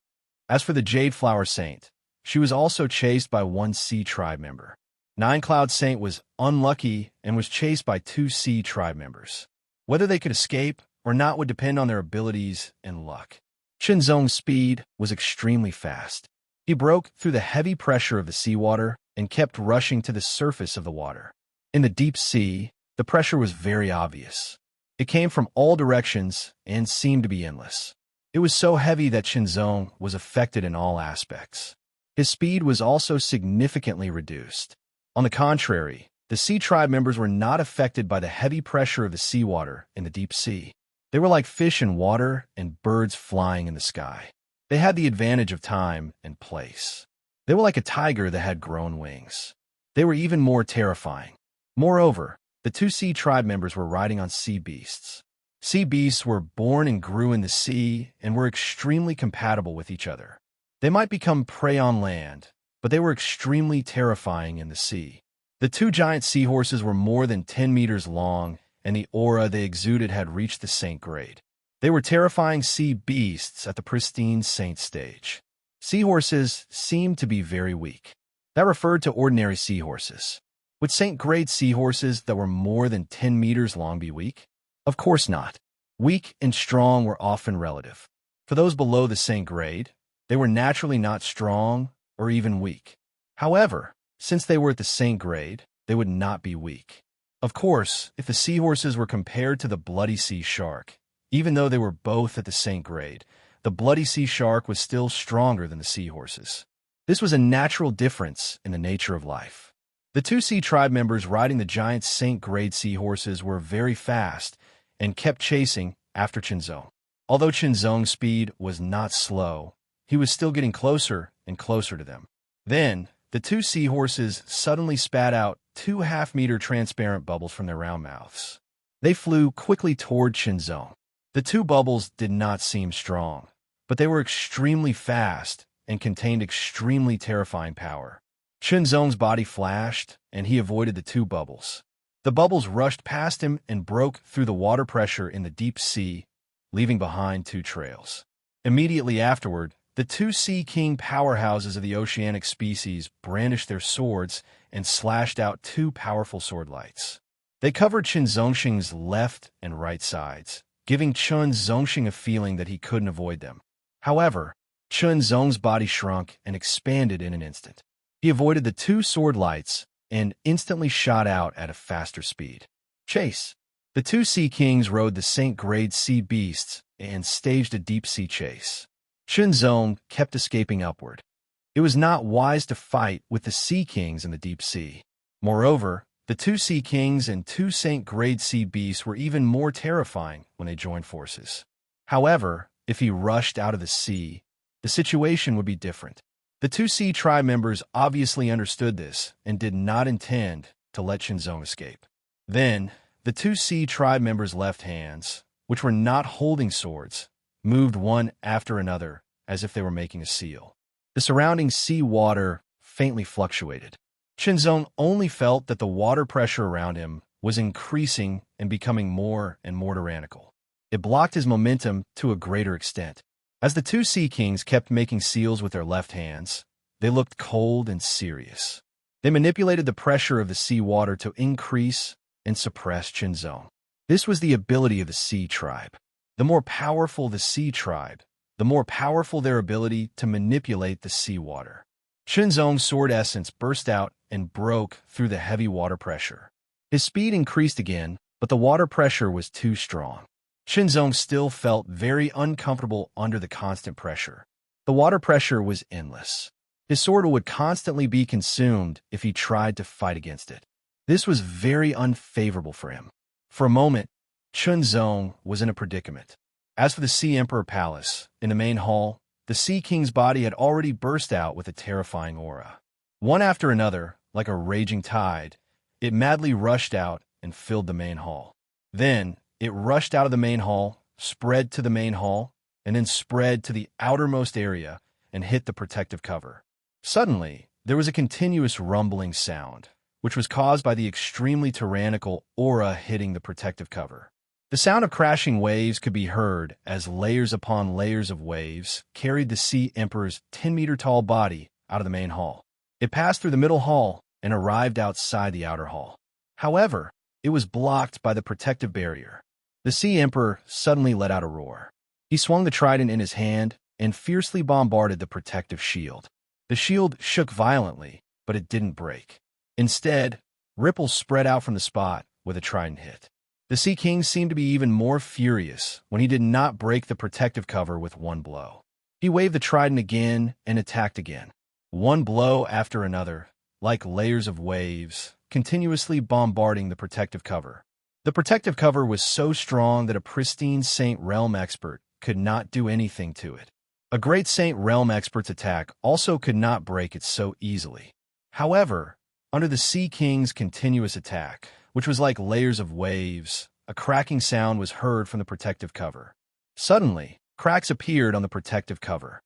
As for the Jade Flower Saint, she was also chased by 1 Sea Tribe member. Nine Cloud Saint was unlucky and was chased by 2 Sea Tribe members. Whether they could escape or not would depend on their abilities and luck. Chinzong's speed was extremely fast. He broke through the heavy pressure of the seawater and kept rushing to the surface of the water. In the deep sea, the pressure was very obvious. It came from all directions and seemed to be endless. It was so heavy that Chinzong was affected in all aspects. His speed was also significantly reduced. On the contrary, the Sea Tribe members were not affected by the heavy pressure of the seawater in the deep sea. They were like fish in water and birds flying in the sky. They had the advantage of time and place. They were like a tiger that had grown wings. They were even more terrifying. Moreover, the 2 Sea Tribe members were riding on sea beasts. Sea beasts were born and grew in the sea and were extremely compatible with each other. They might become prey on land, but they were extremely terrifying in the sea. The 2 giant seahorses were more than 10 meters long, and the aura they exuded had reached the saint grade. They were terrifying sea beasts at the pristine saint stage. Seahorses seemed to be very weak. That referred to ordinary seahorses. Would saint-grade seahorses that were more than 10 meters long be weak? Of course not. Weak and strong were often relative. For those below the saint grade, They were naturally not strong or even weak. However, since they were at the Saint grade, they would not be weak. Of course, if the seahorses were compared to the bloody sea shark, even though they were both at the Saint grade, the bloody sea shark was still stronger than the seahorses. This was a natural difference in the nature of life. The two sea tribe members riding the giant Saint grade seahorses were very fast and kept chasing after Chinzong. Although Chinzong's speed was not slow, he was still getting closer and closer to them. Then, the two seahorses suddenly spat out 2 half-meter transparent bubbles from their round mouths. They flew quickly toward Chinzong. The two bubbles did not seem strong, but they were extremely fast and contained extremely terrifying power. Chinzong's body flashed, and he avoided the two bubbles. The bubbles rushed past him and broke through the water pressure in the deep sea, leaving behind 2 trails. Immediately afterward, the 2 sea king powerhouses of the oceanic species brandished their swords and slashed out 2 powerful sword lights. They covered Chen Zongxing's left and right sides, giving Chen Zongxing a feeling that he couldn't avoid them. However, Chen Zong's body shrunk and expanded in an instant. He avoided the 2 sword lights and instantly shot out at a faster speed. Chase! The 2 sea kings rode the Saint grade sea beasts and staged a deep-sea chase. Chinzong kept escaping upward. It was not wise to fight with the sea kings in the deep sea. Moreover, the 2 sea kings and 2 Saint grade sea beasts were even more terrifying when they joined forces. However, if he rushed out of the sea, the situation would be different. The 2 sea tribe members obviously understood this and did not intend to let Chinzong escape. Then, the 2 sea tribe members' left hands, which were not holding swords, moved one after another as if they were making a seal. The surrounding sea water faintly fluctuated. Chinzong only felt that the water pressure around him was increasing and becoming more and more tyrannical. It blocked his momentum to a greater extent. As the 2 sea kings kept making seals with their left hands, they looked cold and serious. They manipulated the pressure of the sea water to increase and suppress Chinzong. This was the ability of the sea tribe. The more powerful the sea tribe, the more powerful their ability to manipulate the sea water. Chinzong's sword essence burst out and broke through the heavy water pressure. His speed increased again, but the water pressure was too strong. Chinzong still felt very uncomfortable under the constant pressure. The water pressure was endless. His sword would constantly be consumed if he tried to fight against it. This was very unfavorable for him. For a moment, Chinzong was in a predicament. As for the Sea Emperor Palace, in the main hall, the Sea King's body had already burst out with a terrifying aura. One after another, like a raging tide, it madly rushed out and filled the main hall. Then, it rushed out of the main hall, spread to the main hall, and then spread to the outermost area and hit the protective cover. Suddenly, there was a continuous rumbling sound, which was caused by the extremely tyrannical aura hitting the protective cover. The sound of crashing waves could be heard as layers upon layers of waves carried the Sea Emperor's 10-meter-tall body out of the main hall. It passed through the middle hall and arrived outside the outer hall. However, it was blocked by the protective barrier. The Sea Emperor suddenly let out a roar. He swung the trident in his hand and fiercely bombarded the protective shield. The shield shook violently, but it didn't break. Instead, ripples spread out from the spot where the trident hit. The Sea King seemed to be even more furious when he did not break the protective cover with one blow. He waved the trident again and attacked again. One blow after another, like layers of waves, continuously bombarding the protective cover. The protective cover was so strong that a pristine Saint Realm expert could not do anything to it. A great Saint Realm expert's attack also could not break it so easily. However, under the Sea King's continuous attack, which was like layers of waves, a cracking sound was heard from the protective cover. Suddenly, cracks appeared on the protective cover.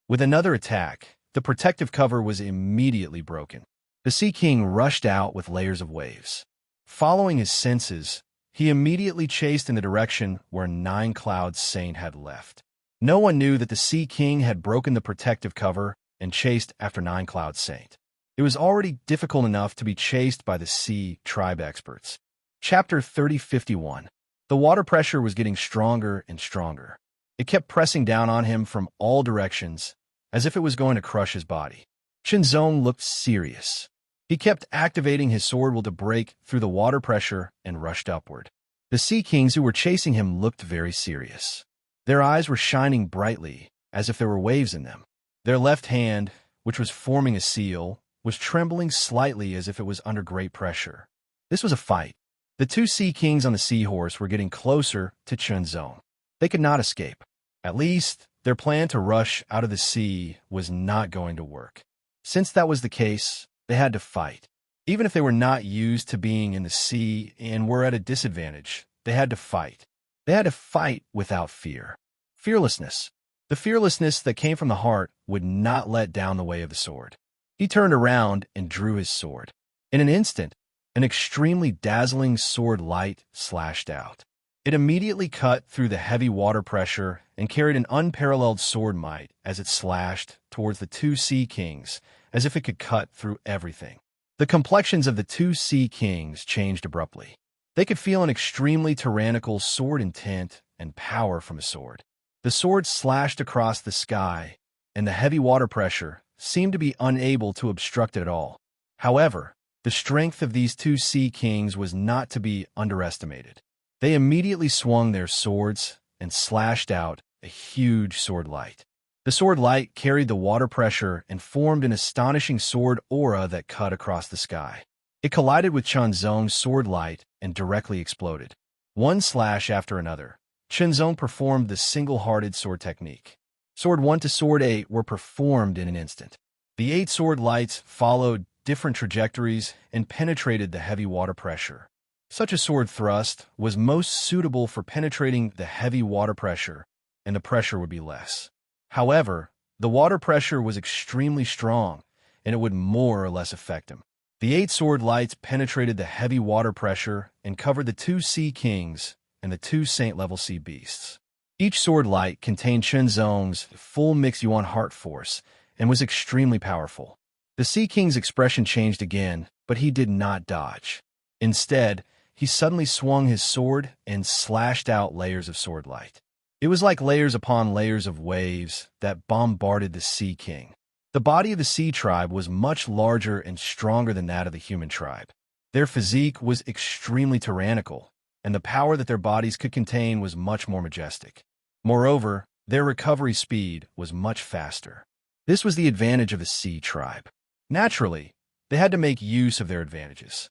With another attack, the protective cover was immediately broken. The Sea King rushed out with layers of waves. Following his senses, he immediately chased in the direction where Nine Cloud Saint had left. No one knew that the Sea King had broken the protective cover and chased after Nine Cloud Saint. It was already difficult enough to be chased by the Sea Tribe experts. Chapter 3051. The water pressure was getting stronger and stronger. It kept pressing down on him from all directions as if it was going to crush his body. Chenzong looked serious. He kept activating his sword will to break through the water pressure and rushed upward. The Sea Kings who were chasing him looked very serious. Their eyes were shining brightly, as if there were waves in them. Their left hand, which was forming a seal, was trembling slightly as if it was under great pressure. This was a fight. The two Sea Kings on the seahorse were getting closer to Chenzong. They could not escape. At least, their plan to rush out of the sea was not going to work. Since that was the case, they had to fight. Even if they were not used to being in the sea and were at a disadvantage, they had to fight. They had to fight without fear. Fearlessness. The fearlessness that came from the heart would not let down the way of the sword. He turned around and drew his sword. In an instant, an extremely dazzling sword light slashed out. It immediately cut through the heavy water pressure and carried an unparalleled sword might as it slashed towards the two Sea Kings, as if it could cut through everything. The complexions of the two Sea Kings changed abruptly. They could feel an extremely tyrannical sword intent and power from a sword. The sword slashed across the sky, and the heavy water pressure seemed to be unable to obstruct it at all. However, the strength of these two Sea Kings was not to be underestimated. They immediately swung their swords and slashed out a huge sword light. The sword light carried the water pressure and formed an astonishing sword aura that cut across the sky. It collided with Chenzong's sword light and directly exploded. One slash after another, Chenzong performed the single-hearted sword technique. Sword 1 to Sword 8 were performed in an instant. The 8 sword lights followed different trajectories and penetrated the heavy water pressure. Such a sword thrust was most suitable for penetrating the heavy water pressure, and the pressure would be less. However, the water pressure was extremely strong, and it would more or less affect him. The 8 sword lights penetrated the heavy water pressure and covered the two Sea Kings and the two Saint-level sea beasts. Each sword light contained Chenzong's full Mix Yuan heart force and was extremely powerful. The Sea King's expression changed again, but he did not dodge. Instead, he suddenly swung his sword and slashed out layers of sword light. It was like layers upon layers of waves that bombarded the Sea King. The body of the Sea tribe was much larger and stronger than that of the human tribe. Their physique was extremely tyrannical, and the power that their bodies could contain was much more majestic. Moreover, their recovery speed was much faster. This was the advantage of the Sea tribe. Naturally, they had to make use of their advantages.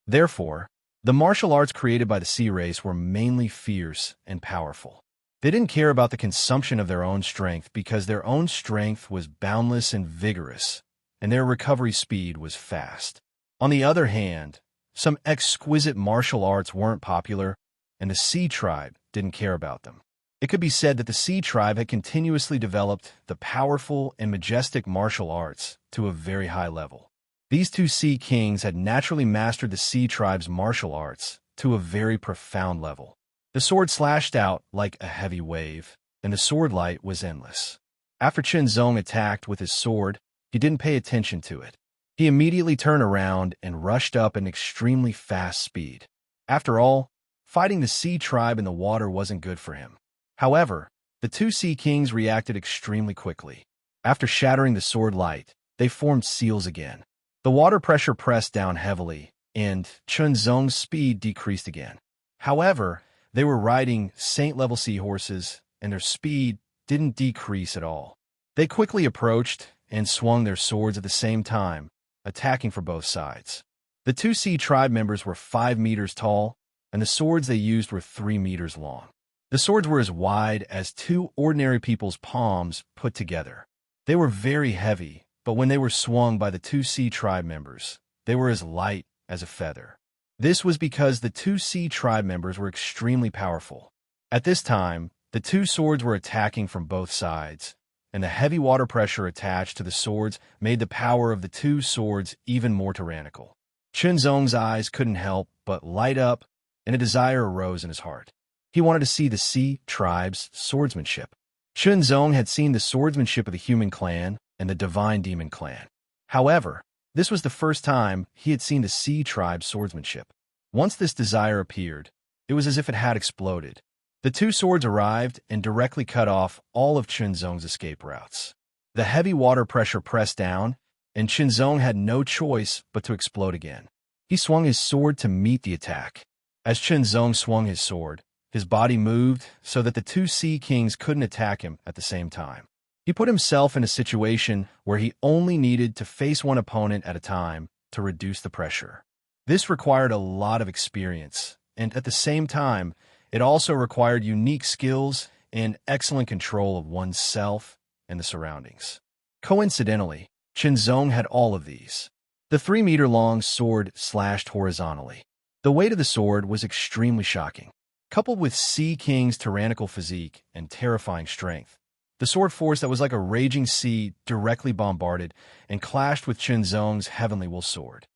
Therefore, the martial arts created by the Sea race were mainly fierce and powerful. They didn't care about the consumption of their own strength because their own strength was boundless and vigorous, and their recovery speed was fast. On the other hand, some exquisite martial arts weren't popular, and the Sea tribe didn't care about them. It could be said that the Sea tribe had continuously developed the powerful and majestic martial arts to a very high level. These two Sea Kings had naturally mastered the Sea tribe's martial arts to a very profound level. The sword slashed out like a heavy wave, and the sword light was endless. After Chenzong attacked with his sword, he didn't pay attention to it. He immediately turned around and rushed up at an extremely fast speed. After all, fighting the Sea tribe in the water wasn't good for him. However, the two Sea Kings reacted extremely quickly. After shattering the sword light, they formed seals again. The water pressure pressed down heavily, and Chenzong's speed decreased again. However, they were riding Saint-level seahorses, and their speed didn't decrease at all. They quickly approached and swung their swords at the same time, attacking for both sides. The two Sea tribe members were 5 meters tall, and the swords they used were 3 meters long. The swords were as wide as 2 ordinary people's palms put together. They were very heavy, but when they were swung by the two Sea tribe members, they were as light as a feather. This was because the two Sea tribe members were extremely powerful. At this time, the two swords were attacking from both sides, and the heavy water pressure attached to the swords made the power of the two swords even more tyrannical. Chenzong's eyes couldn't help but light up, and a desire arose in his heart. He wanted to see the Sea tribe's swordsmanship. Chenzong had seen the swordsmanship of the human clan and the divine demon clan. However, this was the first time he had seen the Sea tribe's swordsmanship. Once this desire appeared, it was as if it had exploded. The two swords arrived and directly cut off all of Chenzong's escape routes. The heavy water pressure pressed down, and Qinzong had no choice but to explode again. He swung his sword to meet the attack. As Qinzong swung his sword, his body moved so that the two Sea Kings couldn't attack him at the same time. He put himself in a situation where he only needed to face one opponent at a time to reduce the pressure. This required a lot of experience, and at the same time, it also required unique skills and excellent control of oneself and the surroundings. Coincidentally, Qinzong had all of these. The 3-meter-long sword slashed horizontally. The weight of the sword was extremely shocking. Coupled with Sea King's tyrannical physique and terrifying strength, the sword force that was like a raging sea directly bombarded and clashed with Qinzong's heavenly wool sword.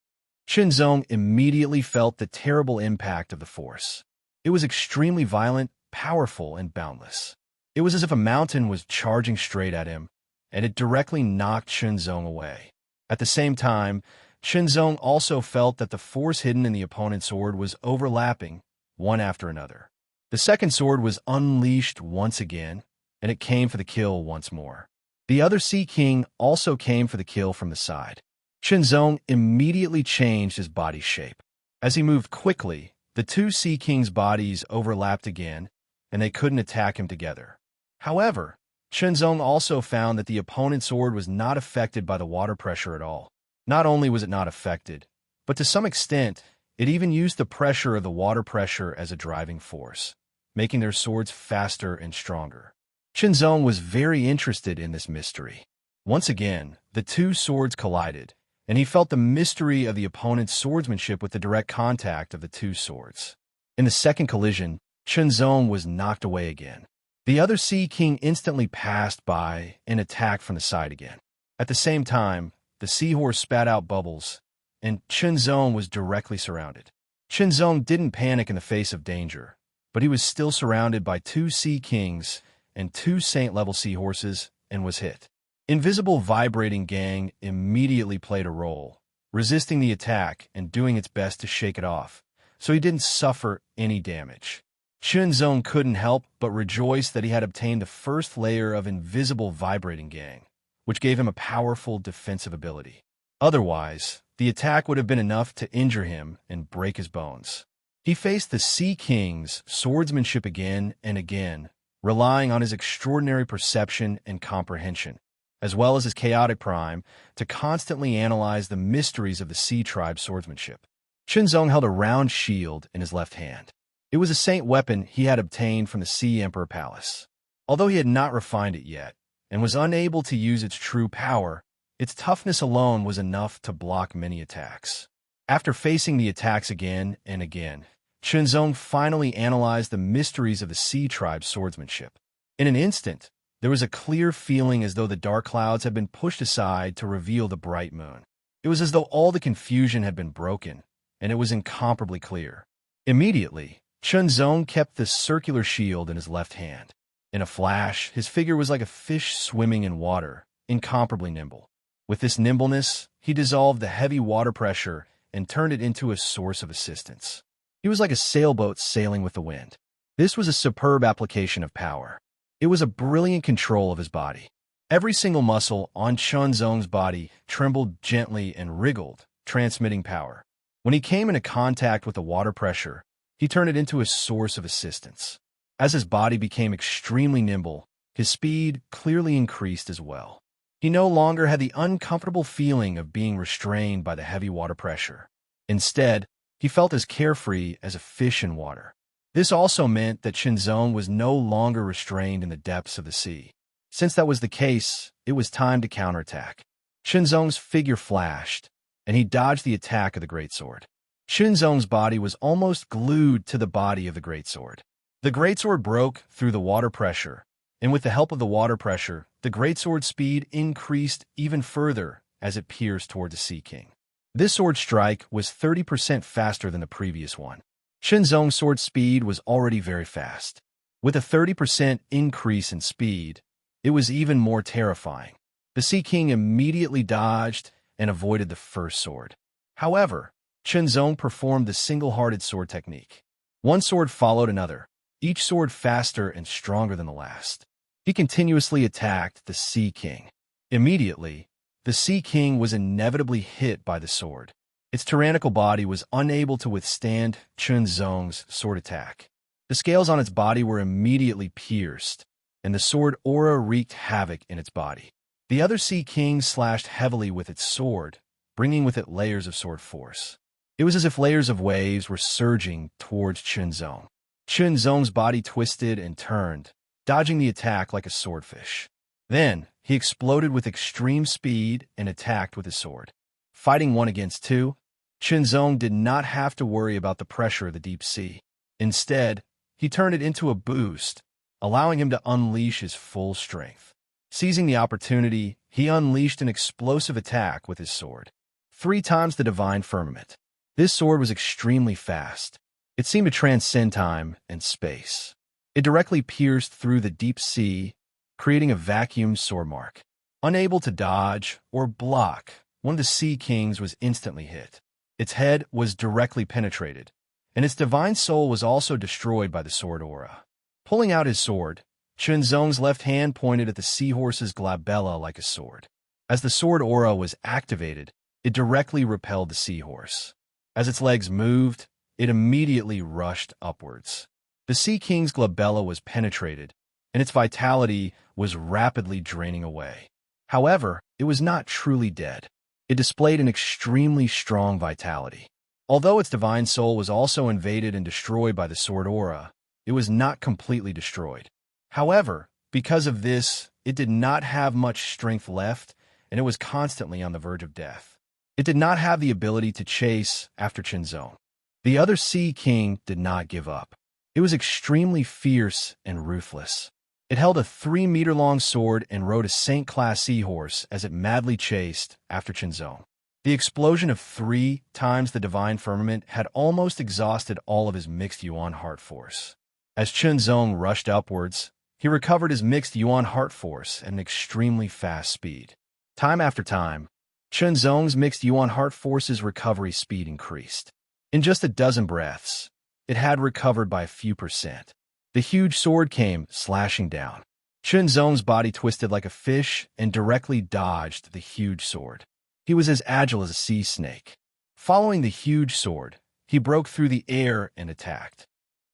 Qinzong immediately felt the terrible impact of the force. It was extremely violent, powerful, and boundless. It was as if a mountain was charging straight at him, and it directly knocked Qinzong away. At the same time, Qinzong also felt that the force hidden in the opponent's sword was overlapping, one after another. The second sword was unleashed once again, and it came for the kill once more. The other Sea King also came for the kill from the side. Qinzong immediately changed his body shape. As he moved quickly, the two Sea Kings' bodies overlapped again, and they couldn't attack him together. However, Qinzong also found that the opponent's sword was not affected by the water pressure at all. Not only was it not affected, but to some extent, it even used the pressure of the water pressure as a driving force, making their swords faster and stronger. Qinzong was very interested in this mystery. Once again, the two swords collided, and he felt the mystery of the opponent's swordsmanship with the direct contact of the two swords. In the second collision, Qinzong was knocked away again. The other Sea King instantly passed by and attacked from the side again. At the same time, the seahorse spat out bubbles, and Qinzong was directly surrounded. Qinzong didn't panic in the face of danger, but he was still surrounded by two Sea Kings and two Saint-level seahorses and was hit. Invisible Vibrating Gang immediately played a role, resisting the attack and doing its best to shake it off, so he didn't suffer any damage. Qinzong couldn't help but rejoice that he had obtained the first layer of Invisible Vibrating Gang, which gave him a powerful defensive ability. Otherwise, the attack would have been enough to injure him and break his bones. He faced the Sea King's swordsmanship again and again, relying on his extraordinary perception and comprehension, as well as his chaotic prime, to constantly analyze the mysteries of the Sea Tribe's swordsmanship. Qinzong held a round shield in his left hand. It was a saint weapon he had obtained from the Sea Emperor Palace. Although he had not refined it yet, and was unable to use its true power, its toughness alone was enough to block many attacks. After facing the attacks again and again, Qinzong finally analyzed the mysteries of the Sea Tribe's swordsmanship. In an instant, there was a clear feeling as though the dark clouds had been pushed aside to reveal the bright moon. It was as though all the confusion had been broken, and it was incomparably clear. Immediately, Qinzong kept the circular shield in his left hand. In a flash, his figure was like a fish swimming in water, incomparably nimble. With this nimbleness, he dissolved the heavy water pressure and turned it into a source of assistance. He was like a sailboat sailing with the wind. This was a superb application of power. It was a brilliant control of his body. Every single muscle on Qinzong's body trembled gently and wriggled, transmitting power. When he came into contact with the water pressure, he turned it into a source of assistance. As his body became extremely nimble, his speed clearly increased as well. He no longer had the uncomfortable feeling of being restrained by the heavy water pressure. Instead, he felt as carefree as a fish in water. This also meant that Qinzong was no longer restrained in the depths of the sea. Since that was the case, it was time to counterattack. Qinzong's figure flashed, and he dodged the attack of the greatsword. Qinzong's body was almost glued to the body of the greatsword. The greatsword broke through the water pressure, and with the help of the water pressure, the greatsword's speed increased even further as it pierced toward the Sea King. This sword strike was 30% faster than the previous one. Qinzong's sword speed was already very fast. With a 30% increase in speed, it was even more terrifying. The Sea King immediately dodged and avoided the first sword. However, Qinzong performed the single-hearted sword technique. One sword followed another, each sword faster and stronger than the last. He continuously attacked the Sea King. Immediately, the Sea King was inevitably hit by the sword. Its tyrannical body was unable to withstand Chunzong's sword attack. The scales on its body were immediately pierced, and the sword aura wreaked havoc in its body. The other Sea King slashed heavily with its sword, bringing with it layers of sword force. It was as if layers of waves were surging towards Chunzong. Chunzong's body twisted and turned, dodging the attack like a swordfish. Then, he exploded with extreme speed and attacked with his sword. Fighting 1 against 2, Chunzong did not have to worry about the pressure of the deep sea. Instead, he turned it into a boost, allowing him to unleash his full strength. Seizing the opportunity, he unleashed an explosive attack with his sword. 3 times the divine firmament. This sword was extremely fast. It seemed to transcend time and space. It directly pierced through the deep sea, creating a vacuum sword mark. Unable to dodge or block, one of the Sea Kings was instantly hit. Its head was directly penetrated, and its divine soul was also destroyed by the sword aura. Pulling out his sword, Chunzong's left hand pointed at the seahorse's glabella like a sword. As the sword aura was activated, it directly repelled the seahorse. As its legs moved, it immediately rushed upwards. The Sea King's glabella was penetrated, and its vitality was rapidly draining away. However, it was not truly dead. It displayed an extremely strong vitality. Although its divine soul was also invaded and destroyed by the sword aura, it was not completely destroyed. However, because of this, it did not have much strength left, and it was constantly on the verge of death. It did not have the ability to chase after Chunzong. The other Sea King did not give up. It was extremely fierce and ruthless. It held a 3-meter-long sword and rode a Saint-class seahorse as it madly chased after Chunzong. The explosion of 3 times the divine firmament had almost exhausted all of his mixed Yuan heart force. As Chunzong rushed upwards, he recovered his mixed Yuan heart force at an extremely fast speed. Time after time, Chunzong's mixed Yuan heart force's recovery speed increased. In just a dozen breaths, it had recovered by a few percent. The huge sword came slashing down. Chunzong's body twisted like a fish and directly dodged the huge sword. He was as agile as a sea snake. Following the huge sword, he broke through the air and attacked.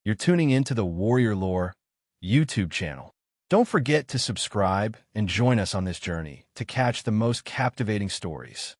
You're tuning into the Warrior Lore YouTube channel. Don't forget to subscribe and join us on this journey to catch the most captivating stories.